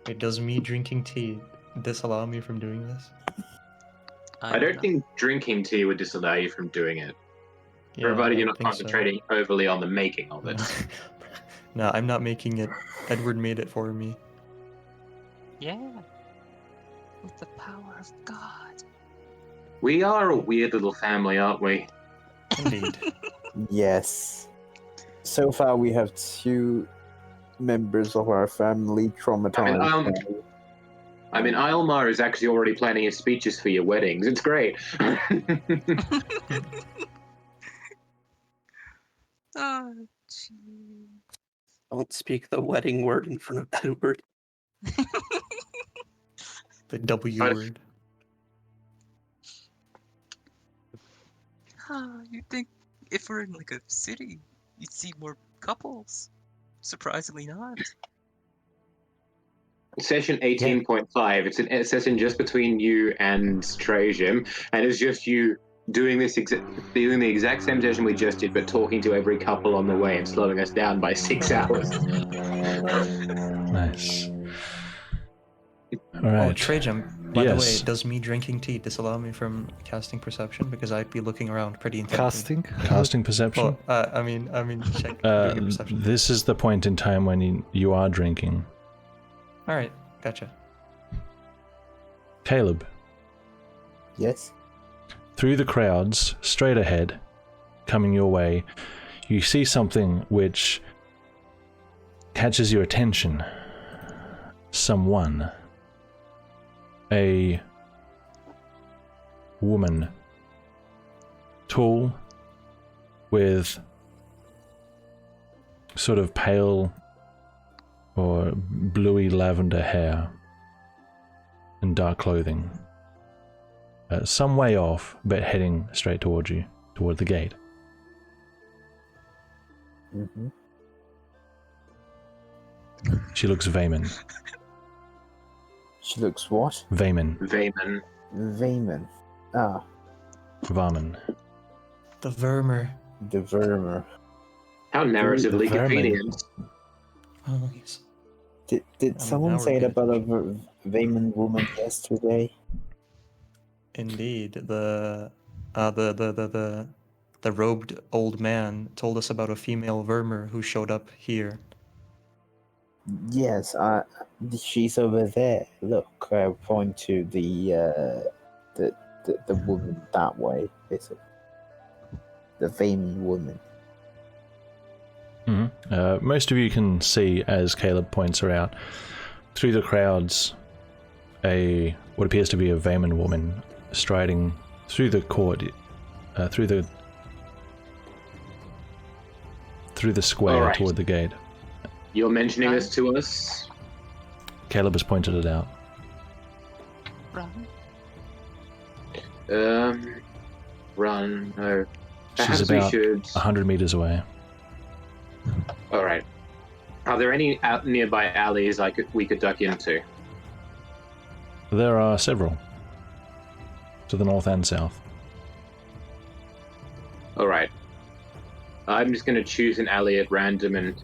Wait, does me drinking tea disallow me from doing this? I don't know. think drinking tea would disallow you from doing it, Yeah, provided I you're don't not think so. concentrating overly on the making of it. No, I'm not making it. Edward made it for me. Yeah. With the power of God. We are a weird little family, aren't we? Indeed. Yes. So far, we have 2 members of our family traumatized. I mean, Ilmar is actually already planning his speeches for your weddings. It's great. Oh, gee. Don't speak the wedding word in front of Edward. The W But- word. You'd think if we're in like a city, you'd see more couples. Surprisingly not. Session 18.5. It's a session just between you and Trajan, and it's just you doing doing the exact same session we just did, but talking to every couple on the way and slowing us down by 6 hours. Nice. Oh, Alright. Trajan, by the way, Yes. does me drinking tea disallow me from casting perception? Because I'd be looking around pretty intently. Casting? Casting perception. Well, I mean, check doing a perception. This is the point in time when you are drinking. All right, gotcha. Caleb, Yes. through the crowds, straight ahead, coming your way, you see something which catches your attention. Someone. A woman. Tall, with sort of pale or bluey lavender hair and dark clothing. Some way off, but heading straight towards you, toward the gate. Mm-hmm. She looks Vayman. She looks what? Vayman. Vayman. Vayman. Ah, Varman. The Vermeer. the Vermeer. How narratively vermin. convenient. Oh, yes. Did now someone we're say it paying about a Vayman woman yesterday? Indeed, the robed old man told us about a female Vermeer who showed up here. Yes, she's over there. Look, I point to the woman that way. Basically, the Vayman woman. Most of you can see, as Caleb points her out, through the crowds, what appears to be a Vayman woman striding through the court, through the square Alright. toward the gate. You're mentioning this to us? Caleb has pointed it out. Run. Run. No. She's Perhaps we about should. 100 meters away. All right. Are there any nearby alleys we could duck into? There are several. To the north and south. Alright. I'm just gonna choose an alley at random and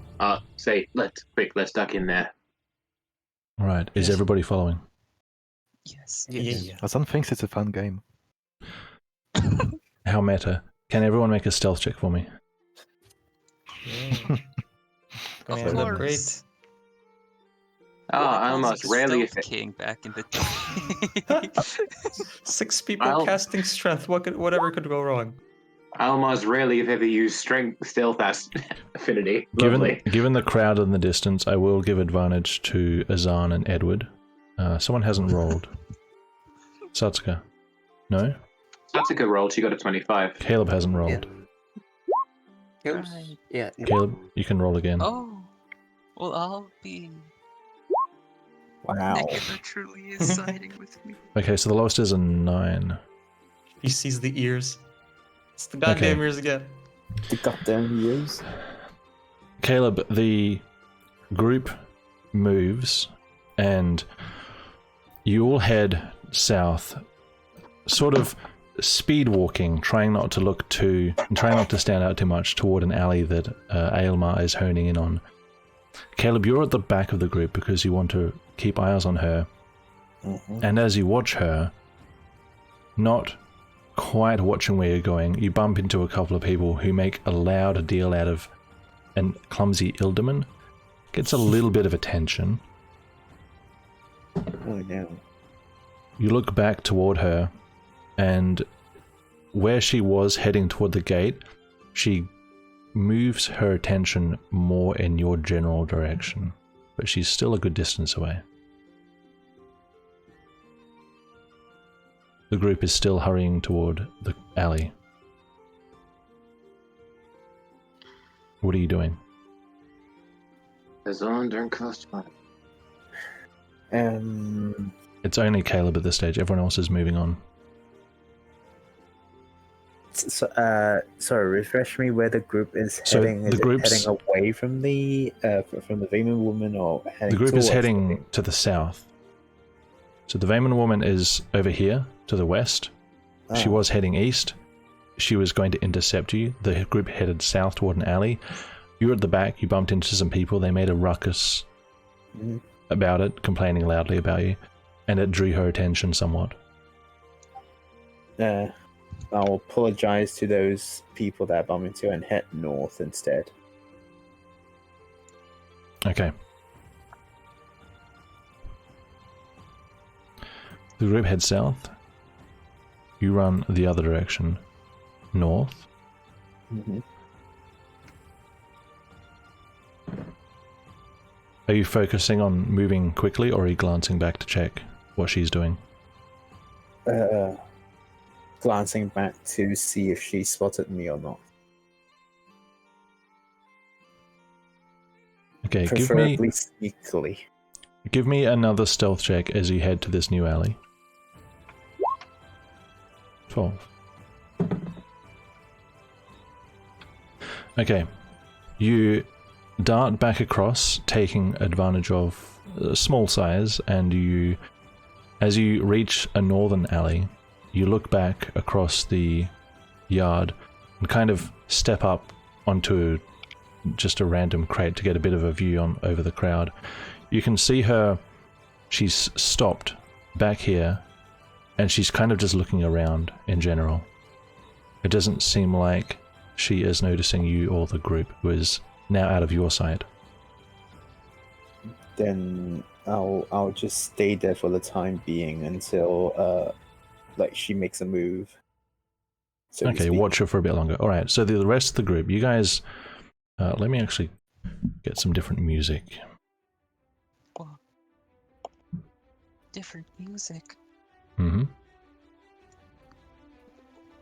say, let's duck in there. Alright, is Yes. everybody following? Yes. Yeah. Hassan thinks it's a fun game. How meta. Can everyone make a stealth check for me? Yeah. Gonna Of end up course. great. I almost rarely Stealth King back in the day. 6 people I'll- casting strength. Whatever could go wrong? I almost rarely have ever used strength stealth as affinity. Lovely. Given the crowd in the distance, I will give advantage to Azan and Edward. Someone hasn't rolled. Satsuka. No? That's a good roll. She got a 25. Caleb hasn't rolled. Right. Yeah. No. Caleb, you can roll again. Oh. Well, I'll be. Wow. Nicola truly is siding with me. Okay, so the lowest is a 9. He sees the ears. It's the goddamn ears again. The goddamn years. Caleb, the group moves and you all head south, sort of speed walking, trying not to stand out too much toward an alley that Aylmar is honing in on. Caleb, you're at the back of the group because you want to keep eyes on her, and as you watch her, not quite watching where you're going, you bump into a couple of people who make a loud deal out of a clumsy Ilderman. Gets a little bit of attention. Oh no. You look back toward her, and where she was heading toward the gate, she moves her attention more in your general direction, but she's still a good distance away. The group is still hurrying toward the alley. What are you doing? Azan, don't cast fire. It's only Caleb at this stage. Everyone else is moving on. Sorry, refresh me where the group is So heading. the Is it group's- heading away from the Vayman woman or heading The group is towards heading to the south. So the Vayman woman is over here to the west. the... She was heading east. She was going to intercept you. The group headed south toward an alley. You were at the back. You bumped into some people. They made a ruckus Mhm. about it, complaining loudly about you, and it drew her attention somewhat. I'll apologize to those people that I bumped into and head north instead. Okay. The group heads south. You run the other direction, north. Mm-hmm. Are you focusing on moving quickly, or are you glancing back to check what she's doing? Glancing back to see if she spotted me or not. Okay, Preferably sneakily. give me another stealth check as you head to this new alley. 12. Okay, you dart back across, taking advantage of small size, and as you reach a northern alley, you look back across the yard and kind of step up onto just a random crate to get a bit of a view over the crowd. You can see her, she's stopped back here, and she's kind of just looking around in general. It doesn't seem like she is noticing you or the group, who is now out of your sight. Then I'll just stay there for the time being until she makes a move. So to Okay, speak. watch her for a bit longer. Alright, so the rest of the group, you guys... let me actually get some different music. Well, different music. Mm-hmm.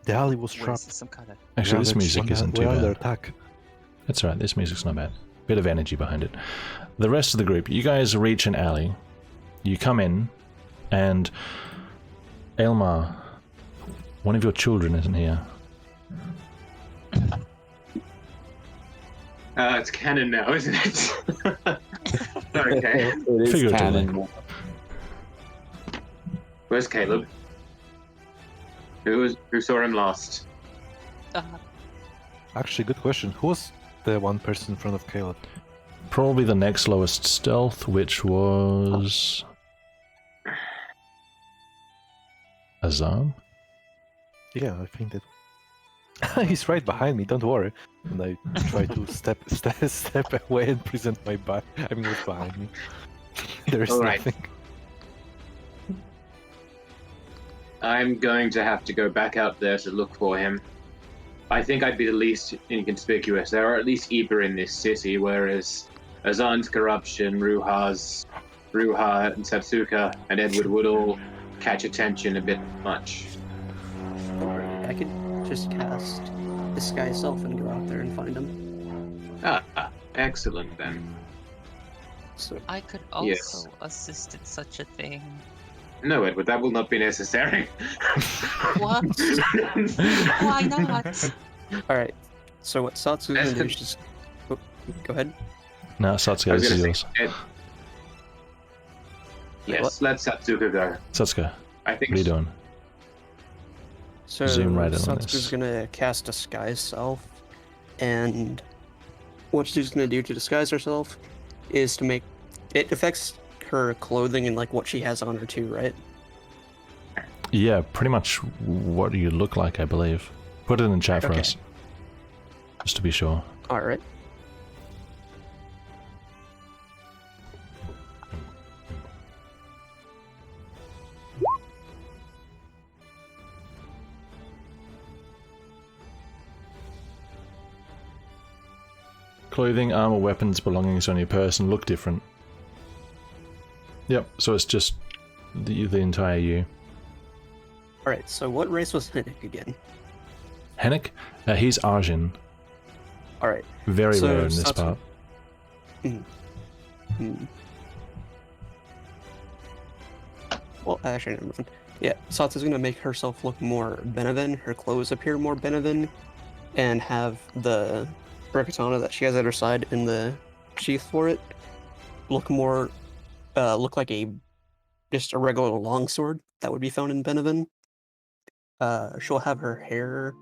The alley was What is trapped. this, some kind of... Actually, this music isn't too We're under bad. attack. That's alright, this music's not bad. Bit of energy behind it. The rest of the group, you guys reach an alley. You come in, and... Aylmar, one of your children isn't here. It's canon now, isn't it? Okay. It is Figuratively. canon. Where's Caleb? Who saw him last? Actually, good question. Who was the one person in front of Caleb? Probably the next lowest stealth, which was Azam. Yeah, I think that. He's right behind me. Don't worry. And I try to step away and present my back. I mean, what's behind me? There is All right. nothing. I'm going to have to go back out there to look for him. I think I'd be the least inconspicuous. There are at least Eber in this city, whereas Azan's corruption, Ruha and Satsuka and Edward would all catch attention a bit much. I could just cast Disguise Self and go out there and find him. Excellent then. So I could also Yes. assist in such a thing. No, Edward, that will not be necessary. What? Why not? alright. So what Satsu's gonna do is just go ahead. Now I Satsuka, was this is gonna yours. say, yes, let Satsuka go. Satsuka, I think what are you doing? So Zoom right in on Satsuka's this. gonna cast Disguise Self, and what she's gonna do to disguise herself is to make it affects her clothing and like what she has on her too, right? Yeah, pretty much what you look like, I believe. Put it in the chat for Okay. us. Just to be sure. Alright. Clothing, armor, weapons, belongings on your person look different. Yep, so it's just the entire you. Alright, so what race was Hinnick again? Hennick? He's Arjun. Alright. Very So rare in this Satsu- part. Well, actually, never mind. Yeah, Satsu's gonna make herself look more Benevan, her clothes appear more Benevan, and have the katana that she has at her side in the sheath for it look more, look like just a regular longsword that would be found in Benevan. She'll have her hair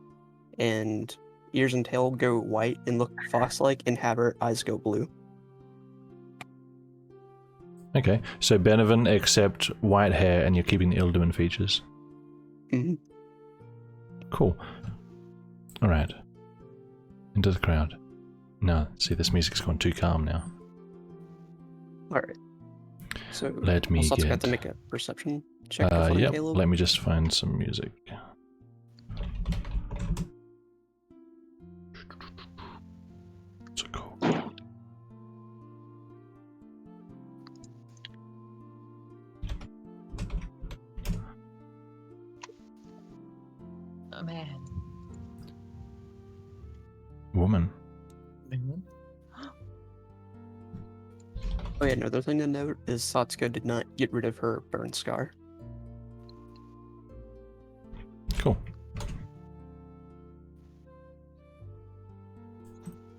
and ears and tail go white and look fox-like, and have her eyes go blue. Okay, so Benevan except white hair and you're keeping the Illidan features. Mhm. Cool. Alright. Into the crowd. No, see, this music's gone too calm now. Alright. So, Let me Satsu got get... to make a perception check to find Yep, Caleb. let me just find some music. So cool. Oh man. Woman. Oh yeah, another thing to note is Satsuka did not get rid of her burn scar. Cool.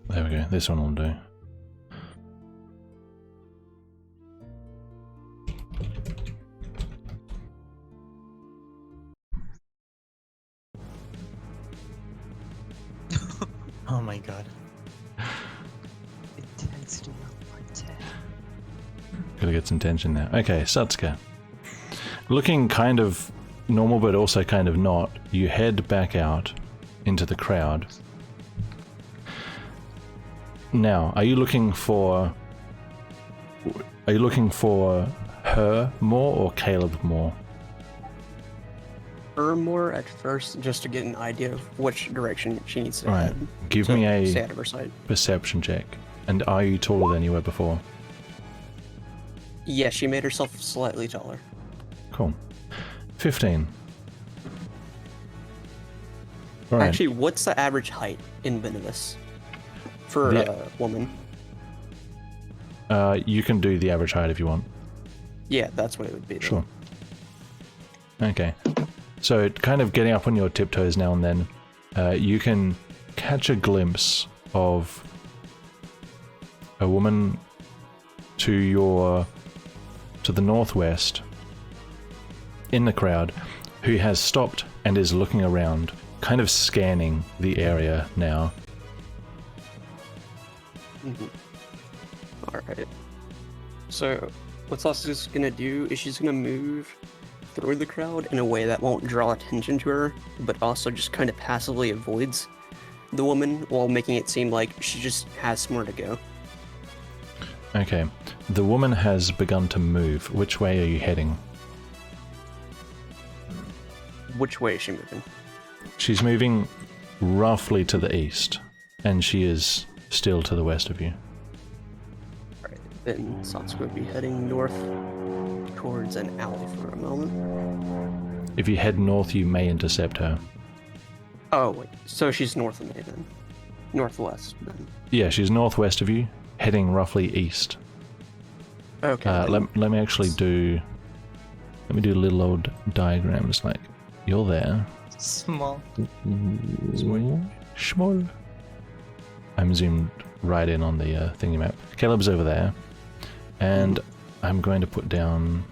There we go, this one will do. Oh my god. Intensity of 10. Gotta get some tension there. Okay, Satsuka. Looking kind of normal but also kind of not, you head back out into the crowd. Now, are you looking for her more or Caleb more? Her more at first, just to get an idea of which direction she needs to Alright, head. give to me stay a out of her sight. perception check. And are you taller than you were before? Yeah, she made herself slightly taller. Cool. 15. Alright. Actually, what's the average height in Venomous for The- a woman? You can do the average height if you want. Yeah, that's what it would be. then. Sure. Okay. So, kind of getting up on your tiptoes now and then, you can catch a glimpse of a woman to the northwest, in the crowd who has stopped and is looking around, kind of scanning the area now. Alright. So, what Sasuke's gonna do is she's gonna move through the crowd in a way that won't draw attention to her, but also just kind of passively avoids the woman while making it seem like she just has somewhere to go. Okay. The woman has begun to move. Which way are you heading? Which way is she moving? She's moving roughly to the east, and she is still to the west of you. Alright, then Sasuke will be heading north towards an alley for a moment. If you head north, you may intercept her. Oh, wait, so she's north of me then. Northwest then. Yeah, she's northwest of you, heading roughly east. Okay. Let me actually do... Let me do little old diagrams, like, you're there. Small. Small. I'm zoomed right in on the thingy map. Caleb's over there. And I'm going to put down...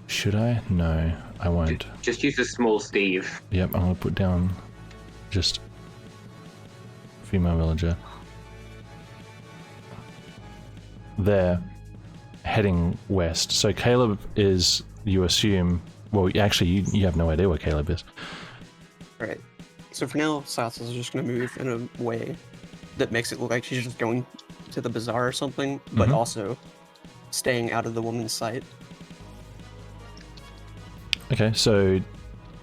should I? No, I won't. Just use a small Steve. Yep, I'm going to put down just female villager. There, heading west. So Caleb is, you assume, well, actually, you have no idea where Caleb is. Alright. So for now, Sasuke's just gonna move in a way that makes it look like she's just going to the bazaar or something, but also staying out of the woman's sight. Okay, so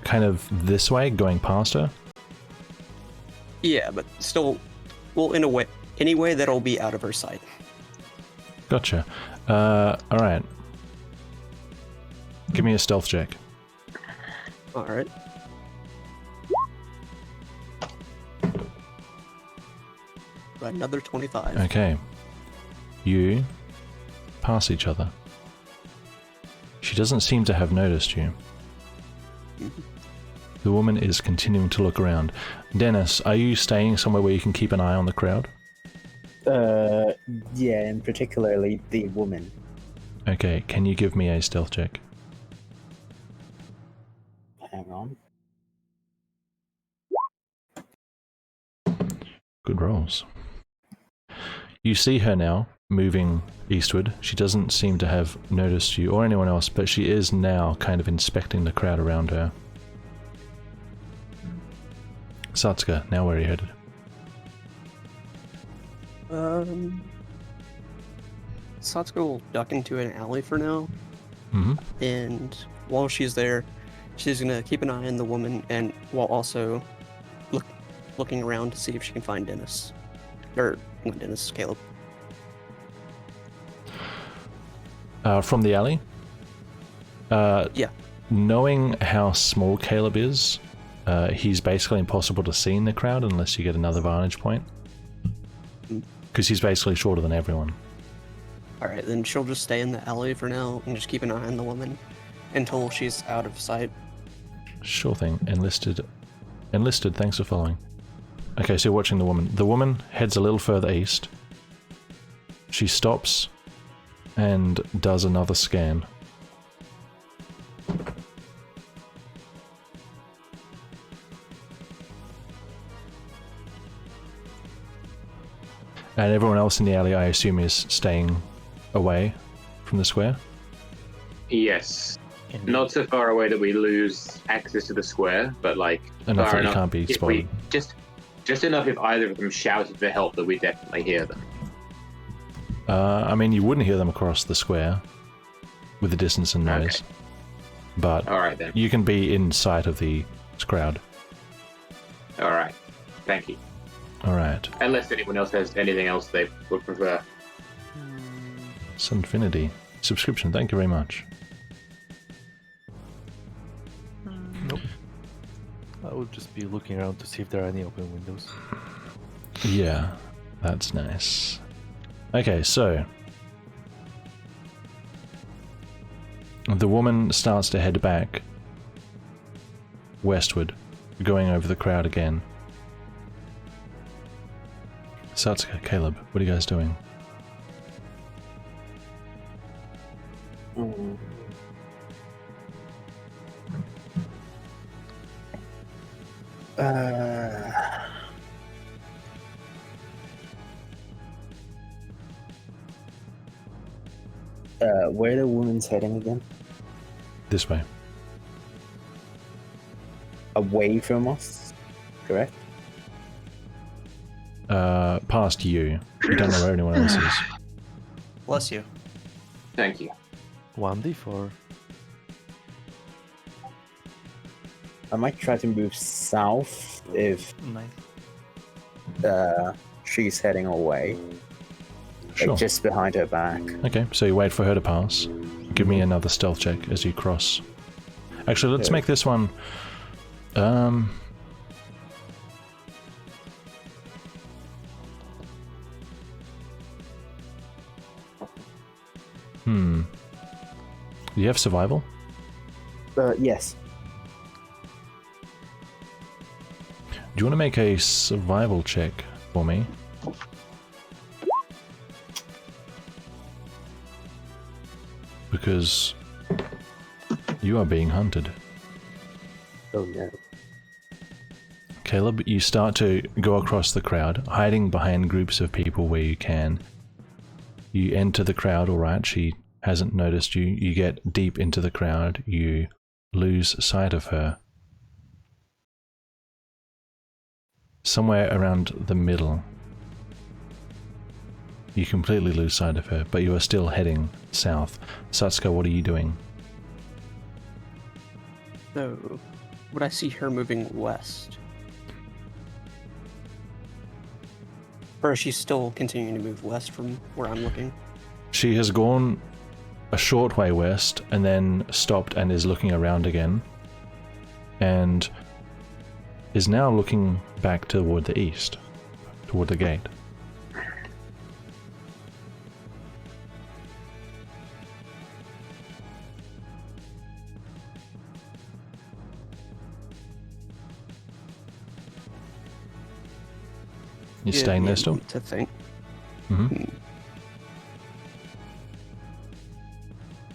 kind of this way, going past her? Yeah, but still, well, in a way, any way that'll be out of her sight. Gotcha. Alright. Give me a stealth check. Alright. Another 25. Okay. You pass each other. She doesn't seem to have noticed you. The woman is continuing to look around. Dennis, are you staying somewhere where you can keep an eye on the crowd? Yeah, and particularly the woman. Okay, can you give me a stealth check? Hang on. Good rolls. You see her now, moving eastward. She doesn't seem to have noticed you or anyone else, but she is now kind of inspecting the crowd around her. Satsuka, now where are you headed? Satsuka will duck into an alley for now, Mm-hmm. and while she's there, she's gonna keep an eye on the woman, and while also looking around to see if she can find Dennis. Or, not Dennis, Caleb. From the alley? Yeah. Knowing how small Caleb is, he's basically impossible to see in the crowd unless you get another vantage point. Because he's basically shorter than everyone. Alright, then she'll just stay in the alley for now and just keep an eye on the woman until she's out of sight. Sure thing. Enlisted, thanks for following. Okay, so you're watching the woman. The woman heads a little further east. She stops and does another scan. And everyone else in the alley, I assume, is staying away from the square? Yes. Not so far away that we lose access to the square, but like Enough far that you enough can't be if spotted. just enough if either of them shouted for help that we definitely hear them. I mean, you wouldn't hear them across the square with the distance and noise. Okay. But Alright then. you can be in sight of the crowd. Alright. Thank you. Alright. Unless anyone else has anything else they would prefer. Sunfinity. Subscription, thank you very much. Nope. I would just be looking around to see if there are any open windows. Yeah, that's nice. Okay, so the woman starts to head back westward, going over the crowd again. Satsuka, Caleb, what are you guys doing? Where the woman's heading again? This way. Away from us, correct? Past you. You don't know where anyone else is. Bless you. Thank you. 1d4. I might try to move south if Nice. she's heading away. Sure. Like just behind her back. Okay, so you wait for her to pass. Give me another stealth check as you cross. Actually, let's make this one... Do you have survival? Yes. Do you want to make a survival check for me? Because you are being hunted. Oh no. Caleb, you start to go across the crowd, hiding behind groups of people where you can. You enter the crowd, alright, she hasn't noticed you. You get deep into the crowd, you lose sight of her. Somewhere around the middle, you completely lose sight of her, but you are still heading south. Satsuka, what are you doing? So, would I see her moving west? Or is she still continuing to move west from where I'm looking? She has gone a short way west and then stopped and is looking around again and is now looking back toward the east, toward the gate. You staying there still? To think. Mm-hmm.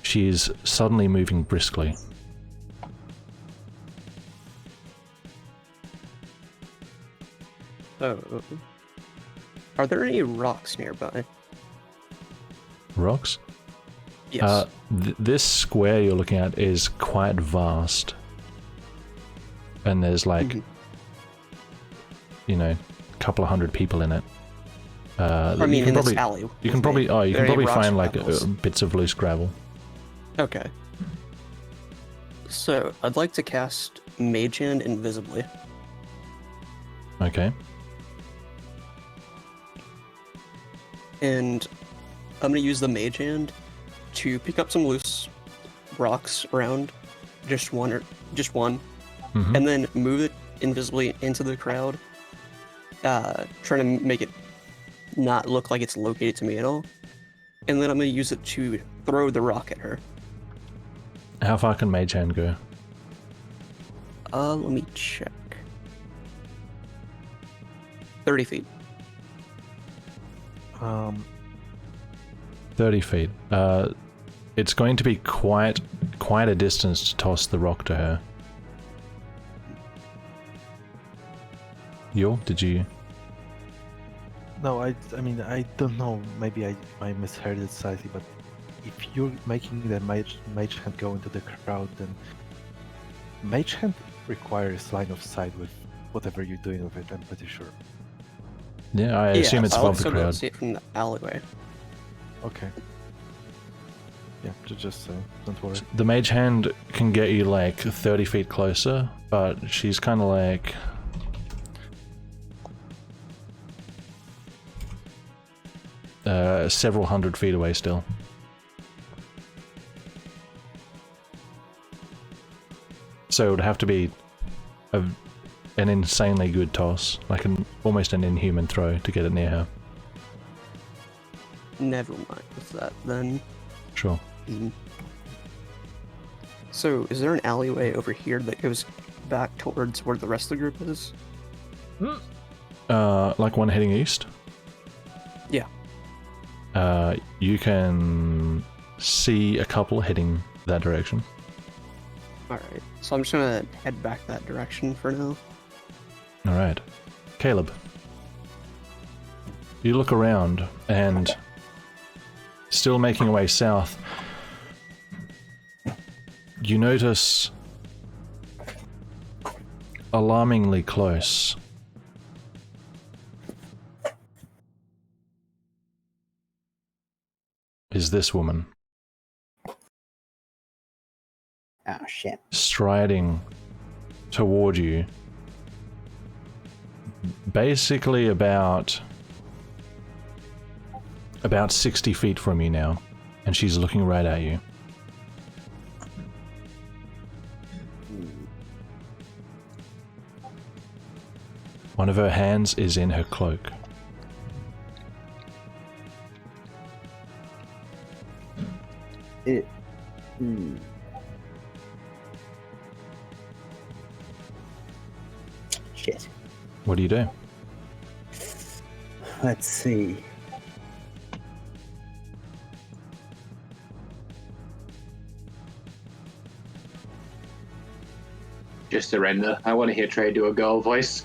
She is suddenly moving briskly. Oh. Are there any rocks nearby? Rocks? Yes. This square you're looking at is quite vast. And there's like, you know, a couple of hundred people in it. I mean, in this alley. You can probably, you can There probably any rocks find or like pebbles? bits of loose gravel. Okay. So, I'd like to cast Mage Hand invisibly. Okay. And I'm gonna use the Mage Hand to pick up some loose rocks around, just one, Mhm. and then move it invisibly into the crowd, trying to make it not look like it's located to me at all. And then I'm gonna use it to throw the rock at her. How far can Mage Hand go? Let me check. 30 feet. 30 feet. It's going to be quite a distance to toss the rock to her. Did you? No, I mean, I don't know. Maybe I misheard it slightly, but if you're making the mage hand go into the crowd, then mage hand requires line of sight with whatever you're doing with it. I'm pretty sure. Yeah, I assume it's I'll above the also be able crowd. to see it from the alleyway. Okay. Yeah, just so. Don't worry. The Mage Hand can get you like 30 feet closer, but she's kind of like... several hundred feet away still. So it would have to be an insanely good toss, like almost an inhuman throw to get it near her. Never mind with that then. Sure. So, is there an alleyway over here that goes back towards where the rest of the group is? Like one heading east? Yeah. You can see a couple heading that direction. Alright, so I'm just gonna head back that direction for now. Alright. Caleb. You look around and still making your way south, you notice alarmingly close is this woman. Oh shit. Striding toward you. Basically about 60 feet from you now. And she's looking right at you. One of her hands is in her cloak. Shit. What do you do? Let's see. Just surrender. I want to hear Trey do a girl voice.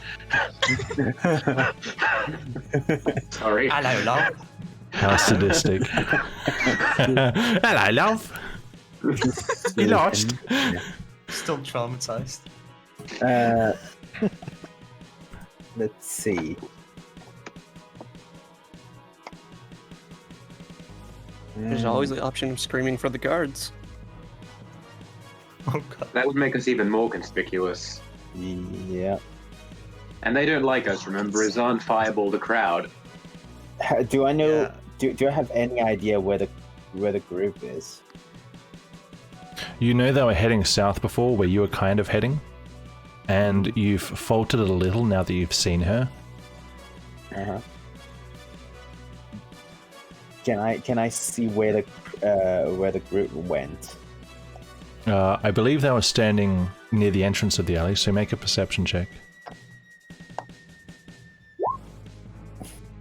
Sorry. Hello, love. How sadistic. Hello, love. You lost. Still traumatized. Let's see. There's always the option of screaming for the guards. Oh god. That would make us even more conspicuous. Yeah. And they don't like us, remember? Azan fireballed the crowd. Do I know? Yeah. Do I have any idea where the group is? You know they were heading south before, where you were kind of heading, and you've faltered a little now that you've seen her. Uh-huh. Can I see where the group went? I believe they were standing near the entrance of the alley, so make a perception check.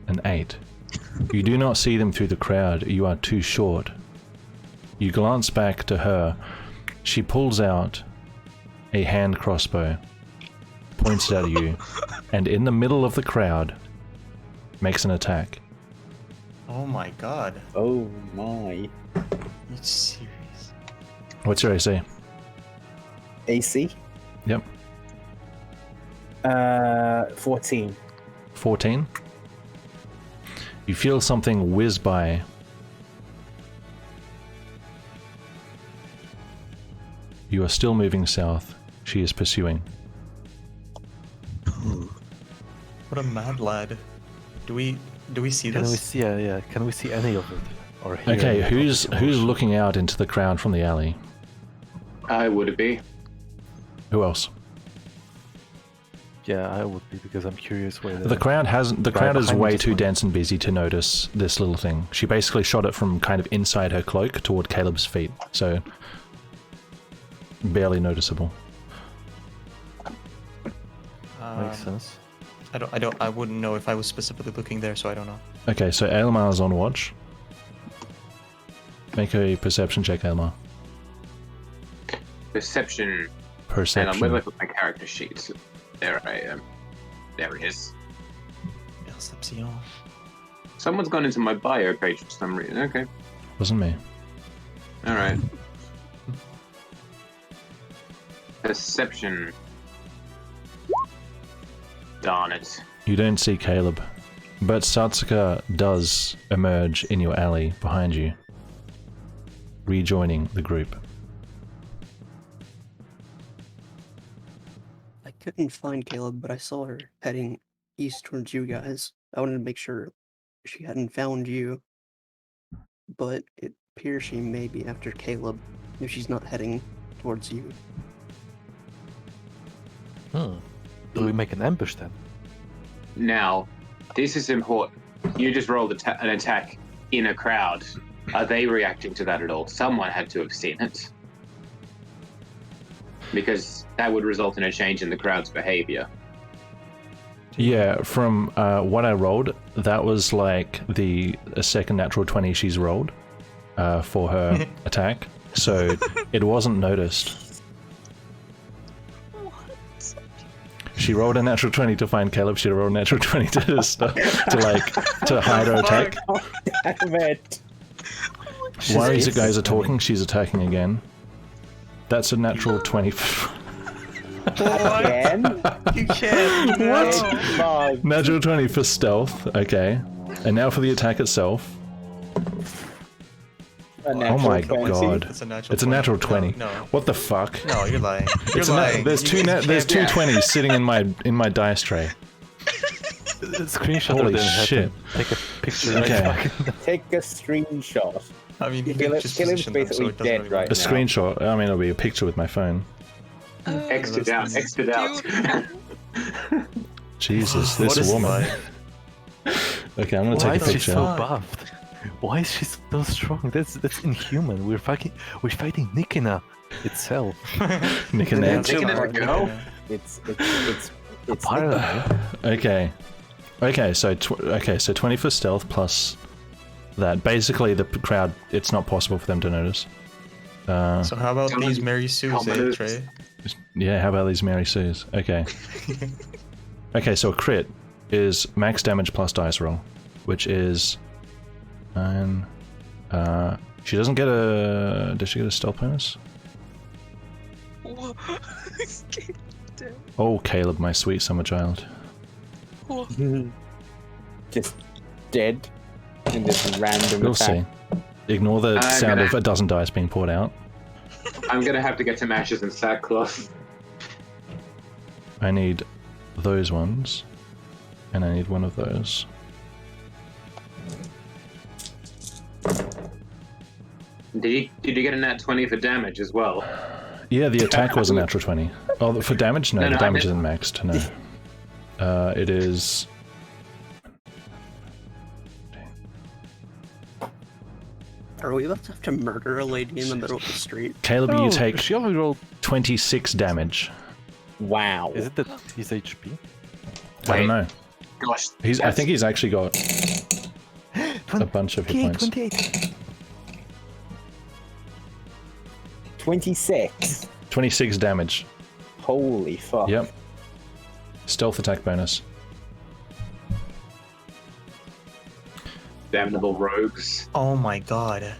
An 8. You do not see them through the crowd, you are too short. You glance back to her. She pulls out a hand crossbow, points it at you, and in the middle of the crowd, makes an attack. Oh my god. Oh my. You serious? What's your AC? AC? Yep. 14. 14. You feel something whiz by. You are still moving south. She is pursuing. What a mad lad. Do we see Can we this? see? Yeah. Can we see any of it? Or hear Okay, any of who's it? looking out into the crowd from the alley? I would be. Who else? Yeah, I would be because I'm curious where The crowd hasn't. The guy crowd is behind me way just too went. dense and busy to notice this little thing. She basically shot it from kind of inside her cloak toward Caleb's feet, so barely noticeable. Makes sense. I wouldn't know if I was specifically looking there, so I don't know. Okay, so Elmar's on watch. Make a perception check, Elmar. Perception. Perception. And I'm with my character sheets. There I am. There it is. Perception. Someone's gone into my bio page for some reason. Okay. Wasn't me. Alright. Perception. Darn it. You don't see Caleb, but Satsuka does emerge in your alley behind you, rejoining the group. I couldn't find Caleb, but I saw her heading east towards you guys. I wanted to make sure she hadn't found you, but it appears she may be after Caleb if she's not heading towards you. Do we make an ambush then? Now, this is important. You just rolled an attack in a crowd. Are they reacting to that at all? Someone had to have seen it. Because that would result in a change in the crowd's behavior. Yeah, from what I rolled, that was like a second natural 20 she's rolled for her attack, so it wasn't noticed. She rolled a natural 20 to find Caleb. She rolled a natural 20 to hide her attack. Damn it. While these guys are talking, she's attacking again. That's a natural 20. Again? You can't. What? Natural 20 for stealth. Okay. And now for the attack itself. Oh my god. It's a natural. It's a natural 20. No. What the fuck? No, you're lying. You're It's lying. there's two there's two 20s sitting in my dice tray. Screenshot Holy it and have shit. to take a picture. Okay. Take a screenshot. I mean, you can Caleb's just position them so basically it doesn't dead really right A matter. now. screenshot. I mean, it'll be a picture with my phone. Exit out, exit out. Jesus, What this is woman. life? Okay, I'm gonna Why take a is she picture. so buffed? Why is she so strong? That's inhuman. We're fighting Nikina itself. Nick and Ned. Taking it a go. It's Apparently. Okay. Okay, so 20 for stealth plus that. Basically, the crowd, it's not possible for them to notice. So how about Someone- these Mary Sue's, Commoners. Trey? Yeah, how about these Mary Sue's? Okay. Okay, so a crit is max damage plus dice roll, which is 9. She doesn't get a. Does she get a stealth bonus? Oh, Caleb, my sweet summer child. just dead in this random We'll attack. see. Ignore the I'm sound gonna- of a dozen dice being poured out. I'm gonna have to get some ashes and sackcloth. I need those ones, and I need one of those. Did you get a nat 20 for damage as well? Yeah, the attack was a natural 20. Oh, for damage? No, No, the no, I damage meant- isn't maxed, no. It is... Are we about to have to murder a lady in the middle of the street? Caleb, you take She only rolled. 26 damage. Wow. Is it that his HP? I don't know. Gosh, I think he's actually got a bunch of hit points. 28. 26. 26 damage. Holy fuck. Yep. Stealth attack bonus. damnable rogues. Oh my god.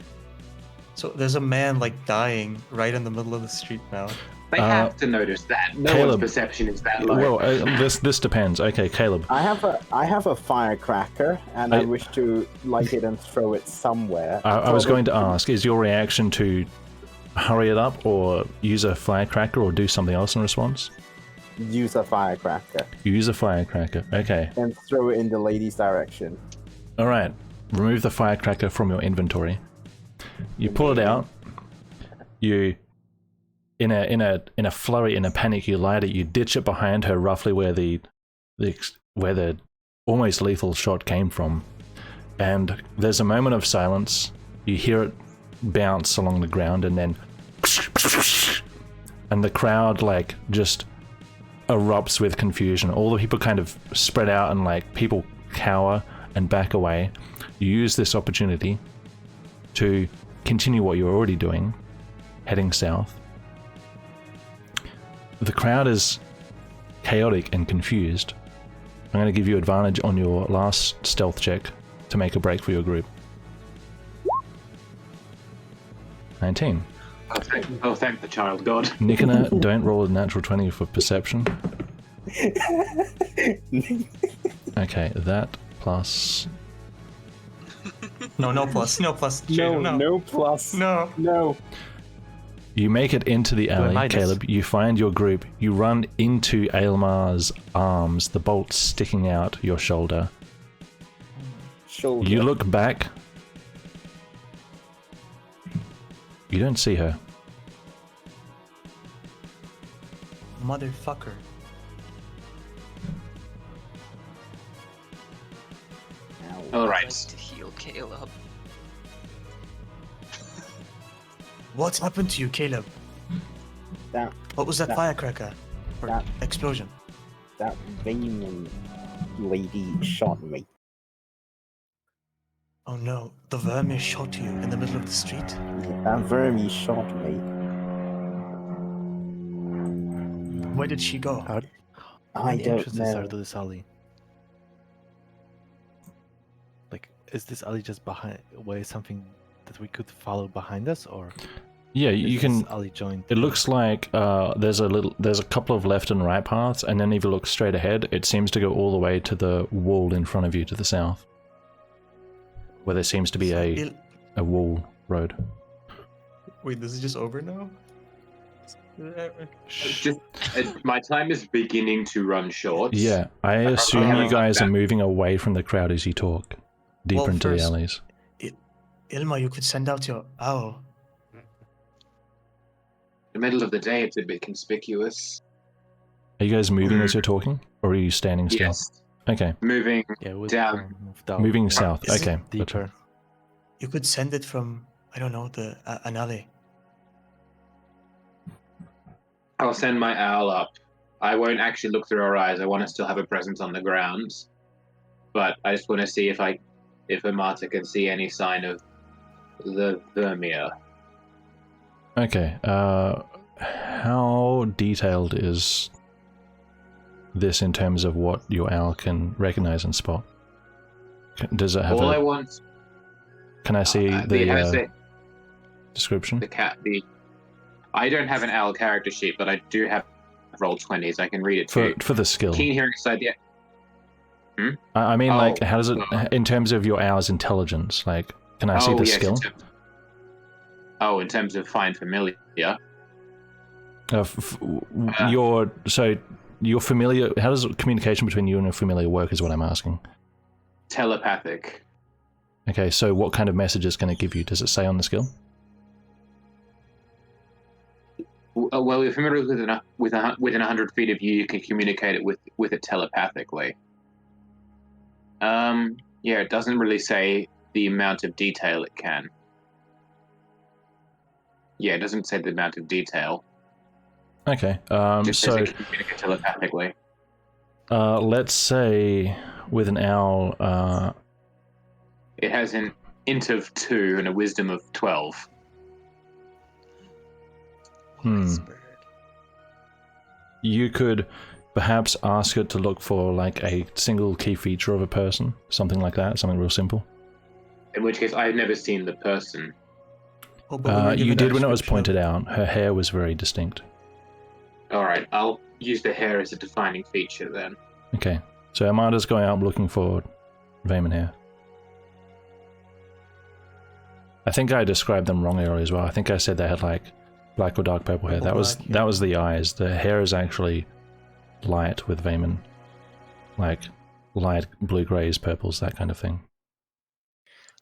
So there's a man like dying right in the middle of the street now. They have to notice that. No Caleb. one's perception is that low. Well, this depends. Okay, Caleb. I have a firecracker, and I I- wish to light it and throw it somewhere. I was going to ask, is your reaction to hurry it up, or use a firecracker, or do something else in response? Use a firecracker You use a firecracker. Okay. and throw it in the lady's direction. Alright. Remove the firecracker from your inventory. You pull it out. You... In a flurry, in a panic, you light it. You ditch it behind her, roughly where the almost lethal shot came from. And there's a moment of silence. You hear it bounce along the ground, and then, and the crowd like just erupts with confusion. All the people kind of spread out, and like people cower and back away. You use this opportunity to continue what you're already doing, heading south. The crowd is chaotic and confused. I'm going to give you advantage on your last stealth check to make a break for your group. 19. Thank the child god. Nikina, don't roll a natural 20 for perception. Okay, that plus... No plus. Jaden, No plus. No. No. You make it into the alley, minus. Caleb. You find your group. You run into Aylmar's arms, the bolt sticking out your shoulder. Shoulder. You look back. You don't see her. Motherfucker. All I'd right. like to heal Caleb. What's happened to you, Caleb? That What was that That- firecracker? Or that- explosion? that Raymond lady shot me. Oh no, the vermin shot you in the middle of the street? That vermi shot me. Where did she go? I How many don't entrances are know. to this alley? Like, is this alley just behind way something that we could follow behind us, or Yeah, is you this can. alley joined? It looks like there's a couple of left and right paths, and then if you look straight ahead, it seems to go all the way to the wall in front of you to the south, where there seems to be So a wall road. wait, this is just over now? Just my time is beginning to run short. Yeah, I assume haven't you gone guys are back. moving away from the crowd as you talk, deeper Well, into the first- alleys. Ilma, you could send out your owl. The middle of the day, it's a bit conspicuous. Are you guys moving as you're talking, or are you standing still? Yes. Okay, Moving Yeah, we'll down. move down. moving yeah, south. Is it Okay, that's deeper. right. You could send it from, I don't know, an alley. I'll send my owl up. I won't actually look through her eyes. I want to still have a presence on the ground. But I just want to see if Amata can see any sign of the Vermeer. Okay, how detailed is this in terms of what your owl can recognize and spot? Does it have All I a... want Can I see it has the description? the cat. I don't have an owl character sheet, but I do have roll 20s. I can read it to you. For the skill. Keen hearing side. Yeah. I mean, like, Oh, how does it... In terms of your owl's intelligence, like, can I see the yes, skill? in terms of find familiar. Your familiar... How does communication between you and a familiar work is what I'm asking. Telepathic. Okay, so what kind of messages can it give you? Does it say on the skill? Well, if familiar within 100 feet of you, you can communicate it with it telepathically. Yeah, it doesn't really say the amount of detail it can. Yeah, it doesn't say the amount of detail. Okay, Just says it can communicate telepathically. let's say with an owl, It has an int of 2 and a wisdom of 12. You could perhaps ask it to look for like a single key feature of a person, something like that, something real simple. In which case, I've never seen the person. Oh, but we were You given did a when it was description pointed out. Her hair was very distinct. Alright, I'll use the hair as a defining feature then. Okay, so Amada's going out looking for Vayman hair. I think I described them wrong earlier as well. I think I said they had like black or dark purple hair. Purple black, yeah. That was the eyes. The hair is actually light with Vayman, like light blue grays, purples, that kind of thing.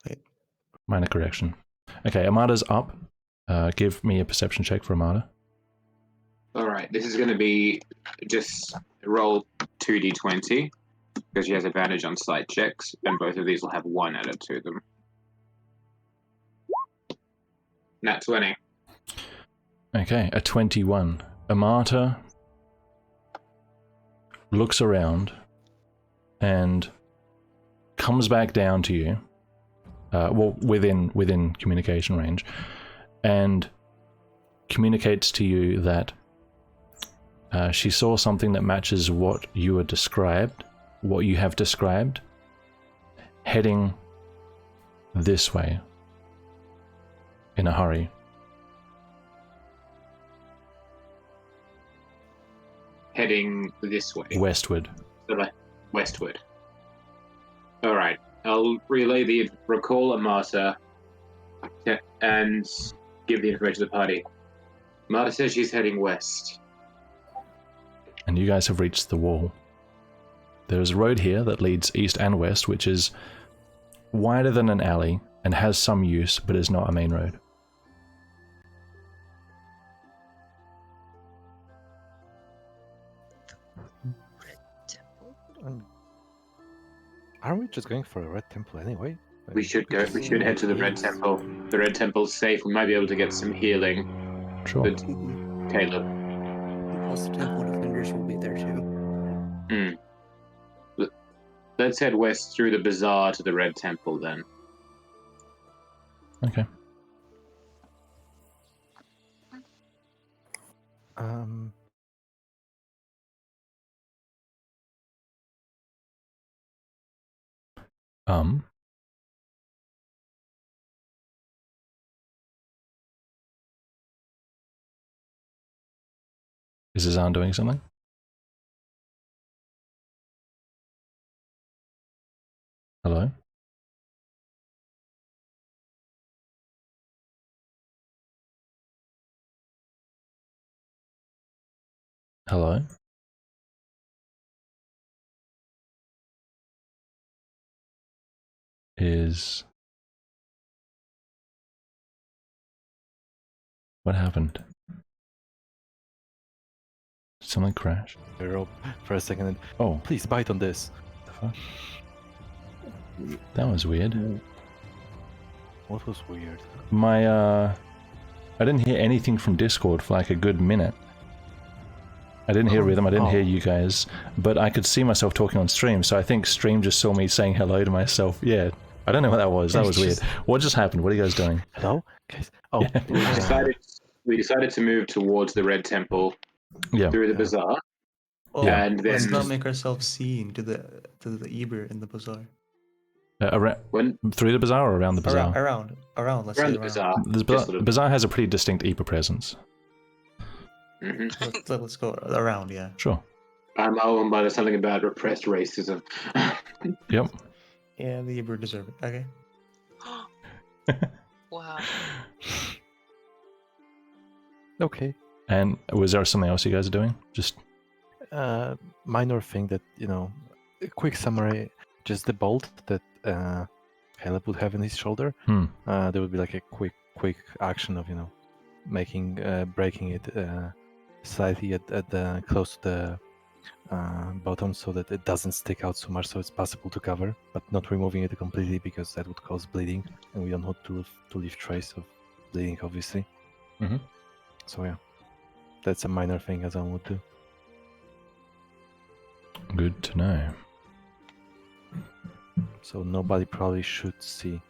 Wait. Minor correction. Okay, Amada's up. Give me a perception check for Amada. Alright, this is going to be just roll 2d20, because she has advantage on sleight checks, and both of these will have 1 added to them. Nat 20. Okay, a 21. Amata looks around and comes back down to you, well, within communication range, and communicates to you that she saw something that matches what you have described, heading this way in a hurry. Heading this way. Westward. Westward. Alright, I'll relay the recall Amata and give the information to the party. Amata says she's heading west. And you guys have reached the wall. There's a road here that leads east and west, which is wider than an alley and has some use, but is not a main road. Aren't we just going for a red temple anyway? We should head to the Red Temple. The Red Temple's safe. We might be able to get some healing. Sure. But Caleb. Plus, the temple defenders will be there too. Let's head west through the bazaar to the Red Temple then. Okay. Is Azan doing something? Hello? Hello? What happened? Did something crash? Rope for a second. And, Oh, please bite on this. the fuck? That was weird. What was weird? I didn't hear anything from Discord for like a good minute. I didn't hear Rhythm, I didn't hear you guys, but I could see myself talking on stream, so I think stream just saw me saying hello to myself. Yeah, I don't know what that was. That was weird. What just happened? What are you guys doing? Hello? Guys? Oh. We decided to move towards the Red Temple Yeah. through the bazaar. Oh, Yeah. And let's then not make ourselves seen to the Eber in the bazaar. Through the bazaar or around the bazaar? Around. Let's around say the bazaar. The bazaar has a pretty distinct Epa presence. Let's go around. Yeah. Sure. But there's something about repressed racism. Yep. Yeah, the Eber deserve it. Okay. Wow. Okay. And was there something else you guys are doing? Just Minor thing that, a quick summary, just the bolt that Caleb would have in his shoulder. There would be like a quick action of, breaking it slightly at the close to the bottom so that it doesn't stick out so much, so it's possible to cover, but not removing it completely because that would cause bleeding, and we don't want to leave trace of bleeding, obviously. So yeah, that's a minor thing as I would do. good to know. So nobody probably should see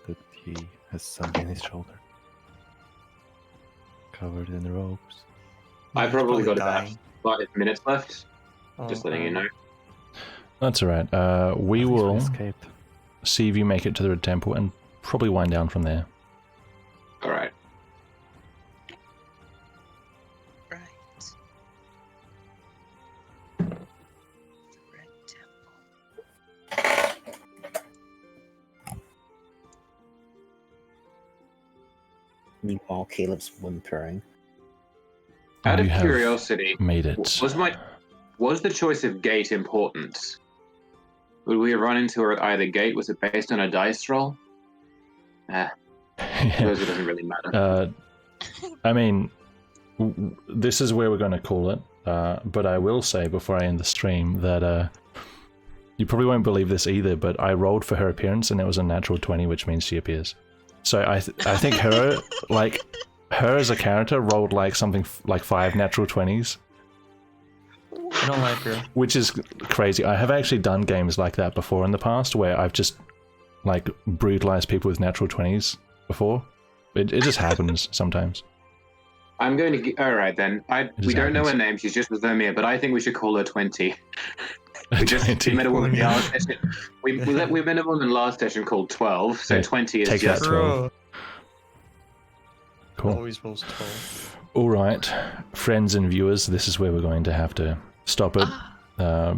that he has something in his shoulder. Covered in ropes. I He's probably got dying. about 5 minutes left. Just letting you know. That's alright. We At least will escaped. see if you make it to the Red Temple and probably wind down from there. All right. Right. The Red Temple. Meanwhile, Caleb's whimpering. Out of You have curiosity, made it. was the choice of gate important? Would we have run into her at either gate? Was it based on a dice roll? I suppose it doesn't really matter. I mean, this is where we're going to call it, but I will say before I end the stream that you probably won't believe this either, but I rolled for her appearance and it was a natural 20, which means she appears. So I think her, her as a character rolled like something like 5 natural 20s. I don't like her. Which is crazy. I have actually done games like that before in the past where I've just brutalized people with natural 20s before. It just happens sometimes. I'm going to. All right then. We don't know her happens. name. She's just with Vermeer, but I think we should call her 20. We 20. met a woman last session. We met a woman last session called 12. So Yeah, 20 is take just. that 12. Cool. Always rolls 12. All right, friends and viewers, this is where we're going to have to stop it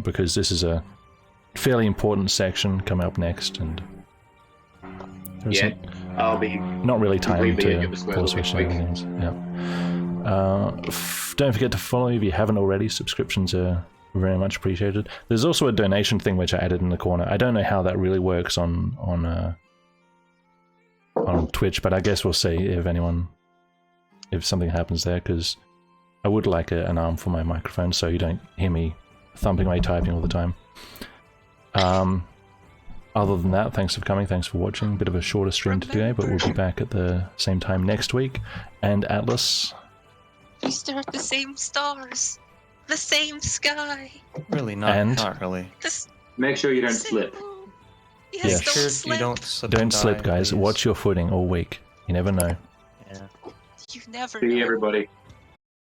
because this is a fairly important section coming up next, and there's Yeah, I'll be. not really time completely to at the pause next switch and week. everything. Yeah. Don't forget to follow if you haven't already. Subscriptions are very much appreciated. There's also a donation thing which I added in the corner. I don't know how that really works on Twitch, but I guess we'll see if something happens there, because I would like an arm for my microphone so you don't hear me thumping away typing all the time. Other than that, thanks for coming, thanks for watching. Bit of a shorter stream today, but we'll be back at the same time next week. And Atlas, We stare at the same stars, the same sky. Really not. And- Not really. This Make sure you don't same slip. moon. Yeah. Yes, Sure, don't you slip. don't slip. don't and slip, die, guys. please. Watch your footing all week. You never know. Yeah. You never See know. everybody.